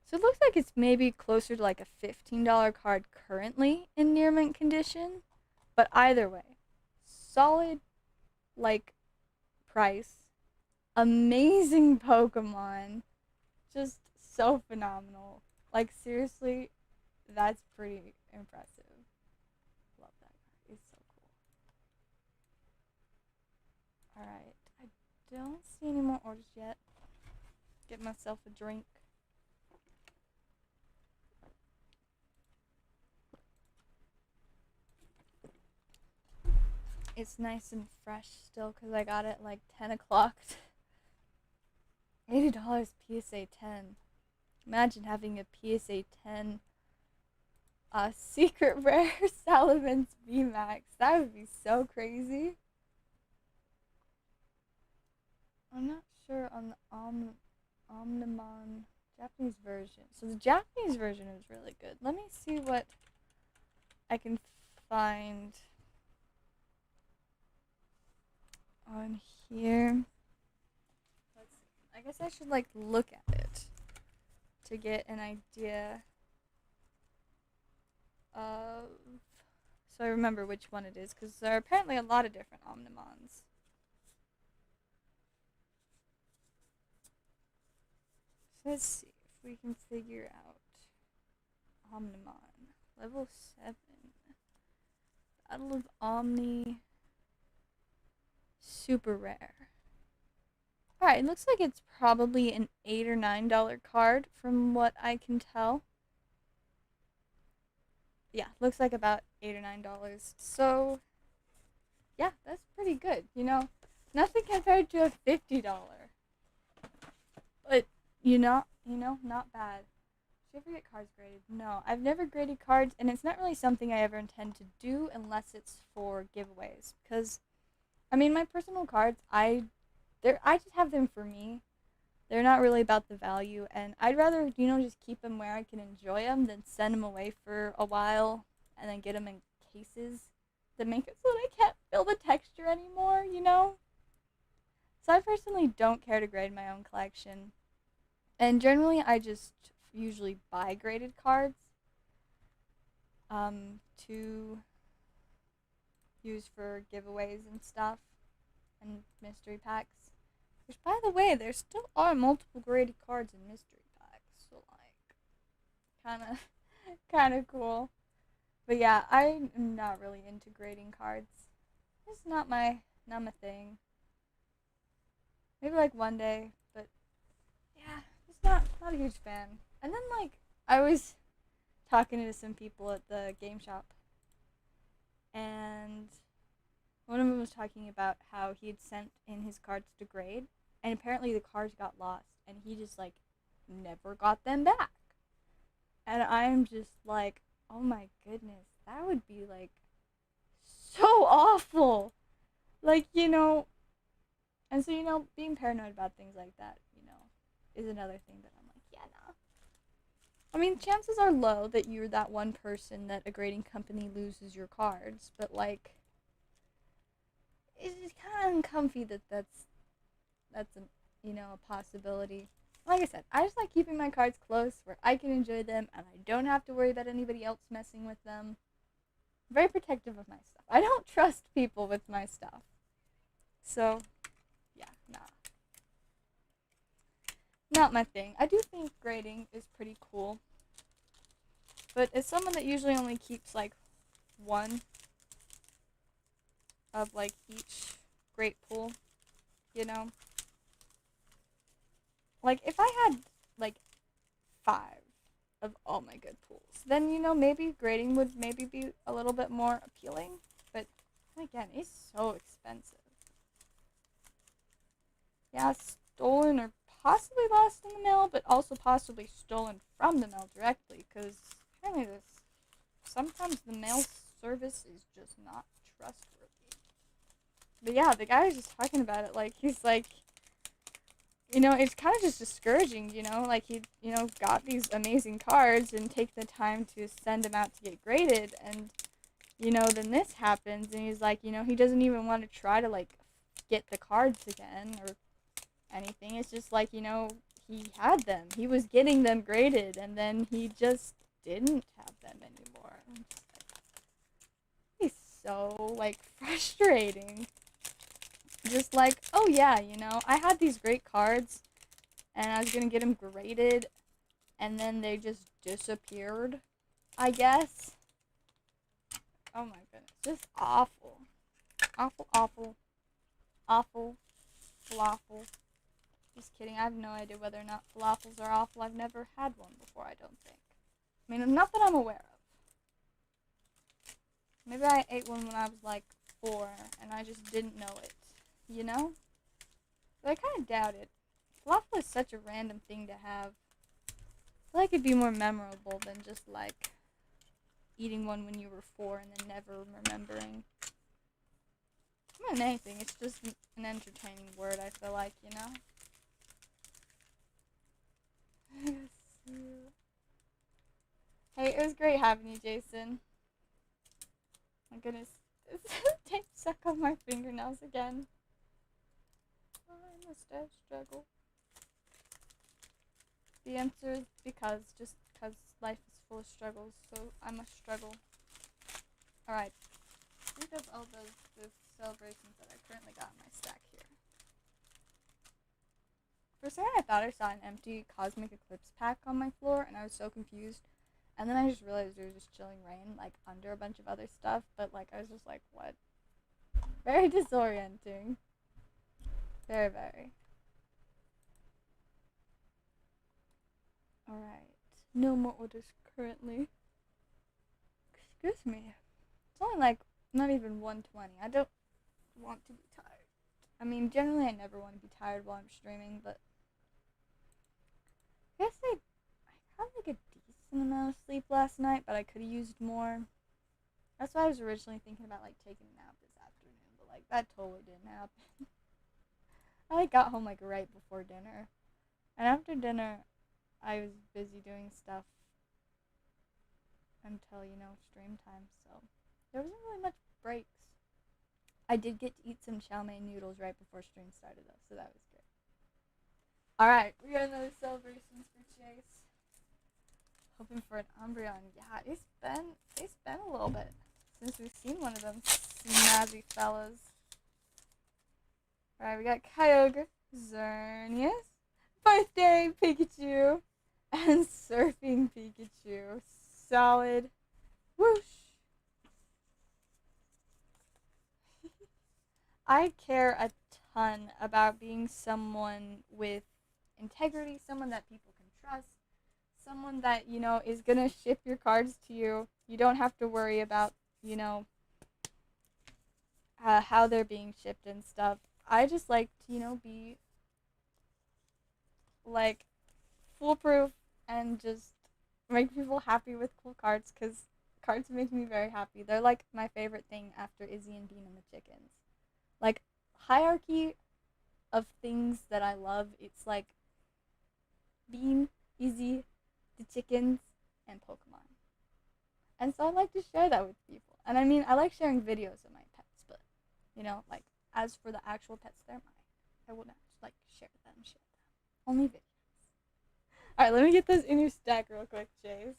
So it looks like it's maybe closer to like a $15 card currently in near mint condition. But either way, solid like price. Amazing Pokemon. Just so phenomenal. Like, seriously, that's pretty impressive. Love that card. It's so cool. Alright, I don't see any more orders yet. Get myself a drink. It's nice and fresh still because I got it like 10 o'clock. $80 PSA 10. Imagine having a PSA 10 secret rare Salamence VMAX. That would be so crazy. I'm not sure on the Omnimon Japanese version. So the Japanese version is really good. Let me see what I can find on here. Let's see. I guess I should like look at it to get an idea of, so I remember which one it is, because there are apparently a lot of different Omnimons. So let's see if we can figure out Omnimon. Level 7. Battle of Omni. Super rare. Alright, it looks like it's probably an $8 or $9 card from what I can tell. Yeah, looks like about $8 or $9. So, yeah, that's pretty good. You know, nothing compared to a $50. But, not bad. Did you ever get cards graded? No, I've never graded cards, and it's not really something I ever intend to do unless it's for giveaways. Because, I mean, my personal cards, I just have them for me. They're not really about the value, and I'd rather, just keep them where I can enjoy them than send them away for a while and then get them in cases that make it so that I can't feel the texture anymore, So I personally don't care to grade my own collection. And generally, I just usually buy graded cards to use for giveaways and stuff and mystery packs. Which, by the way, there still are multiple graded cards in mystery packs, so like, kind of cool. But yeah, I'm not really into grading cards. It's not my thing. Maybe like one day, but yeah, just not a huge fan. And then like, I was talking to some people at the game shop, and one of them was talking about how he had sent in his cards to grade, and apparently the cards got lost, and he just, like, never got them back. And I'm just like, oh my goodness, that would be, like, so awful. Like, and so, being paranoid about things like that, is another thing that I'm like, yeah, nah. I mean, chances are low that you're that one person that a grading company loses your cards, but, like, it's kind of uncomfy that that's a possibility. Like I said, I just like keeping my cards close where I can enjoy them and I don't have to worry about anybody else messing with them. I'm very protective of my stuff. I don't trust people with my stuff. So, yeah, nah. Not my thing. I do think grading is pretty cool. But as someone that usually only keeps, like, one of, like, each great pool, Like, if I had, like, 5 of all my good pools, then, maybe grading would maybe be a little bit more appealing. But, again, it's so expensive. Yeah, stolen or possibly lost in the mail, but also possibly stolen from the mail directly, because apparently sometimes the mail service is just not trustworthy. But yeah, the guy was just talking about it, like, he's like, it's kind of just discouraging, like he, got these amazing cards and take the time to send them out to get graded, and, then this happens, and he's like, he doesn't even want to try to, like, get the cards again, or anything. It's just like, he had them. He was getting them graded, and then he just didn't have them anymore. I'm just like, he's so, like, frustrating. Just like, oh yeah, I had these great cards, and I was gonna get them graded, and then they just disappeared, I guess. Oh my goodness, just awful. Awful, awful, awful, falafel. Just kidding, I have no idea whether or not falafels are awful. I've never had one before, I don't think. I mean, not that I'm aware of. Maybe I ate one when I was like 4, and I just didn't know it, you know? But I kind of doubt it. Falafel is such a random thing to have. I feel like it'd be more memorable than just like eating one when you were 4 and then never remembering. More than anything, it's just an entertaining word, I feel like, you know? Hey, it was great having you, Jason. My goodness, this tape stuck on my fingernails again. Oh, mustache struggle. The answer is because life is full of struggles, so I must struggle. Alright, think of all the celebrations that I currently got in my stack here. For a second I thought I saw an empty Cosmic Eclipse pack on my floor, and I was so confused. And then I just realized there was just chilling rain, like, under a bunch of other stuff, but, like, I was just like, what? Very disorienting. Very, very. Alright. No more orders currently. Excuse me. It's only, like, not even 1:20. I don't want to be tired. I mean, generally I never want to be tired while I'm streaming, but I guess I had, like, a decent amount of sleep last night, but I could have used more. That's why I was originally thinking about, like, taking a nap this afternoon, but, like, that totally didn't happen. I, like, got home, like, right before dinner, and after dinner, I was busy doing stuff until, you know, stream time, so there wasn't really much breaks. I did get to eat some chow mein noodles right before stream started, though, so that was great. Alright, we got another celebrations for Chase. Hoping for an Umbreon. Yeah, it's been a little bit since we've seen one of them snazzy fellas. Alright, we got Kyogre, Xerneas, Birthday Pikachu, and Surfing Pikachu. Solid. Whoosh. I care a ton about being someone with integrity, someone that people can trust, someone that, you know, is gonna ship your cards to you. You don't have to worry about, you know, how they're being shipped and stuff. I just like to, you know, be, like, foolproof and just make people happy with cool cards, because cards make me very happy. They're, like, my favorite thing after Izzy and Bean and the chickens. Like, hierarchy of things that I love, it's, like, Bean, Izzy, the chickens, and Pokemon. And so I like to share that with people. And I mean, I like sharing videos of my pets, but, you know, like, as for the actual pets, they're mine. I will not, like, share them. Only videos. Alright, let me get those in your stack real quick, Chase.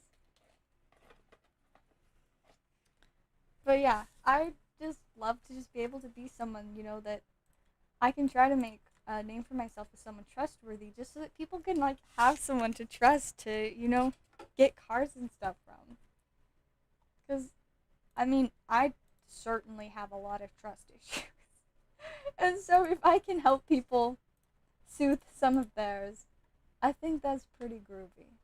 But yeah, I just love to just be able to be someone, you know, that I can try to make a name for myself as someone trustworthy, just so that people can, like, have someone to trust to, you know, get cards and stuff from. Because, I mean, I certainly have a lot of trust issues. And so if I can help people soothe some of theirs, I think that's pretty groovy.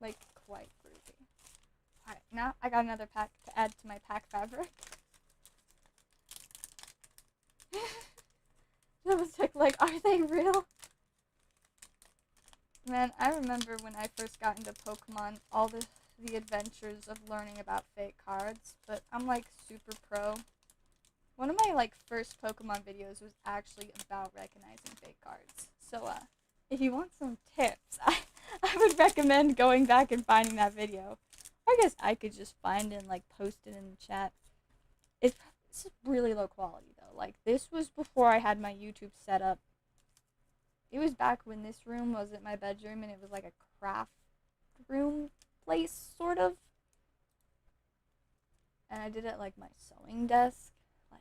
Like, quite groovy. Alright, now I got another pack to add to my pack fabric. That was like, are they real? Man, I remember when I first got into Pokemon, all the adventures of learning about fake cards, but I'm, like, super pro. One of my, like, first Pokemon videos was actually about recognizing fake cards. So, if you want some tips, I would recommend going back and finding that video. I guess I could just find it and, like, post it in the chat. It's really low quality, though. Like, this was before I had my YouTube set up. It was back when this room wasn't my bedroom, and it was, like, a craft room place, sort of. And I did it, like, my sewing desk. Like,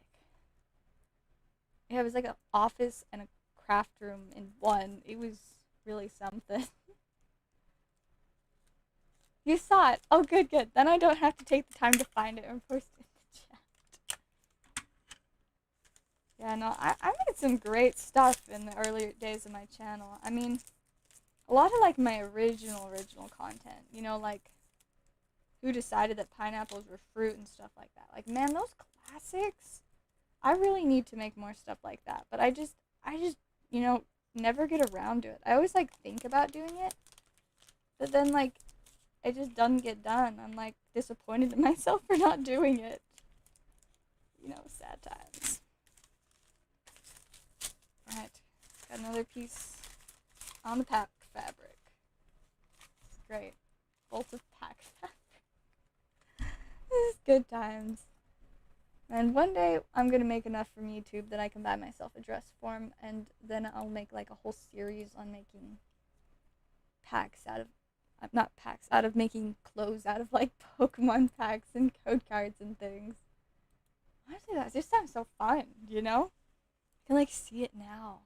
yeah, it was, like, an office and a craft room in one. It was really something. You saw it. Oh, good, good. Then I don't have to take the time to find it and post it in the chat. Yeah, no, I made some great stuff in the earlier days of my channel. I mean, a lot of, like, my original content. You know, like, who decided that pineapples were fruit and stuff like that. Like, man, those classics, I really need to make more stuff like that. But I just, you know, never get around to it. I always, like, think about doing it. But then, like, it just doesn't get done. I'm, like, disappointed in myself for not doing it. You know, sad times. Alright, got another piece on the pack fabric. It's great. Bolts of pack fabric. This is good times. And one day, I'm gonna make enough from YouTube that I can buy myself a dress form, and then I'll make, like, a whole series on making packs out of, not packs, out of making clothes out of, like, Pokemon packs and code cards and things. Honestly, that just sounds so fun, you know? I can, like, see it now.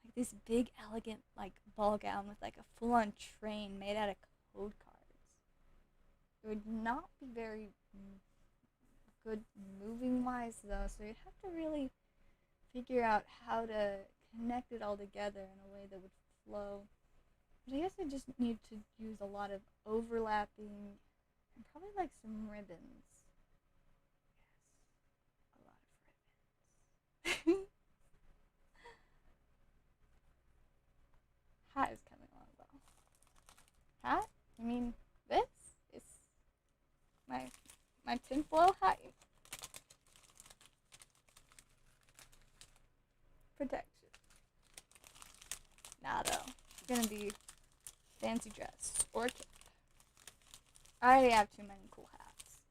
Like, this big, elegant, like, ball gown with, like, a full-on train made out of code cards. It would not be very good moving-wise, though, so you'd have to really figure out how to connect it all together in a way that would flow. But I guess I just need to use a lot of overlapping and probably, like, some ribbons. Yes, a lot of ribbons. Hat is coming along well. Hat? You mean this? Is my tinfoil hat? Protection. Nah, though. It's gonna be fancy dress or cape. I already have too many cool hats.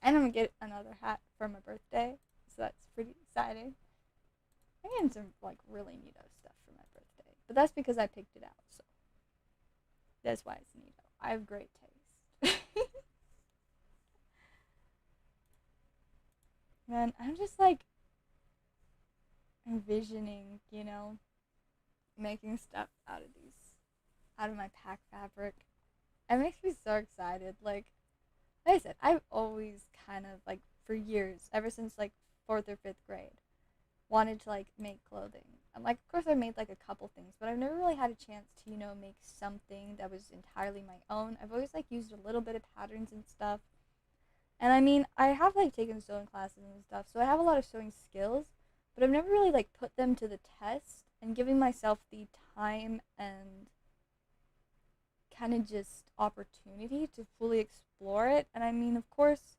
And I'm gonna get another hat for my birthday, so that's pretty exciting. I'm getting some, like, really neato stuff for my birthday. But that's because I picked it out, so that's why it's neato. I have great taste. And I'm just, like, envisioning, you know, making stuff out of my pack fabric. It makes me so excited. Like I said, I've always kind of, like, for years, ever since, like, 4th or 5th grade, wanted to, like, make clothing. And, like, of course I made, like, a couple things, but I've never really had a chance to, you know, make something that was entirely my own. I've always, like, used a little bit of patterns and stuff. And I mean, I have, like, taken sewing classes and stuff, so I have a lot of sewing skills, but I've never really, like, put them to the test and giving myself the time and kind of just opportunity to fully explore it. And I mean, of course,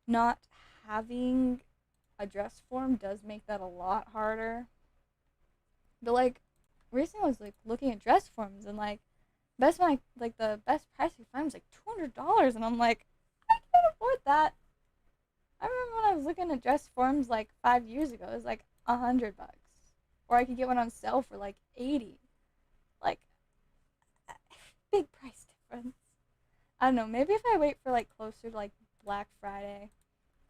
not having a dress form does make that a lot harder. But, like, recently I was, like, looking at dress forms, and, like, the best price you find was, like, $200, and I'm like, I can't afford that. I remember when I was looking at dress forms, like, 5 years ago, it was, like, $100. Or I could get one on sale for, like, 80. Like, big price difference. I don't know, maybe if I wait for, like, closer to, like, Black Friday,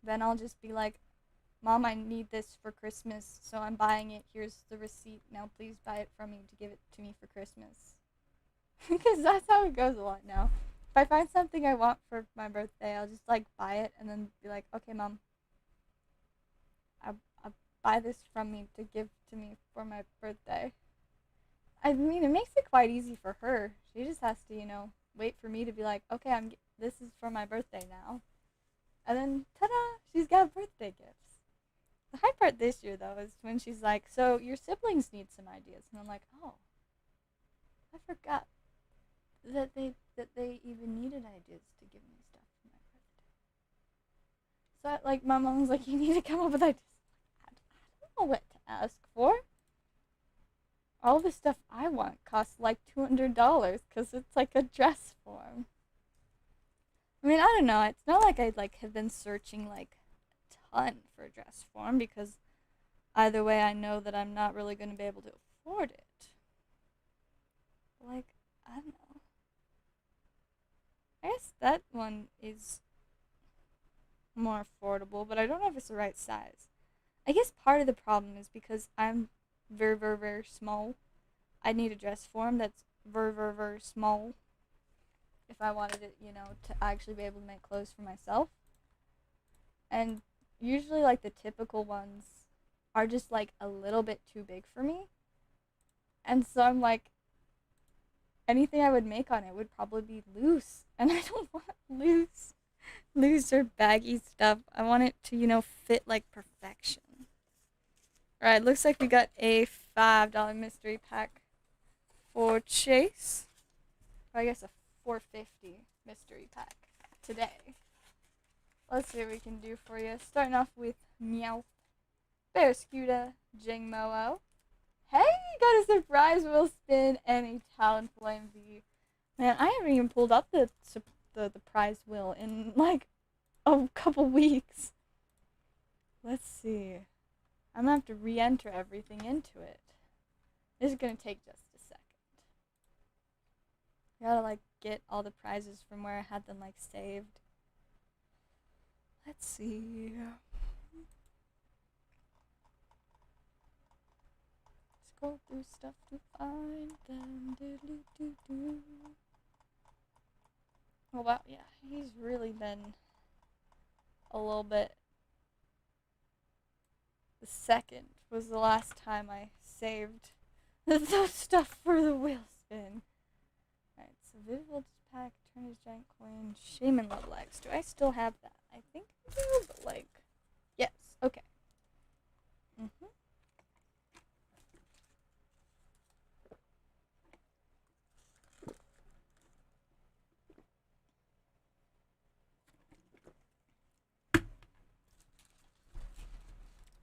then I'll just be like, Mom, I need this for Christmas, so I'm buying it. Here's the receipt. Now please buy it from me to give it to me for Christmas. Because that's how it goes a lot now. If I find something I want for my birthday, I'll just, like, buy it and then be like, okay, Mom, I'll buy this from me to give to me for my birthday. I mean, it makes it quite easy for her. She just has to, you know, wait for me to be like, okay, this is for my birthday now. And then, ta-da, she's got birthday gifts. The hard part this year, though, is when she's like, so your siblings need some ideas. And I'm like, oh, I forgot that they even needed ideas to give me stuff for my birthday. So, like, my mom was like, you need to come up with ideas. I don't know what to ask for. All the stuff I want costs, like, $200 because it's, like, a dress form. I mean, I don't know. It's not like I'd, like, have been searching, like, a ton for a dress form, because either way I know that I'm not really going to be able to afford it. Like, I don't know. I guess that one is more affordable, but I don't know if it's the right size. I guess part of the problem is because I'm very, very, very small. I need a dress form that's very, very, very small. if I wanted it, you know, to actually be able to make clothes for myself. And usually, like, the typical ones are just, like, a little bit too big for me. And so I'm like, anything I would make on it would probably be loose. And I don't want loose or baggy stuff. I want it to, you know, fit like perfection. Alright, looks like we got a $5 mystery pack for Chase. Or I guess a $4.50 mystery pack today. Let's see what we can do for you. Starting off with Meow, Barracuda, Jingmoo. Hey, you got a surprise wheel spin and a Talonful MV. Man, I haven't even pulled up the prize wheel in like a couple weeks. Let's see. I'm gonna have to re-enter everything into it. This is gonna take just a second. I gotta like get all the prizes from where I had them like saved. Let's see. Scroll through stuff to find them. Do. Oh wow, yeah, he's really been a little bit. The second was the last time I saved the stuff for the wheel spin. Alright, so Vivid Voltage Pack, Turner's Giant Coin, Shaman Level X. Do I still have that? I think I do, but like, yes, okay.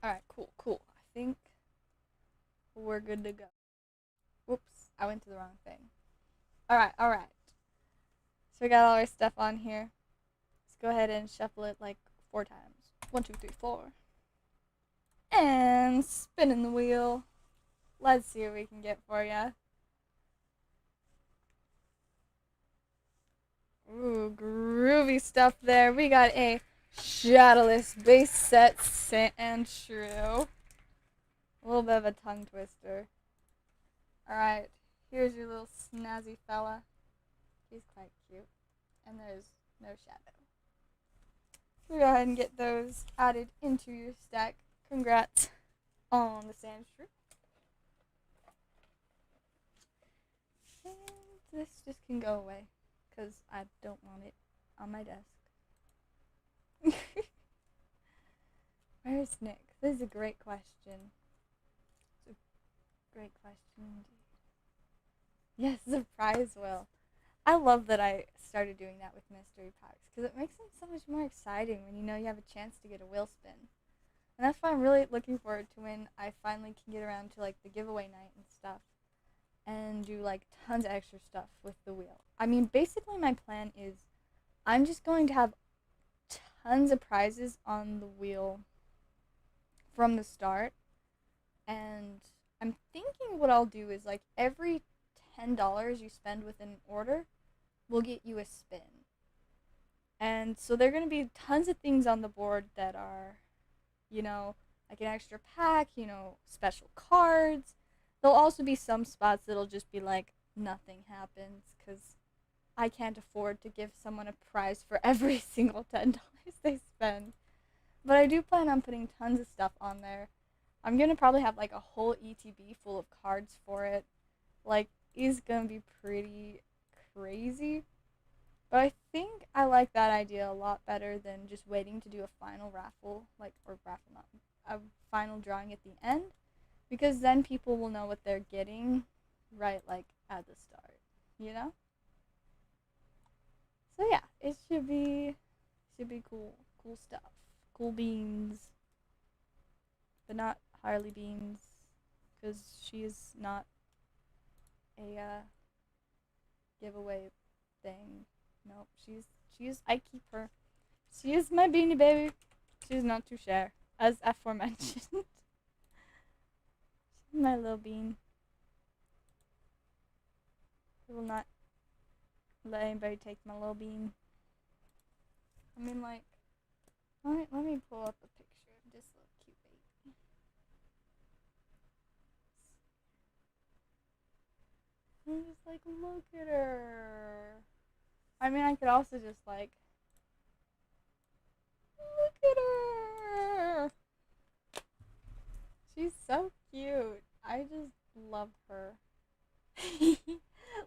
Alright, cool. I think we're good to go. Whoops, I went to the wrong thing. Alright. So we got all our stuff on here. Let's go ahead and shuffle it like 4 times. 1, 2, 3, 4. And spinning the wheel. Let's see what we can get for you. Ooh, groovy stuff there. We got a Shadowless base set Sandshrew. A little bit of a tongue twister. Alright, here's your little snazzy fella. He's quite cute. And there's no shadow. We'll go ahead and get those added into your stack. Congrats on the Sandshrew. And this just can go away, because I don't want it on my desk. Where's Nick? This is a great question. It's a great question indeed. Yes, surprise wheel. I love that I started doing that with mystery packs, because it makes them so much more exciting when you know you have a chance to get a wheel spin. And that's why I'm really looking forward to when I finally can get around to like the giveaway night and stuff, and do like tons of extra stuff with the wheel. I mean, basically my plan is I'm just going to have tons of prizes on the wheel from the start, and I'm thinking what I'll do is like every $10 you spend with an order will get you a spin. And so there are going to be tons of things on the board that are, you know, like an extra pack, you know, special cards. There'll also be some spots that'll just be like, nothing happens, because I can't afford to give someone a prize for every single $10 they spend. But I do plan on putting tons of stuff on there. I'm going to probably have like a whole ETB full of cards for it. Like, it's going to be pretty crazy. But I think I like that idea a lot better than just waiting to do a final raffle, like, or raffle, not a final drawing at the end, because then people will know what they're getting right, like, at the start, you know? So yeah, it should be cool stuff, cool beans, but not Harley Beans, because she is not a giveaway thing. Nope, I keep her. She is my beanie baby. She's not to share, as aforementioned. She's my little bean. I will not let anybody take my little bean. I mean, like, let me pull up a picture of this little cute baby. I'm just like, look at her. I mean, I could also just, like, look at her. She's so cute. I just love her.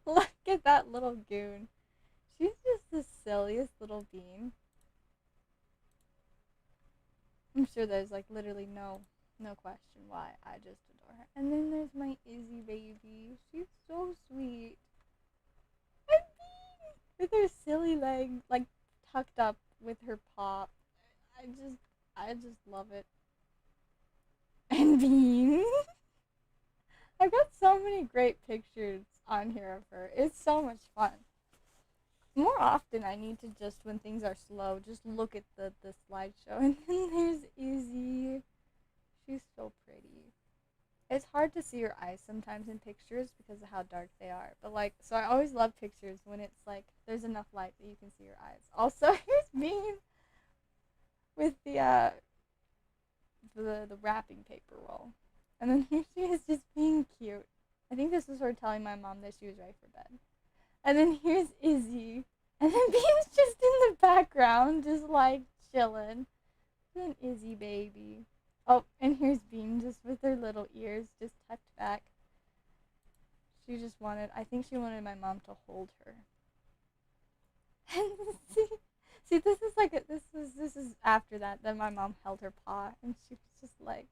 Look at that little goon. She's just the silliest little bean. I'm sure there's, like, literally no question why. I just adore her. And then there's my Izzy baby. She's so sweet. And Bean! With her silly leg, like, tucked up with her paw. I just love it. And Bean. I've got so many great pictures on here of her. It's so much fun. More often, I need to just, when things are slow, just look at the slideshow. And then there's Izzy. She's so pretty. It's hard to see her eyes sometimes in pictures because of how dark they are. But, like, so I always love pictures when it's, like, there's enough light that you can see her eyes. Also, here's Bean with the wrapping paper roll. And then here she is just being cute. I think this is her telling my mom that she was ready for bed. And then here's Izzy. And then Bean's just in the background, just like chilling. And then Izzy baby. Oh, and here's Bean just with her little ears just tucked back. She just wanted, I think she wanted my mom to hold her. And see, this is like, this is after that. Then my mom held her paw and she was just like,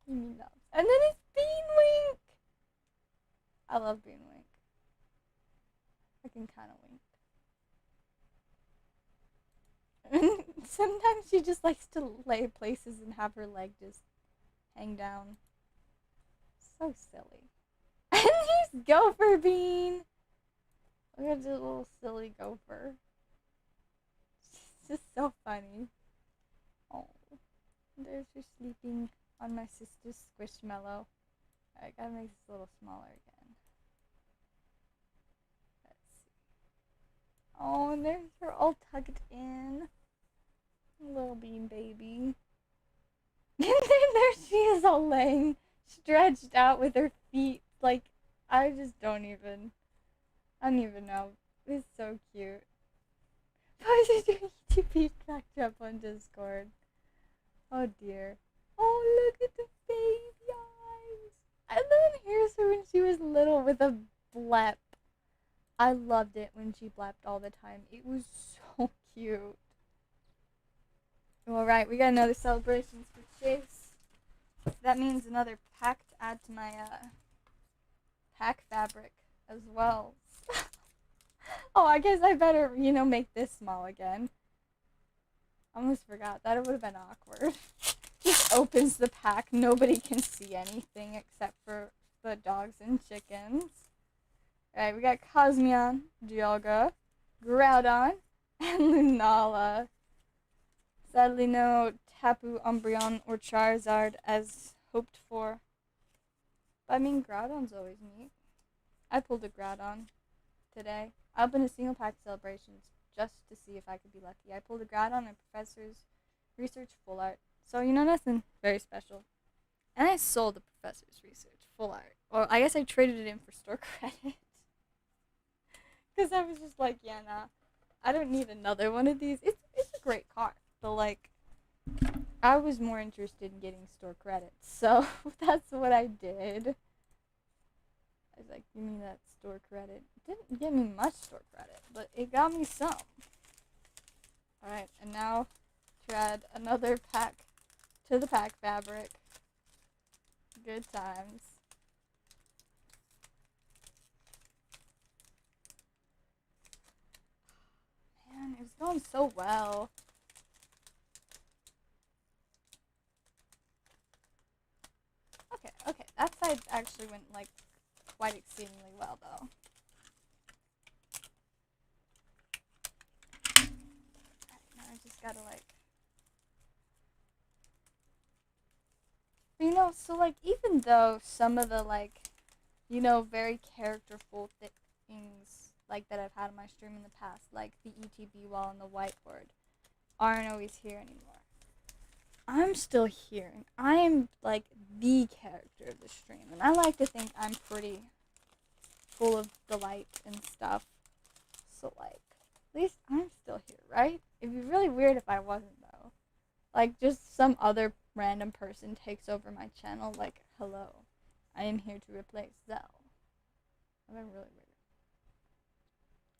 give me love. And then it's Beanwink. I love Beanwink. I can kind of wink. And sometimes she just likes to lay places and have her leg just hang down. So silly. And here's Gopher Bean. Look at this little silly gopher. She's just so funny. Oh, there's her sleeping on my sister's squishmallow. I gotta make this a little smaller again. Oh, and there's her all tucked in. Little Bean baby. And then there she is all laying, stretched out with her feet. Like, I don't even know. It's so cute. Why is she doing YouTube backed up on Discord? Oh dear. Oh, look at the baby eyes. And then here's her when she was little with a blep. I loved it when she blepped all the time. It was so cute. Alright, we got another celebrations for Chase. That means another pack to add to my pack fabric as well. Oh, I guess I better, make this small again. I almost forgot. That would have been awkward. Just opens the pack. Nobody can see anything except for the dogs and chickens. Alright, we got Cosmion, Yugioh, Groudon, and Lunala. Sadly, no Tapu, Umbreon, or Charizard as hoped for. But I mean, Groudon's always neat. I pulled a Groudon today. I opened a single pack celebrations just to see if I could be lucky. I pulled a Groudon and Professor's Research Full Art. So, nothing very special. And I sold the Professor's Research Full Art. Or I guess I traded it in for store credit. Because I was just like, yeah, nah. I don't need another one of these. It's a great card. But, like, I was more interested in getting store credits. So, that's what I did. I was like, give me that store credit. It didn't get me much store credit, but it got me some. Alright, and now to add another pack to the pack fabric. Good times. Man, it was going so well. Okay, that side actually went, like, quite exceedingly well, though. Alright, now I just gotta, like... But, so, like, even though some of the, like, very characterful things, like, that I've had on my stream in the past, like the ETB wall and the whiteboard, aren't always here anymore. I'm still here, and I am, like, the character of the stream, and I like to think I'm pretty full of delight and stuff. So, like, at least I'm still here, right? It'd be really weird if I wasn't, though. Like, just some other random person takes over my channel, like, hello, I am here to replace Zell. That'd be really weird.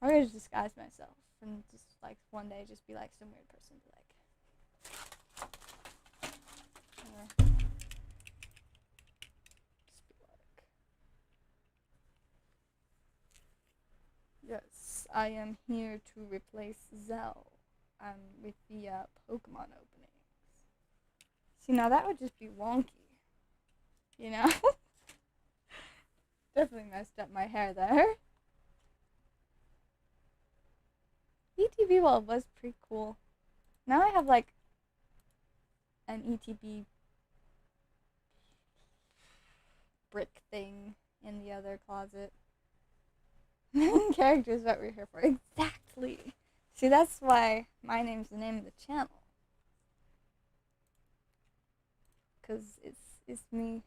I'm gonna just disguise myself and just, like, one day just be, like, some weird person, be like, yes, I am here to replace Zell with the Pokemon openings. See, now that would just be wonky, you know? Definitely messed up my hair there. ETB wall was pretty cool. Now I have like an ETB brick thing in the other closet. Characters that we're here for. Exactly. See, that's why my name's the name of the channel. Cause it's me.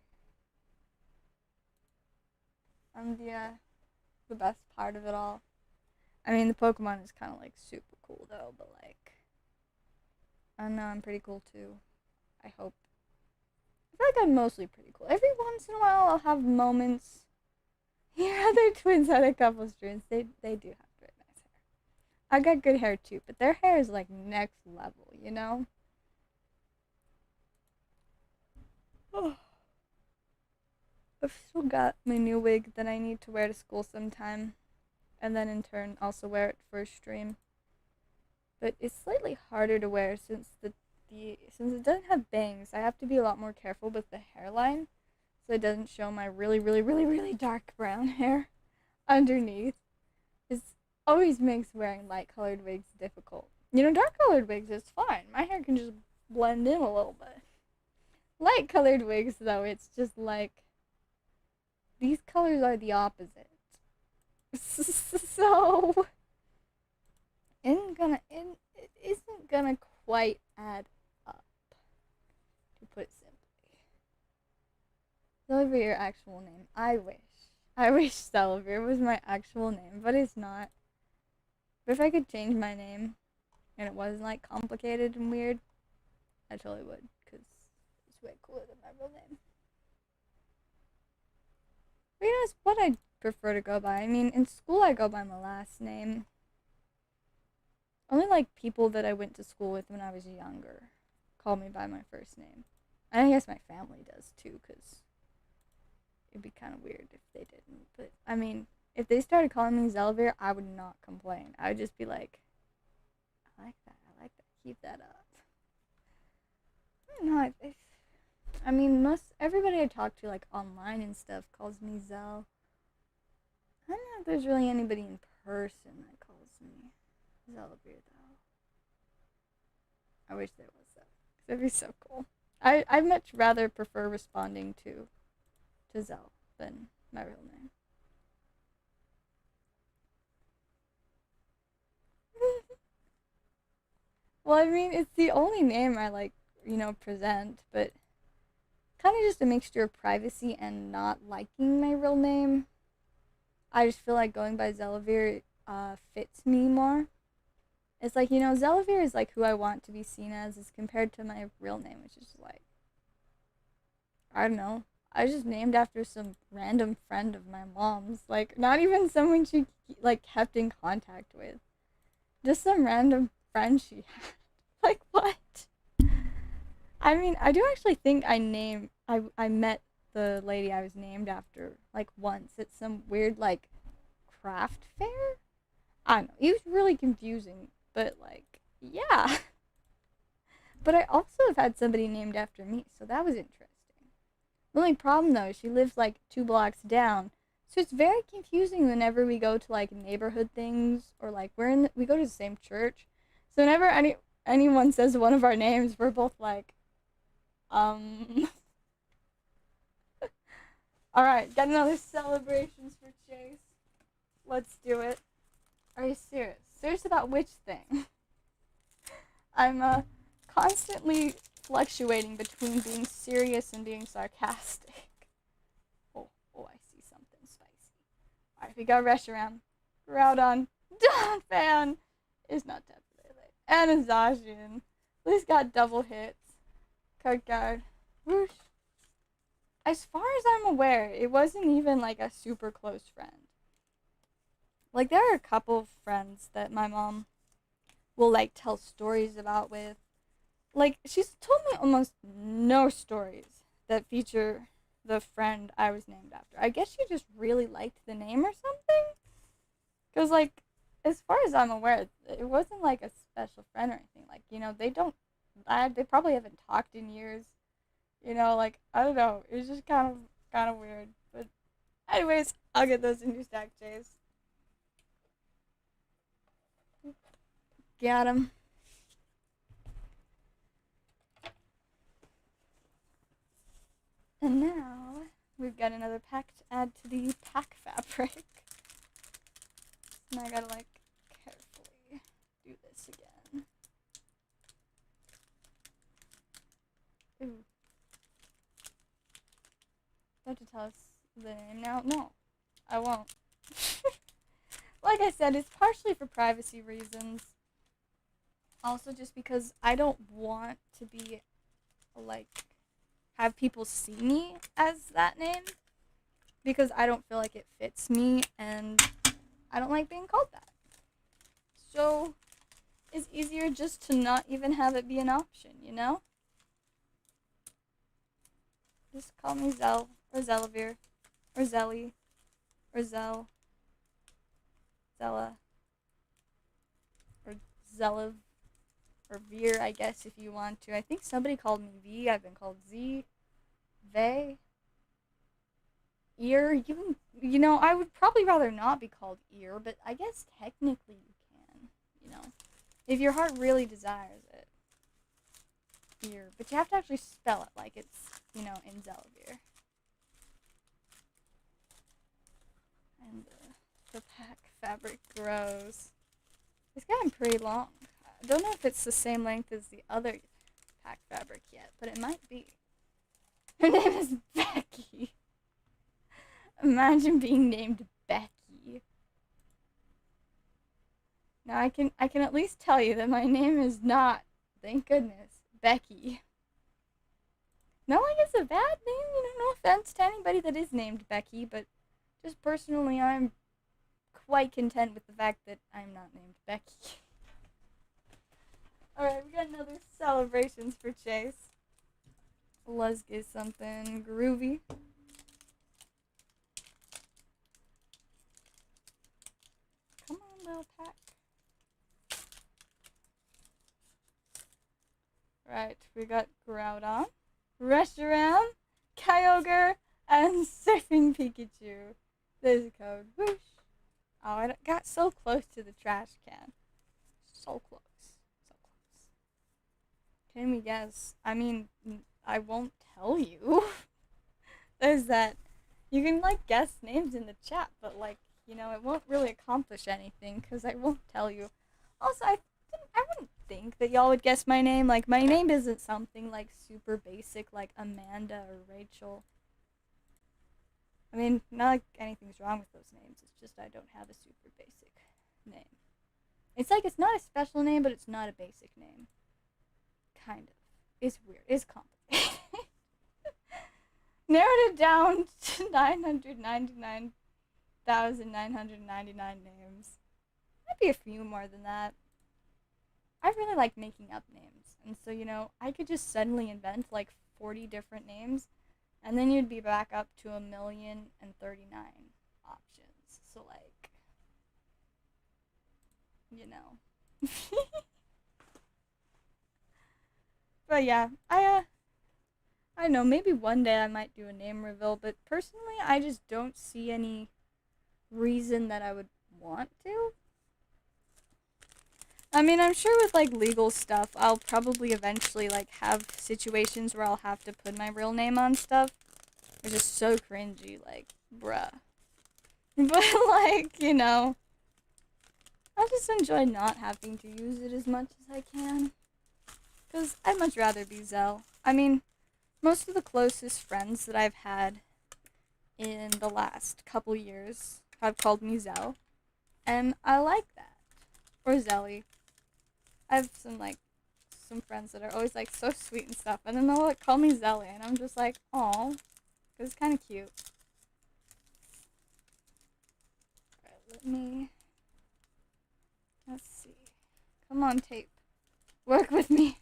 I'm the best part of it all. I mean, the Pokemon is kind of like super cool though, but like, I don't know, I'm pretty cool too. I hope. I feel like I'm mostly pretty cool. Every once in a while, I'll have moments. Your other twins had a couple strands. They do have very nice hair. I got good hair too, but their hair is like next level, you know? Oh. I've still got my new wig that I need to wear to school sometime, and then in turn also wear it for a stream. But it's slightly harder to wear since since it doesn't have bangs. I have to be a lot more careful with the hairline, so it doesn't show my really, really, really, really dark brown hair underneath. It always makes wearing light-colored wigs difficult. You know, dark-colored wigs is fine. My hair can just blend in a little bit. Light-colored wigs, though, it's just like, these colors are the opposite. So, it isn't gonna quite add up, to put it simply. Zellaveire, your actual name. I wish Zellaveire was my actual name, but it's not. But if I could change my name, and it wasn't like complicated and weird, I totally would, because it's way cooler than my real name. But you know, it's what I prefer to go by. I mean, in school I go by my last name. Only like people that I went to school with when I was younger call me by my first name. And I guess my family does too, because it'd be kind of weird if they didn't. But I mean, if they started calling me Zellaveire, I would not complain. I would just be like, I like that, keep that up. I don't know, I mean, everybody I talk to, like, online and stuff calls me Zell. I don't know if there's really anybody in person that calls me Zellaveire, though. I wish there was, though, because that'd be so cool. I'd much rather prefer responding to Zell than my real name. Well, I mean, it's the only name I, like, you know, present, but kind of just a mixture of privacy and not liking my real name. I just feel like going by Zellaveire fits me more. It's like, you know, Zellaveire is like who I want to be seen as compared to my real name, which is like, I don't know. I was just named after some random friend of my mom's. Like, not even someone she, like, kept in contact with. Just some random friend she had. Like, what? I mean, I do actually think I met the lady I was named after, like, once at some weird, like, craft fair? I don't know. It was really confusing, but, like, yeah. But I also have had somebody named after me, so that was interesting. The only problem, though, is she lives, like, 2 blocks down, so it's very confusing whenever we go to, like, neighborhood things, or, like, we go to the same church. So whenever anyone says one of our names, we're both like, Alright, got another celebrations for Chase. Let's do it. Are you serious? Serious about which thing? I'm, constantly fluctuating between being serious and being sarcastic. Oh, I see something spicy. Alright, we got Reshiram, Groudon, Dawn Fan is not Tapu Lele. And Zacian. At least got double hits. Card guard. Whoosh. As far as I'm aware, it wasn't even like a super close friend. Like, there are a couple of friends that my mom will like tell stories about with. Like, she's told me almost no stories that feature the friend I was named after. I guess she just really liked the name or something. Because, like, as far as I'm aware, it wasn't like a special friend or anything. Like, you know, they probably haven't talked in years. You know, like, I don't know. It was just kind of weird. But anyways, I'll get those in your stack, Jays. Got him. And now we've got another pack to add to the pack fabric. And I gotta like carefully do this again. Ooh. Do I have to tell us the name now? No, I won't. Like I said, it's partially for privacy reasons. Also just because I don't want to be like have people see me as that name, because I don't feel like it fits me and I don't like being called that. So it's easier just to not even have it be an option, you know? Just call me Zell, or Zellaveire, or Zelly, or Zell, Zella, or Zellav, or Veer, I guess, if you want to. I think somebody called me V. I've been called Z, Vey, Ear. You know, I would probably rather not be called Ear, but I guess technically you can, you know, if your heart really desires it. Ear, but you have to actually spell it like it's, you know, in Zellaveire. And the pack fabric grows. It's gotten pretty long. I don't know if it's the same length as the other pack fabric yet, but it might be. Her name is Becky. Imagine being named Becky. Now I can at least tell you that my name is not, thank goodness, Becky. Not like it's a bad name, you know, no offense to anybody that is named Becky, but just personally I'm quite content with the fact that I'm not named Becky. Alright, we got another celebrations for Chase. Let's get something groovy. Come on, little pack. Right, we got Groudon, Reshiram, Kyogre, and Surfing Pikachu. There's a code. Whoosh. Oh, I got so close to the trash can. So close. So close. Can we guess? I mean, I won't tell you. There's that. You can, like, guess names in the chat, but, like, you know, it won't really accomplish anything, because I won't tell you. Also, I wouldn't think that y'all would guess my name. Like, my name isn't something, like, super basic, like Amanda or Rachel. I mean, not like anything's wrong with those names. It's just I don't have a super basic name. It's like, it's not a special name, but it's not a basic name. Kind of. It's weird. It's complicated. Narrowed it down to 999,999 names. Might be a few more than that. I really like making up names. And so, you know, I could just suddenly invent like 40 different names, and then you'd be back up to 1,039 options. So, like, you know. But yeah, I don't know, maybe one day I might do a name reveal, but personally, I just don't see any reason that I would want to. I mean, I'm sure with, like, legal stuff, I'll probably eventually, like, have situations where I'll have to put my real name on stuff. It's just so cringy, like, bruh. But, like, you know, I'll just enjoy not having to use it as much as I can. Because I'd much rather be Zell. I mean, most of the closest friends that I've had in the last couple years have called me Zell. And I like that. Or Zelly. I have some friends that are always like so sweet and stuff, and then they'll like call me Zelly, and I'm just like, aw, because it's kind of cute. Alright, let's see. Come on, tape. Work with me.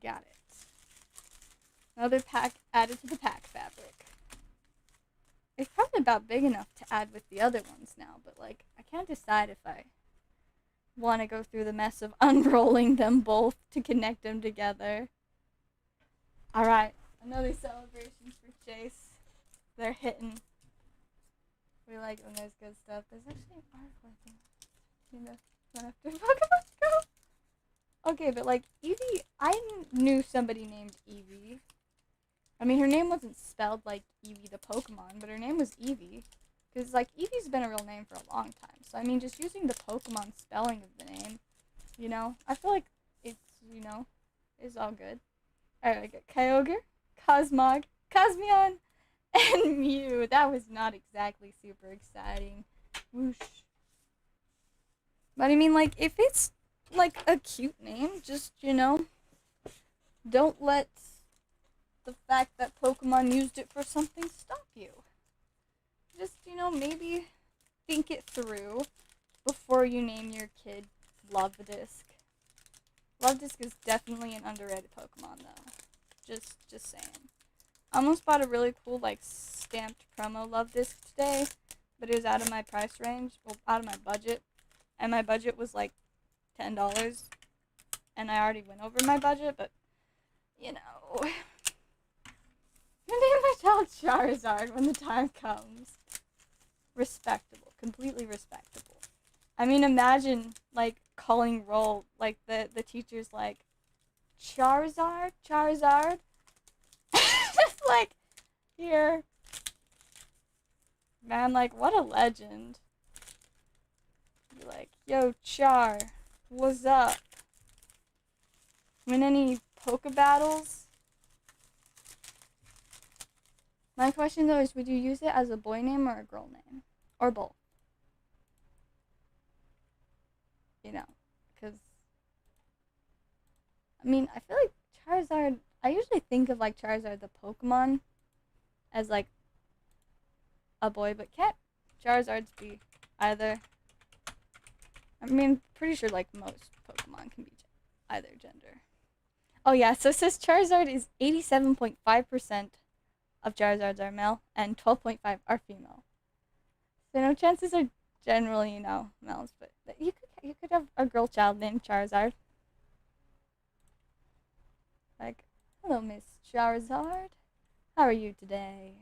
Got it. Another pack added to the pack fabric. It's probably about big enough to add with the other ones now, but like, I can't decide if I want to go through the mess of unrolling them both to connect them together. Alright, another celebration for Chase. They're hitting. We like when there's good stuff. There's actually an article, I think. You know, one after Pokemon Go. Okay, but like, Eevee, I knew somebody named Eevee. I mean, her name wasn't spelled like Eevee the Pokemon, but her name was Eevee. Because, like, Eevee's been a real name for a long time. So, I mean, just using the Pokemon spelling of the name, you know, I feel like it's, you know, is all good. Alright, I got Kyogre, Cosmog, Cosmion, and Mew. That was not exactly super exciting. Whoosh. But, I mean, like, if it's, like, a cute name, just, you know, don't let the fact that Pokemon used it for something stop you. Just, you know, maybe think it through before you name your kid Luvdisc. Luvdisc is definitely an underrated Pokemon, though. Just saying. I almost bought a really cool, like, stamped promo Luvdisc today, but it was out of my price range, well, out of my budget, and my budget was, like, $10, and I already went over my budget, but, you know, I'm gonna name my child Charizard when the time comes. Respectable. Completely respectable. I mean, imagine, like, calling roll, like, the teacher's like, Charizard? Just like, here. Man, like, what a legend. Be like, yo, Char, what's up? Win any Poke battles? My question, though, is would you use it as a boy name or a girl name? Or both? You know, because, I mean, I feel like Charizard, I usually think of, like, Charizard the Pokemon as, like, a boy, but can't Charizards be either? I mean, pretty sure, like, most Pokemon can be either gender. Oh, yeah, so it says Charizard is 87.5% of Charizards are male, and 12.5 are female. So, you know, chances are generally, you know, males, but you could have a girl child named Charizard. Like, hello, Miss Charizard. How are you today?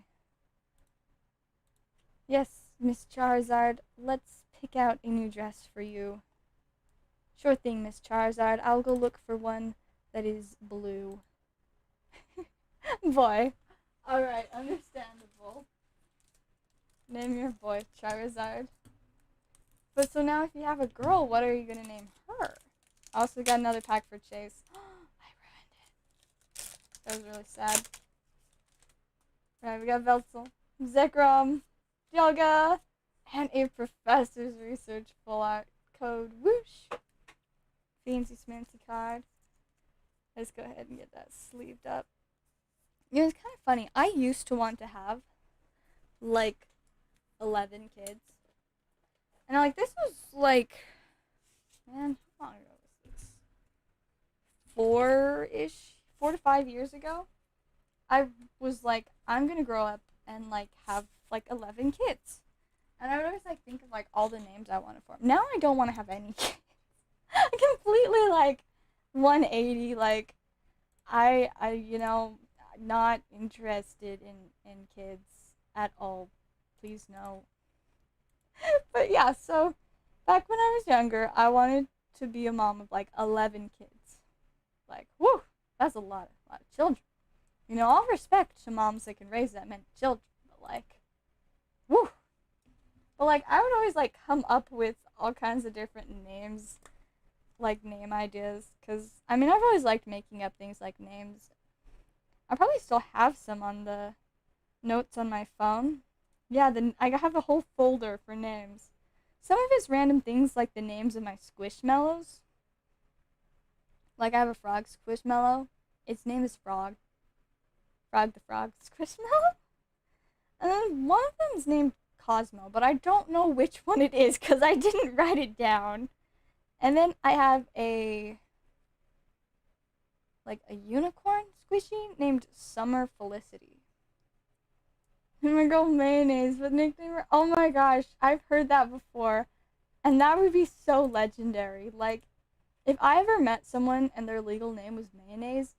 Yes, Miss Charizard, let's pick out a new dress for you. Sure thing, Miss Charizard. I'll go look for one that is blue. Boy. Alright, understandable. Name your boy Charizard. But so now if you have a girl, what are you gonna name her? I also got another pack for Chase. I ruined it. That was really sad. Alright, we got Velzel, Zekrom, Dialga, and a Professor's Research Full Art Code. Whoosh! Fancy smancy card. Let's go ahead and get that sleeved up. You know, it's kind of funny. I used to want to have, like, 11 kids. And, like, this was, like, man, how long ago was this? 4 to 5 years ago. I was like, I'm gonna grow up and, like, have, like, 11 kids. And I would always, like, think of, like, all the names I wanted for them. Now I don't want to have any kids. I completely, like, 180, like, I, you know, not interested in kids at all. Please no. But yeah, so back when I was younger, I wanted to be a mom of like 11 kids. Like, whew, that's a lot of children. You know, all respect to moms that can raise that many children, but like, whew. But like, I would always like come up with all kinds of different names, like name ideas, because I mean, I've always liked making up things like names. I probably still have some on the notes on my phone. Yeah, I have a whole folder for names. some of it's random things like the names of my squishmallows. Like I have a frog squishmallow. Its name is Frog. Frog the Frog Squishmallow. And then one of them is named Cosmo, but I don't know which one it is because I didn't write it down. And then I have a unicorn squishy named Summer Felicity. And my girl Mayonnaise with nickname. Oh my gosh, I've heard that before. And that would be so legendary. Like, if I ever met someone and their legal name was Mayonnaise,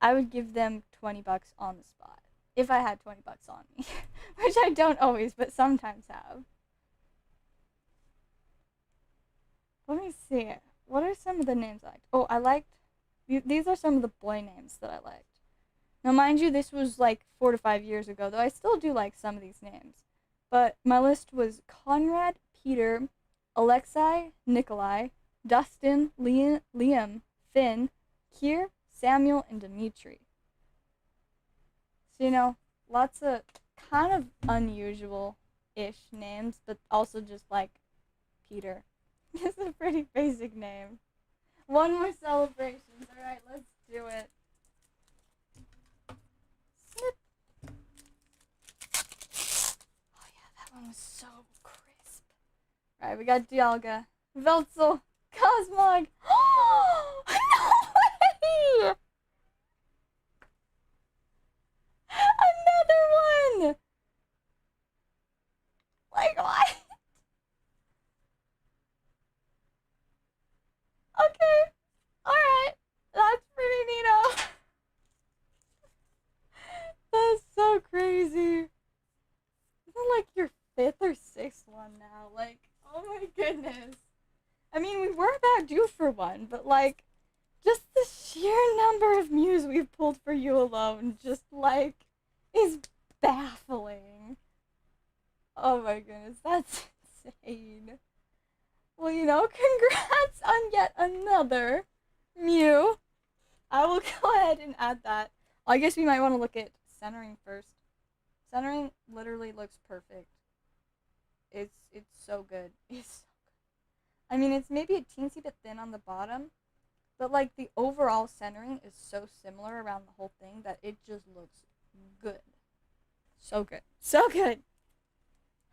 I would give them $20 on the spot. If I had $20 on me. Which I don't always, but sometimes have. Let me see. What are some of the names I liked? Oh, I liked... These are some of the boy names that I liked. Now, mind you, this was like 4 to 5 years ago, though I still do like some of these names. But my list was Conrad, Peter, Alexei, Nikolai, Dustin, Liam, Finn, Kier, Samuel, and Dimitri. So, you know, lots of kind of unusual-ish names, but also just like Peter. It's a pretty basic name. One more celebrations. Alright, let's do it. Snip. Oh yeah, that one was so crisp. Alright, we got Dialga, Veltzel, Cosmog. Oh, no way! Another one! Like, what? Okay. Alright. That's pretty neato. That's so crazy. Isn't it like your 5th or 6th one now? Like, oh my goodness. I mean, we were about due for one, but like, just the sheer number of Mews we've pulled for you alone just like is baffling. Oh my goodness, that's insane. Well, you know, congrats on yet another Mew. I will go ahead and add that. I guess we might want to look at centering first. Centering literally looks perfect. It's so good. It's so good. I mean, it's maybe a teensy bit thin on the bottom, but like the overall centering is so similar around the whole thing that it just looks good. So good. So good.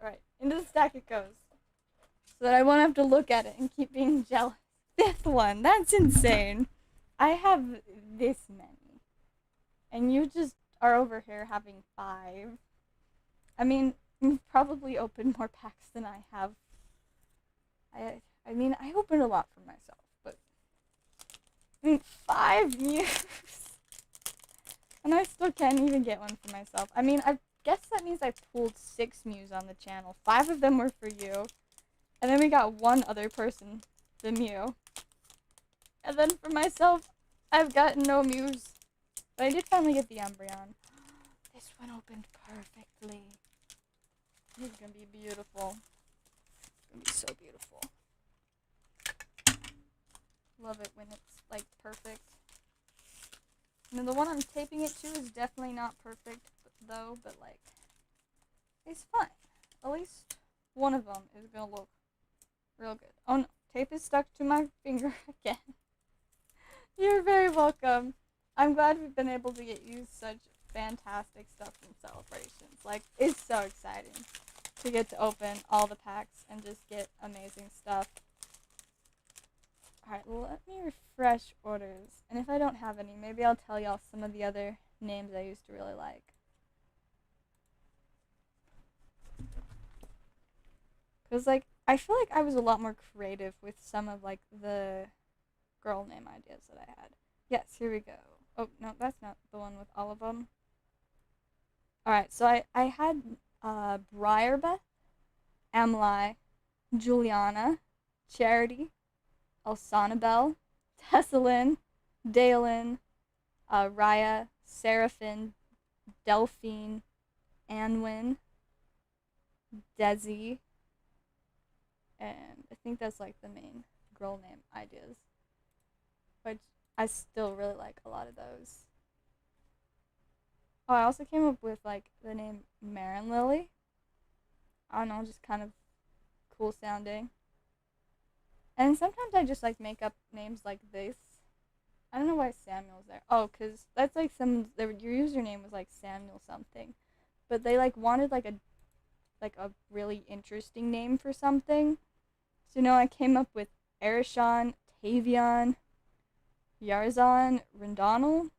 Alright, into the stack it goes. So that I won't have to look at it and keep being jealous. 5th one. That's insane. I have this many. And you just are over here having 5. I mean, you've probably opened more packs than I have. I mean, I opened a lot for myself, but... I mean, 5 Mews! And I still can't even get one for myself. I mean, I guess that means I pulled 6 Mews on the channel. 5 of them were for you. And then we got one other person, the Mew. And then for myself, I've got no Mews. But I did finally get the Umbreon. This one opened perfectly. This is gonna be beautiful. It's gonna be so beautiful. Love it when it's, like, perfect. And the one I'm taping it to is definitely not perfect, though, but, like, it's fine. At least one of them is gonna look real good. Oh no, tape is stuck to my finger again. You're very welcome. I'm glad we've been able to get you such fantastic stuff from Celebrations. Like, it's so exciting to get to open all the packs and just get amazing stuff. Alright, let me refresh orders. And if I don't have any, maybe I'll tell y'all some of the other names I used to really like. Because, like, I feel like I was a lot more creative with some of, like, the girl name ideas that I had. Yes, here we go. Oh, no, that's not the one with all of them. Alright, so I had Briarbeth, Emily, Juliana, Charity, Elsanabel, Tessalin, Dalen, Raya, Seraphine, Delphine, Anwin, Desi, and I think that's like the main girl name ideas. Which I still really like a lot of those. Oh, I also came up with like the name Marin Lily. I don't know, just kind of cool sounding. And sometimes I just like make up names like this. I don't know why Samuel's there. Oh, cause that's like your username was like Samuel something, but they like wanted like a really interesting name for something. So I came up with Erishon, Tavion, Yarzon, Rindonal,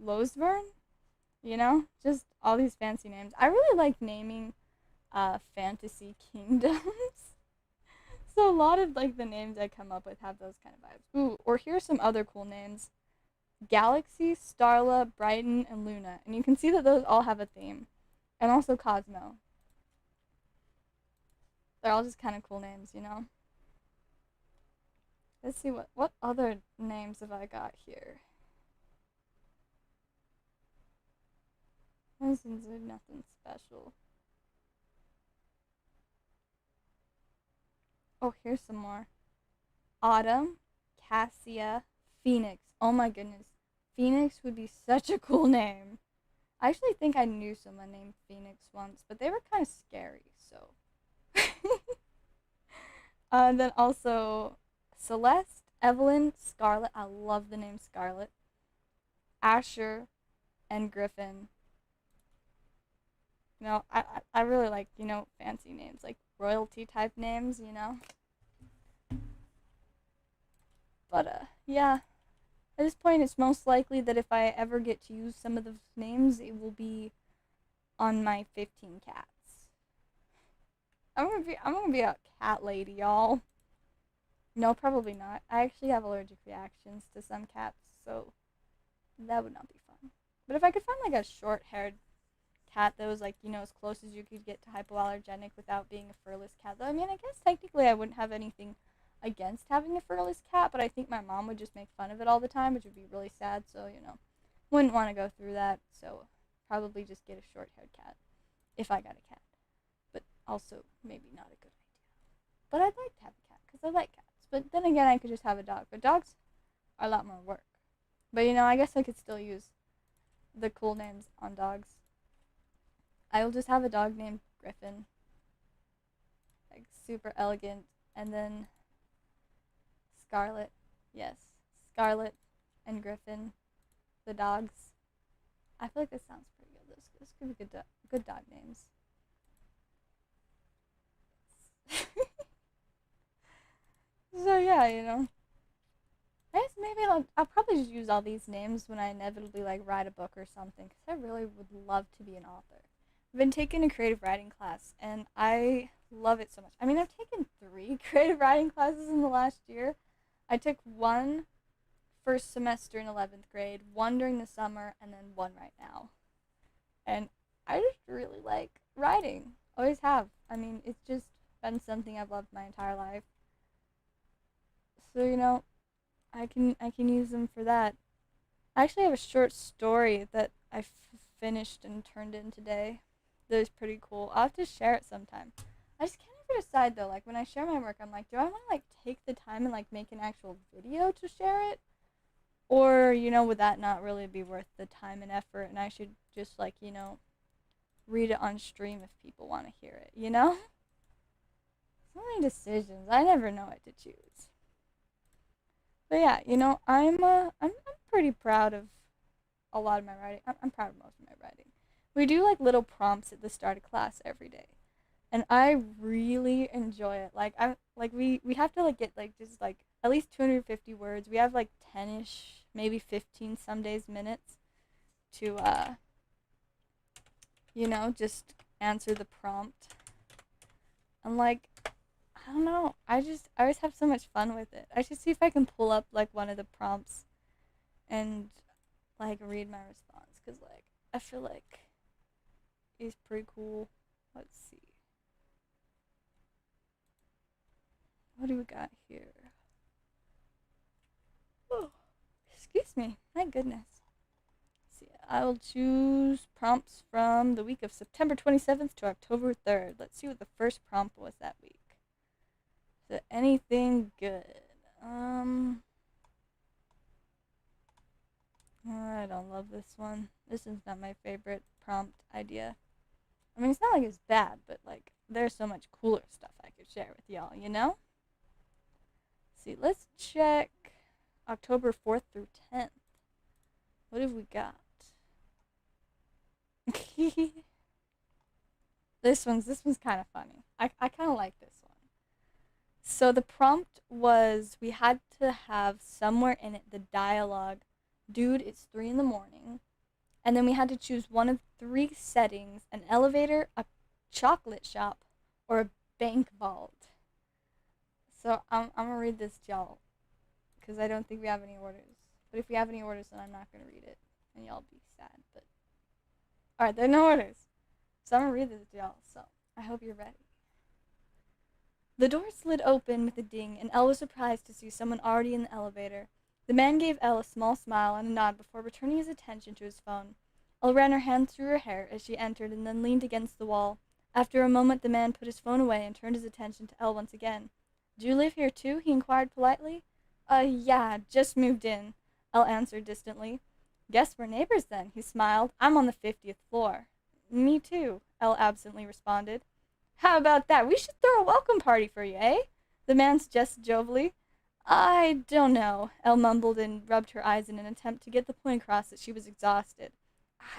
Losvern. Just all these fancy names. I really like naming fantasy kingdoms. So a lot of like the names I come up with have those kind of vibes. Ooh, or here's some other cool names. Galaxy, Starla, Brighton, and Luna. And you can see that those all have a theme. And also Cosmo. They're all just kind of cool names, Let's see what other names have I got here. This one's nothing special. Oh, here's some more. Autumn, Cassia, Phoenix. Oh my goodness. Phoenix would be such a cool name. I actually think I knew someone named Phoenix once, but they were kind of scary, so. Then also Celeste, Evelyn, Scarlet. I love the name Scarlet. Asher, and Griffin. I really like, fancy names, like royalty type names, But, yeah. At this point, it's most likely that if I ever get to use some of those names, it will be on my 15 cats. I'm gonna be a cat lady, y'all. No, probably not. I actually have allergic reactions to some cats, so that would not be fun. But if I could find like a short-haired cat that was like, as close as you could get to hypoallergenic without being a furless cat, though, I mean, I guess technically I wouldn't have anything against having a furless cat, but I think my mom would just make fun of it all the time, which would be really sad, so, wouldn't want to go through that, so probably just get a short-haired cat if I got a cat. But also, maybe not a good idea. But I'd like to have a cat, because I like cats. But then again, I could just have a dog, but dogs are a lot more work. But, I guess I could still use the cool names on dogs. I will just have a dog named Griffin. Like, super elegant. And then Scarlet. Yes. Scarlet and Griffin. The dogs. I feel like this sounds pretty good. This could be good dog names. So, yeah, I guess maybe I'll probably just use all these names when I inevitably, write a book or something. Because I really would love to be an author. I've been taking a creative writing class, and I love it so much. I mean, I've taken 3 creative writing classes in the last year. I took 1 first semester in 11th grade, 1 during the summer, and then 1 right now. And I just really like writing. Always have. I mean, it's just been something I've loved my entire life. So, I can use them for that. I actually have a short story that I finished and turned in today. That was pretty cool. I'll have to share it sometime. I just can't ever decide though. Like when I share my work, I'm like, do I want to take the time and make an actual video to share it, or would that not really be worth the time and effort? And I should just read it on stream if people want to hear it. So many decisions. I never know what to choose. But yeah, I'm pretty proud of a lot of my writing. I'm proud of most of my writing. We do little prompts at the start of class every day, and I really enjoy it. We have to get just at least 250 words. We have 10ish, maybe 15 some days minutes to just answer the prompt. And I don't know. I always have so much fun with it. I should see if I can pull up one of the prompts and read my response, cuz I feel like it's pretty cool. Let's see. What do we got here? Oh, excuse me. My goodness. Let's see. I will choose prompts from the week of September 27th to October 3rd. Let's see what the first prompt was that week. Is it anything good? I don't love this one. This is not my favorite prompt idea. I mean, it's not like it's bad, but like there's so much cooler stuff I could share with y'all, you know? See, let's check October 4th through 10th. What have we got? This one's kind of funny. I kind of like this one. So the prompt was we had to have somewhere in it the dialogue, "Dude, it's 3 in the morning." And then we had to choose one of 3 settings: an elevator, a chocolate shop, or a bank vault. So I'm going to read this to y'all because I don't think we have any orders. But if we have any orders, then I'm not going to read it. And y'all be sad. But alright, there are no orders. So I'm going to read this to y'all. So I hope you're ready. The door slid open with a ding, and Elle was surprised to see someone already in the elevator. The man gave Elle a small smile and a nod before returning his attention to his phone. Elle ran her hand through her hair as she entered and then leaned against the wall. After a moment, the man put his phone away and turned his attention to Elle once again. "Do you live here too?" he inquired politely. Yeah, just moved in," Elle answered distantly. "Guess we're neighbors then," he smiled. "I'm on the 50th floor." "Me too," Elle absently responded. "How about that? We should throw a welcome party for you, eh?" The man suggested jovially. "I don't know," Elle mumbled and rubbed her eyes in an attempt to get the point across that she was exhausted.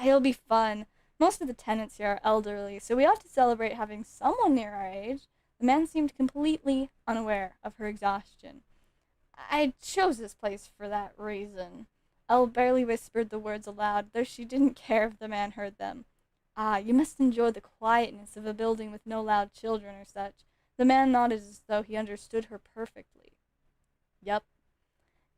"It'll be fun. Most of the tenants here are elderly, so we ought to celebrate having someone near our age." The man seemed completely unaware of her exhaustion. "I chose this place for that reason." Elle barely whispered the words aloud, though she didn't care if the man heard them. "Ah, you must enjoy the quietness of a building with no loud children or such." The man nodded as though he understood her perfectly. "Yep.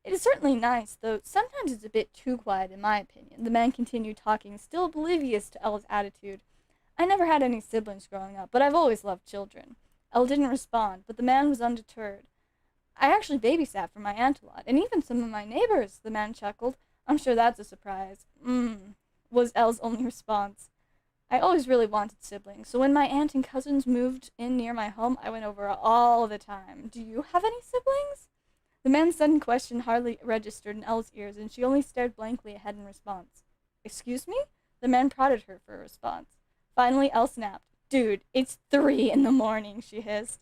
It is certainly nice, though sometimes it's a bit too quiet in my opinion." The man continued talking, still oblivious to Elle's attitude. "I never had any siblings growing up, but I've always loved children." Elle didn't respond, but the man was undeterred. "I actually babysat for my aunt a lot, and even some of my neighbors," the man chuckled. "I'm sure that's a surprise." Was Elle's only response. "I always really wanted siblings, so when my aunt and cousins moved in near my home, I went over all the time." "Do you have any siblings?" The man's sudden question hardly registered in Elle's ears, and she only stared blankly ahead in response. "Excuse me?" The man prodded her for a response. Finally, Elle snapped. "Dude, it's 3 in the morning," she hissed.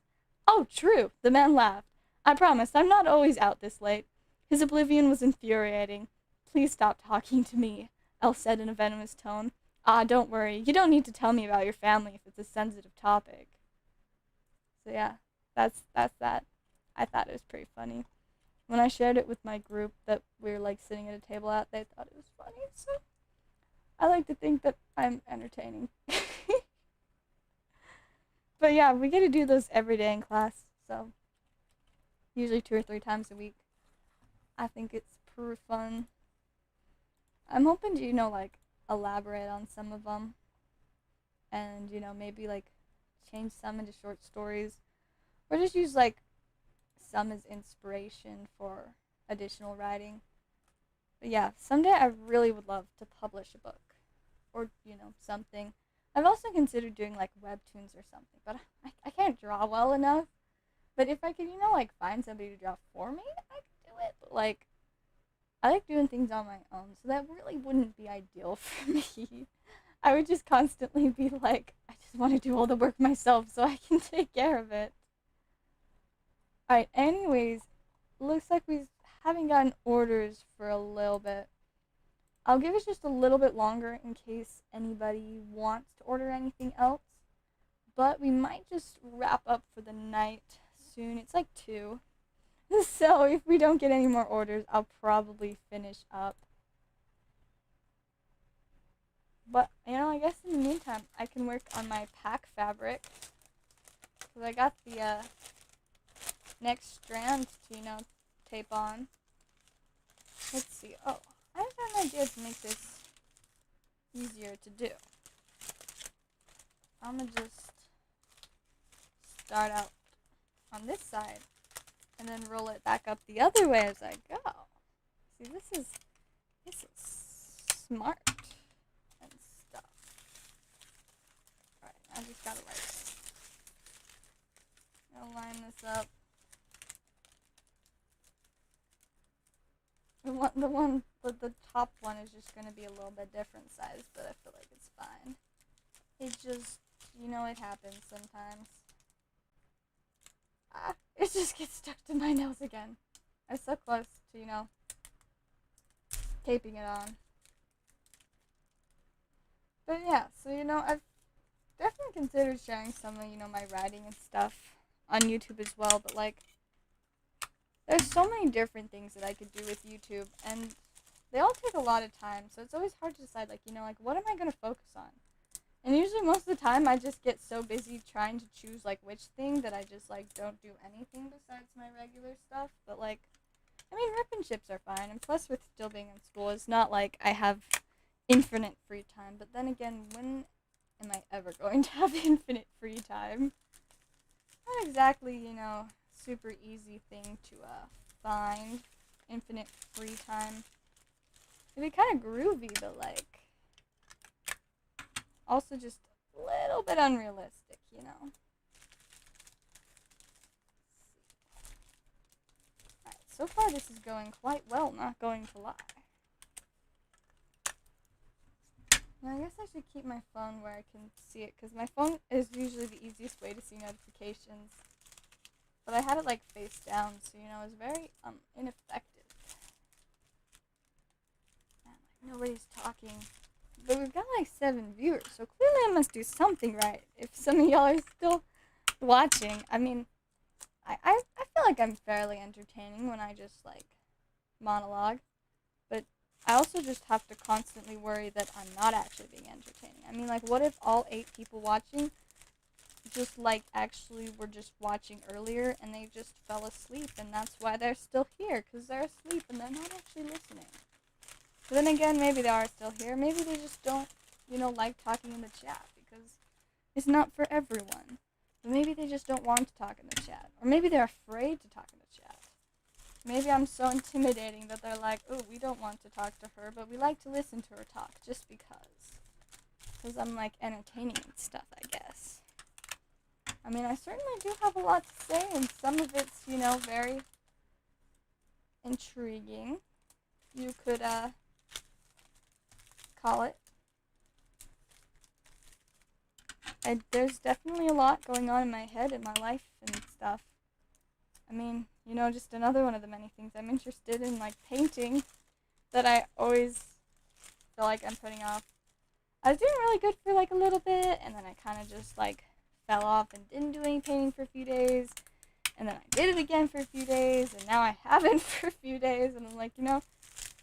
"Oh, true." The man laughed. "I promise, I'm not always out this late." His oblivion was infuriating. "Please stop talking to me," Elle said in a venomous tone. "Ah, don't worry. You don't need to tell me about your family if it's a sensitive topic." So yeah, that's that. I thought it was pretty funny. When I shared it with my group that we were like sitting at a table out, they thought it was funny. So I like to think that I'm entertaining. But yeah, we get to do those every day in class. So usually 2 or 3 times a week. I think it's pretty fun. I'm hoping to, like, elaborate on some of them. And, maybe, like, change some into short stories. Or just use, like, some as inspiration for additional writing. But yeah, someday I really would love to publish a book. Or, something. I've also considered doing, like, webtoons or something. But I can't draw well enough. But if I could, like, find somebody to draw for me, I could do it. But, like, I like doing things on my own, so that really wouldn't be ideal for me. I would just constantly be like, I just want to do all the work myself so I can take care of it. Alright, anyways, looks like we haven't gotten orders for a little bit. I'll give it just a little bit longer in case anybody wants to order anything else. But we might just wrap up for the night soon. It's like 2. So if we don't get any more orders, I'll probably finish up. But, I guess in the meantime, I can work on my pack fabric. Because I got the next strand to, tape on. Let's see. Oh, I have an idea to make this easier to do. I'm going to just start out on this side and then roll it back up the other way as I go. See, this is smart and stuff. Alright, I just gotta line this up. The top one is just gonna be a little bit different size, but I feel like it's fine. It just you know, it happens sometimes. It just gets stuck to my nose again. I'm so close to, you know, taping it on. But yeah, so, you know, I've definitely considered sharing some of, you know, my writing and stuff on YouTube as well, but, like, there's so many different things that I could do with YouTube, and they all take a lot of time, so it's always hard to decide, like, you know, like, what am I going to focus on? And usually most of the time I just get so busy trying to choose, like, which thing that I just, like, don't do anything besides my regular stuff, but, like, I mean, rip and chips are fine, and plus with still being in school, it's not like I have infinite free time, but then again, when am I ever going to have infinite free time? Not exactly, you know, super easy thing to find, infinite free time. It'd be kind of groovy, but, like, also just a little bit unrealistic, you know. Alright, so far this is going quite well, not going to lie. Now, I guess I should keep my phone where I can see it, because my phone is usually the easiest way to see notifications. But I had it, like, face down, so, you know, it was very, ineffective. Man, like, nobody's talking. But we've got, like, 7 viewers, so clearly I must do something right if some of y'all are still watching. I mean, I feel like I'm fairly entertaining when I just, like, monologue. But I also just have to constantly worry that I'm not actually being entertaining. I mean, like, what if all 8 people watching just, like, actually were just watching earlier and they just fell asleep, and that's why they're still here, because they're asleep and they're not actually listening. But then again, maybe they are still here. Maybe they just don't, you know, like talking in the chat, because it's not for everyone. But maybe they just don't want to talk in the chat. Or maybe they're afraid to talk in the chat. Maybe I'm so intimidating that they're like, oh, we don't want to talk to her, but we like to listen to her talk just because. Because I'm, like, entertaining and stuff, I guess. I mean, I certainly do have a lot to say, and some of it's, you know, very intriguing. You could, call it. There's definitely a lot going on in my head and my life and stuff. I mean, you know, just another one of the many things I'm interested in, like painting, that I always feel like I'm putting off. I was doing really good for like a little bit, and then I kind of just like fell off and didn't do any painting for a few days, and then I did it again for a few days, and now I haven't for a few days, and I'm like, you know,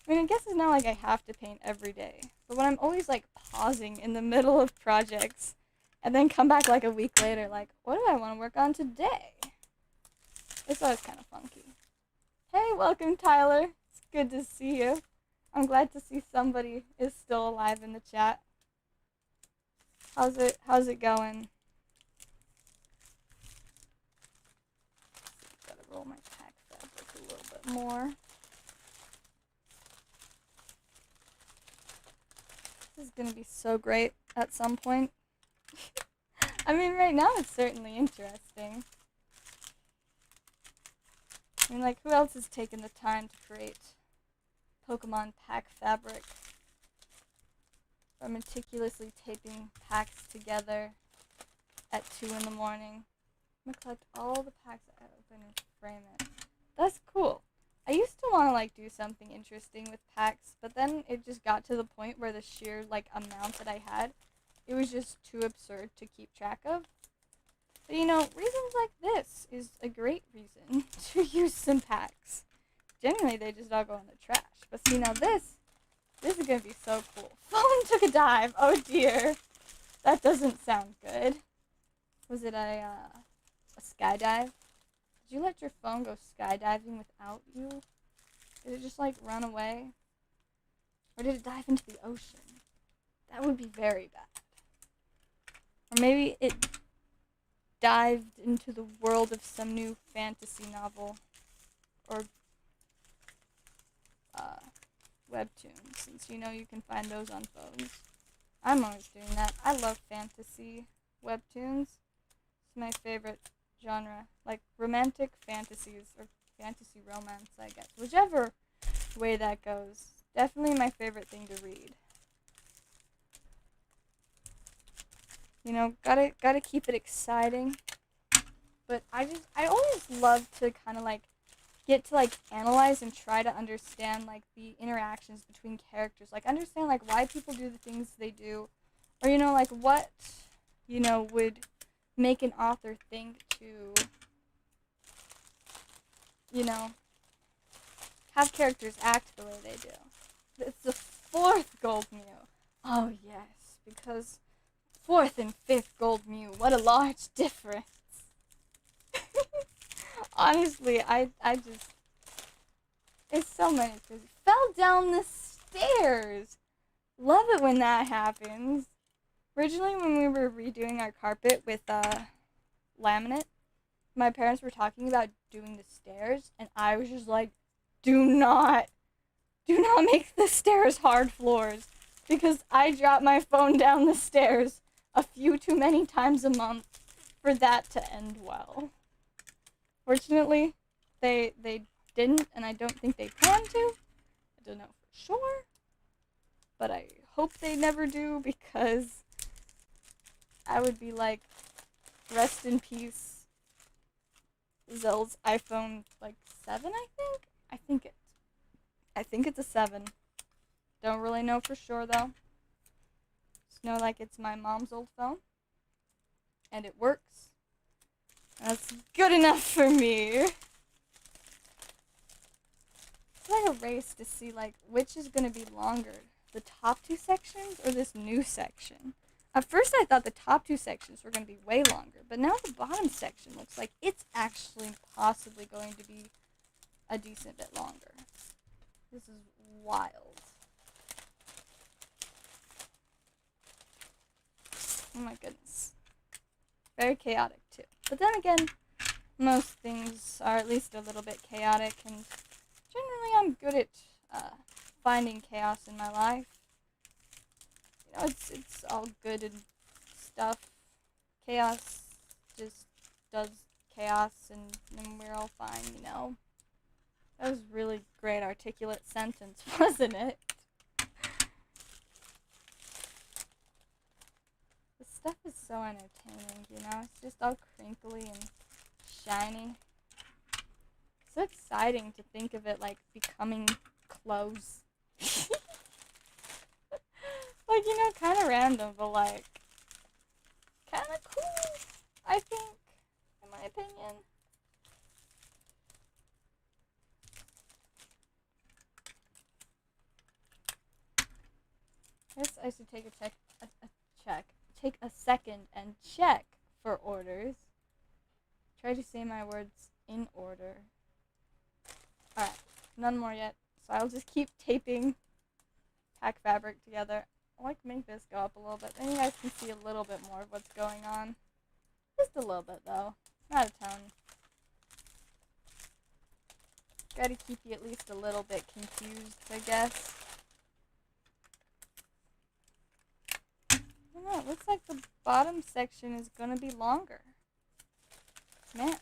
I mean, I guess it's not like I have to paint every day, but when I'm always like pausing in the middle of projects, and then come back like a week later, like, what do I want to work on today? It's always kind of funky. Hey, welcome, Tyler. It's good to see you. I'm glad to see somebody is still alive in the chat. How's it going? Gotta roll my pack fabric a little bit more. This is gonna be so great at some point. I mean, right now it's certainly interesting. I mean, like, who else has taken the time to create Pokemon pack fabric? Or meticulously taping packs together at 2 in the morning. I'm gonna collect all the packs I open and frame it. That's cool. I used to want to, like, do something interesting with packs, but then it just got to the point where the sheer, like, amount that I had, it was just too absurd to keep track of. But, you know, reasons like this is a great reason to use some packs. Generally, they just all go in the trash. But see, now this is going to be so cool. Phone took a dive. Oh, dear. That doesn't sound good. Was it a skydive? Did you let your phone go skydiving without you? Did it just, like, run away? Or did it dive into the ocean? That would be very bad. Or maybe it dived into the world of some new fantasy novel. Or webtoons, since you know you can find those on phones. I'm always doing that. I love fantasy webtoons. It's my favorite genre. Like, romantic fantasies, or fantasy romance, I guess. Whichever way that goes. Definitely my favorite thing to read. You know, gotta keep it exciting. But I always love to kind of like get to like analyze and try to understand like the interactions between characters, like understand like why people do the things they do, or you know, like what, you know, would make an author think to, you know, have characters act the way they do. It's the 4th gold Mew. Oh yes, because 4th and 5th gold Mew, what a large difference. Honestly, I just, it's so many things. Fell down the stairs. Love it when that happens. Originally, when we were redoing our carpet with laminate, my parents were talking about doing the stairs, and I was just like, do not make the stairs hard floors, because I drop my phone down the stairs a few too many times a month for that to end well. Fortunately, they didn't, and I don't think they plan to. I don't know for sure, but I hope they never do, because I would be like, rest in peace, Zell's iPhone, like, 7, I think it's a 7. Don't really know for sure, though. Just know, like, it's my mom's old phone, and it works. That's good enough for me. It's like a race to see, like, which is gonna be longer. The top 2 sections or this new section? At first I thought the top 2 sections were gonna be way longer, but now the bottom section looks like it's actually possibly going to be a decent bit longer. This is wild. Oh my goodness. Very chaotic too. But then again, most things are at least a little bit chaotic, and generally I'm good at finding chaos in my life. You know, it's all good and stuff. Chaos just does chaos, and then we're all fine, you know. That was a really great articulate sentence, wasn't it? This stuff is so entertaining, you know? It's just all crinkly and shiny. It's so exciting to think of it, like, becoming clothes. Like, you know, kind of random, but, like, kind of cool, I think, in my opinion. I guess I should take take a second and check for orders. Try to say my words in order. Alright, none more yet, so I'll just keep taping pack fabric together. I'll like make this go up a little bit, then you guys can see a little bit more of what's going on. Just a little bit though, not a ton. Gotta keep you at least a little bit confused, I guess. I don't know, it looks like the bottom section is gonna be longer. Man.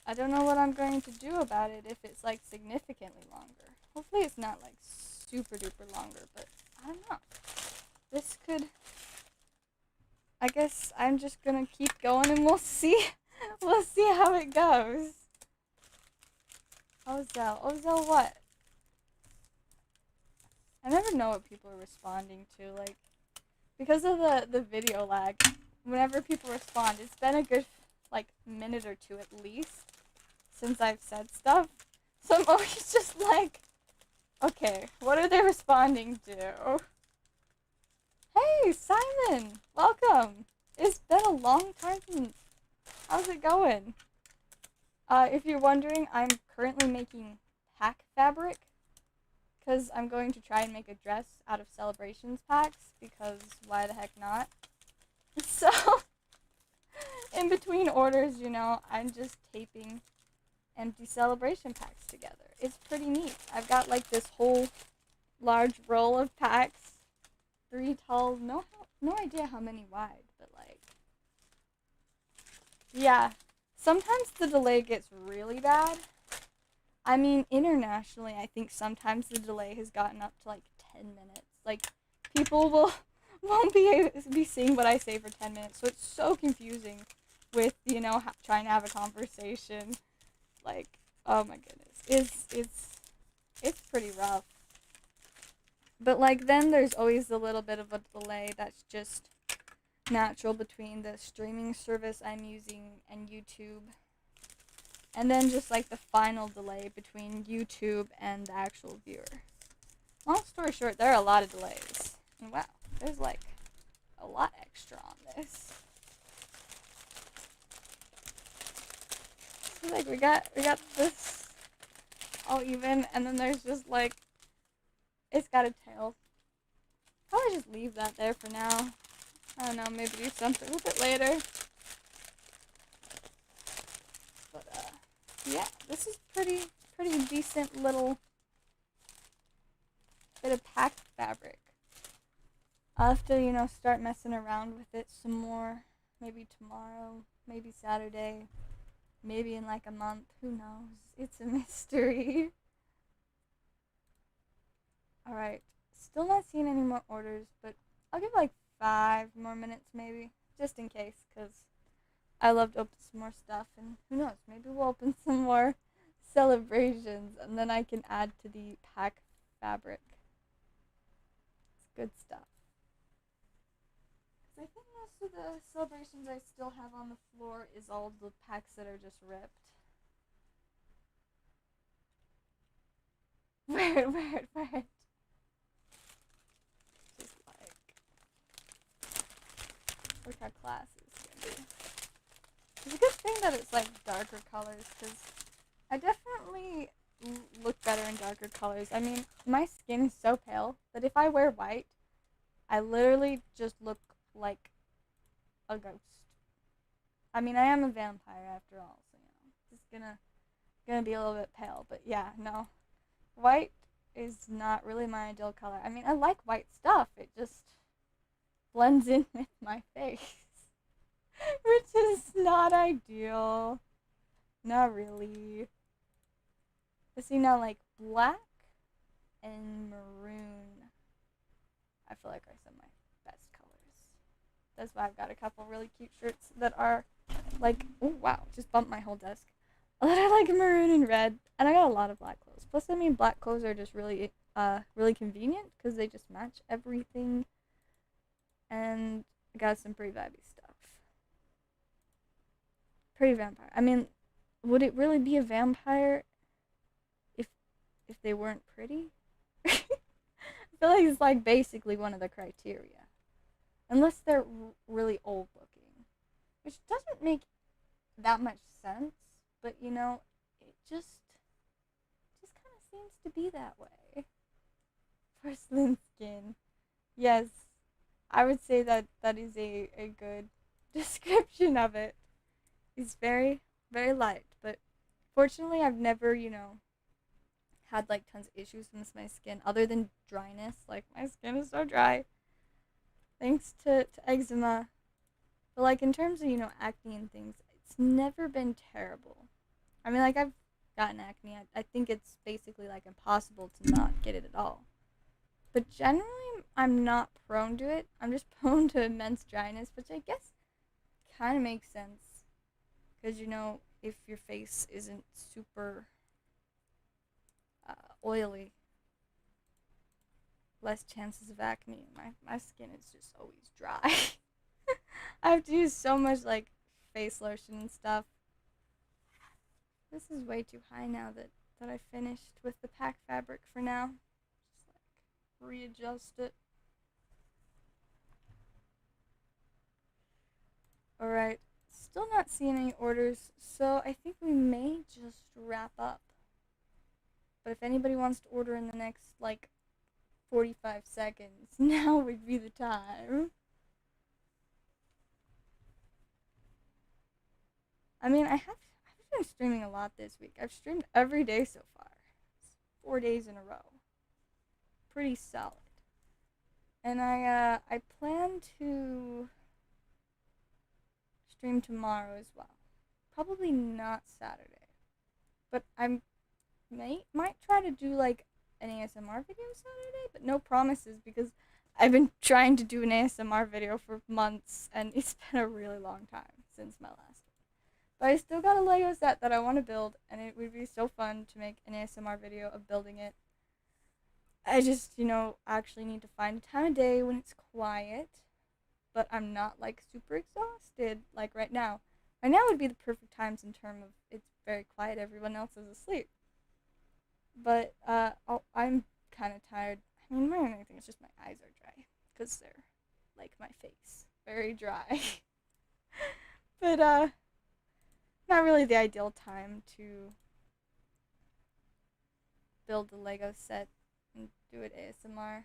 I don't know what I'm going to do about it if it's like significantly longer. Hopefully it's not like super duper longer, but I don't know. This could... I guess I'm just gonna keep going and we'll see. We'll see how it goes. Oh, Zell. Oh, Zell what? I never know what people are responding to. Like, because of the video lag, whenever people respond, it's been a good, like, minute or two at least since I've said stuff. So I'm always just like, okay, what are they responding to? Hey, Simon! Welcome! It's been a long time since... How's it going? If you're wondering, I'm currently making pack fabric, because I'm going to try and make a dress out of Celebrations packs, because why the heck not? So, in between orders, you know, I'm just taping empty Celebration packs together. It's pretty neat. I've got like this whole large roll of packs, 3 tall, no idea how many wide, but like, yeah. Sometimes the delay gets really bad. I mean, internationally, I think sometimes the delay has gotten up to like 10 minutes. Like, people won't be seeing what I say for 10 minutes. So it's so confusing with, you know, trying to have a conversation. Like, oh my goodness. It's pretty rough. But, like, then there's always a little bit of a delay that's just natural between the streaming service I'm using and YouTube. And then just, like, the final delay between YouTube and the actual viewer. Long story short, there are a lot of delays. And wow, there's, like, a lot extra on this. So, like, we got this all even, and then there's just, like, it's got a tail. Probably just leave that there for now. I don't know, maybe do something with it later. But, yeah, this is pretty decent little bit of packed fabric. I'll have to, you know, start messing around with it some more. Maybe tomorrow, maybe Saturday, maybe in like a month. Who knows? It's a mystery. Alright, still not seeing any more orders, but I'll give like 5 more minutes maybe, just in case, because I love to open some more stuff, and who knows, maybe we'll open some more celebrations, and then I can add to the pack fabric. It's good stuff. Because I think most of the celebrations I still have on the floor is all the packs that are just ripped. Where? Just like, look how classy it's gonna be. It's a good thing that it's like darker colors, because I definitely look better in darker colors. I mean, my skin is so pale that if I wear white, I literally just look like a ghost. I mean, I am a vampire after all, so you know, just gonna be a little bit pale. But yeah, no, white is not really my ideal color. I mean, I like white stuff. It just blends in with my face, which is not ideal. Not really. But see, now, like, black and maroon, I feel like are some of my best colors. That's why I've got a couple really cute shirts that are, like, oh wow, just bumped my whole desk. That are, like, maroon and red, and I got a lot of black clothes. Plus, I mean, black clothes are just really convenient, because they just match everything, and I got some pretty vibey stuff. Pretty vampire. I mean, would it really be a vampire if they weren't pretty? I feel like it's like basically one of the criteria. Unless they're really old looking. Which doesn't make that much sense, but you know, it just kind of seems to be that way. Porcelain skin. Yes, I would say that is a good description of it. It's very, very light, but fortunately I've never, you know, had like tons of issues with my skin other than dryness. Like, my skin is so dry thanks to eczema. But like, in terms of, you know, acne and things, it's never been terrible. I mean, like, I've gotten acne. I think it's basically like impossible to not get it at all. But generally I'm not prone to it. I'm just prone to immense dryness, which I guess kind of makes sense. Because, you know, if your face isn't super oily, less chances of acne. My skin is just always dry. I have to use so much, like, face lotion and stuff. This is way too high now that I finished with the pack fabric for now. Just, like, readjust it. Alright, still not seeing any orders, so I think we may just wrap up. But if anybody wants to order in the next, like, 45 seconds, now would be the time. I mean, I've been streaming a lot this week. I've streamed every day so far. 4 days in a row. Pretty solid. And I plan to stream tomorrow as well. Probably not Saturday. But might try to do like an ASMR video Saturday, but no promises, because I've been trying to do an ASMR video for months, and it's been a really long time since my last one. But I still got a Lego set that I want to build, and it would be so fun to make an ASMR video of building it. I just, actually need to find a time of day when it's quiet, but I'm not, like, super exhausted, like right now. Right now would be the perfect times in terms of it's very quiet, everyone else is asleep. But, I'm kind of tired. I mean, more than anything, it's just my eyes are dry, because they're, like my face, very dry. But, not really the ideal time to build a Lego set and do it ASMR.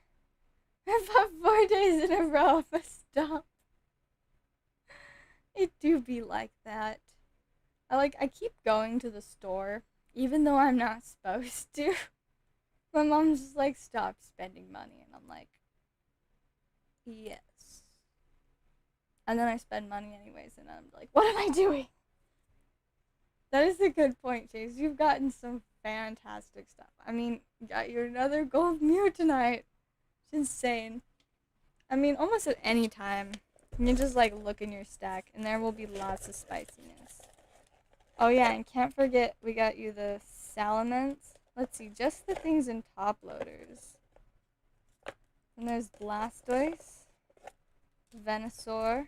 I've had 4 days in a row, but stop. It do be like that. I keep going to the store, even though I'm not supposed to. My mom's just like, stop spending money, and I'm like, yes. And then I spend money anyways, and I'm like, what am I doing? That is a good point, Chase. You've gotten some fantastic stuff. I mean, you got your another gold Mew tonight. It's insane. I mean, almost at any time, you can just, look in your stack, and there will be lots of spiciness. Oh, yeah, and can't forget, we got you the Salamence. Let's see, just the things in top loaders. And there's Blastoise, Venusaur,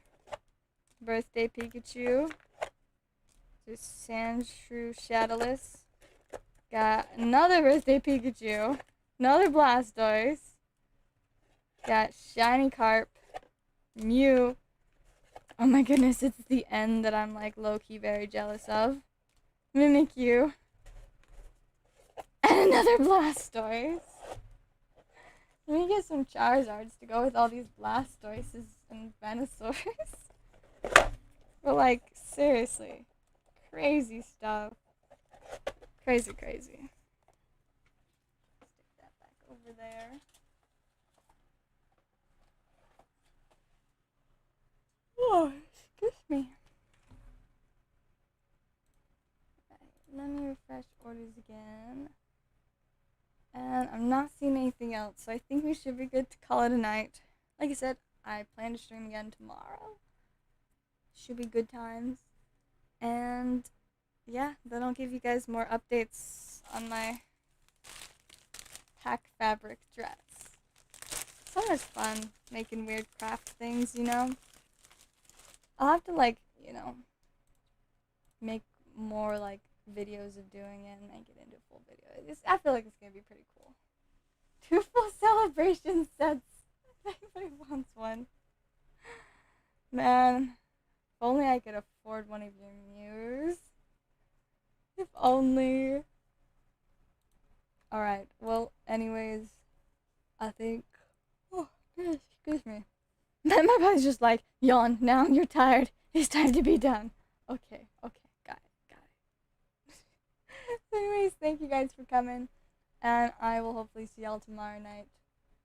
Birthday Pikachu, there's Sandshrew Shadowless, got another Birthday Pikachu, another Blastoise, got Shiny Carp, Mew. Oh my goodness, it's the end that I'm low-key very jealous of. Mimikyu. And another Blastoise. Let me get some Charizards to go with all these Blastoises and Venusaurs. But seriously. Crazy stuff. Crazy. Stick that back over there. Oh, excuse me. Right, let me refresh orders again. And I'm not seeing anything else, so I think we should be good to call it a night. Like I said, I plan to stream again tomorrow. Should be good times. And yeah, then I'll give you guys more updates on my pack fabric dress. So much fun making weird craft things, I'll have to make more videos of doing it and make it into a full video. I feel like it's gonna be pretty cool. 2 full celebration sets. If anybody wants one. Man, if only I could afford one of your Mews. If only. Alright, well, anyways, I think. Oh, yes, excuse me. My body's just yawn. Now you're tired. It's time to be done. Okay, got it. So anyways, thank you guys for coming, and I will hopefully see y'all tomorrow night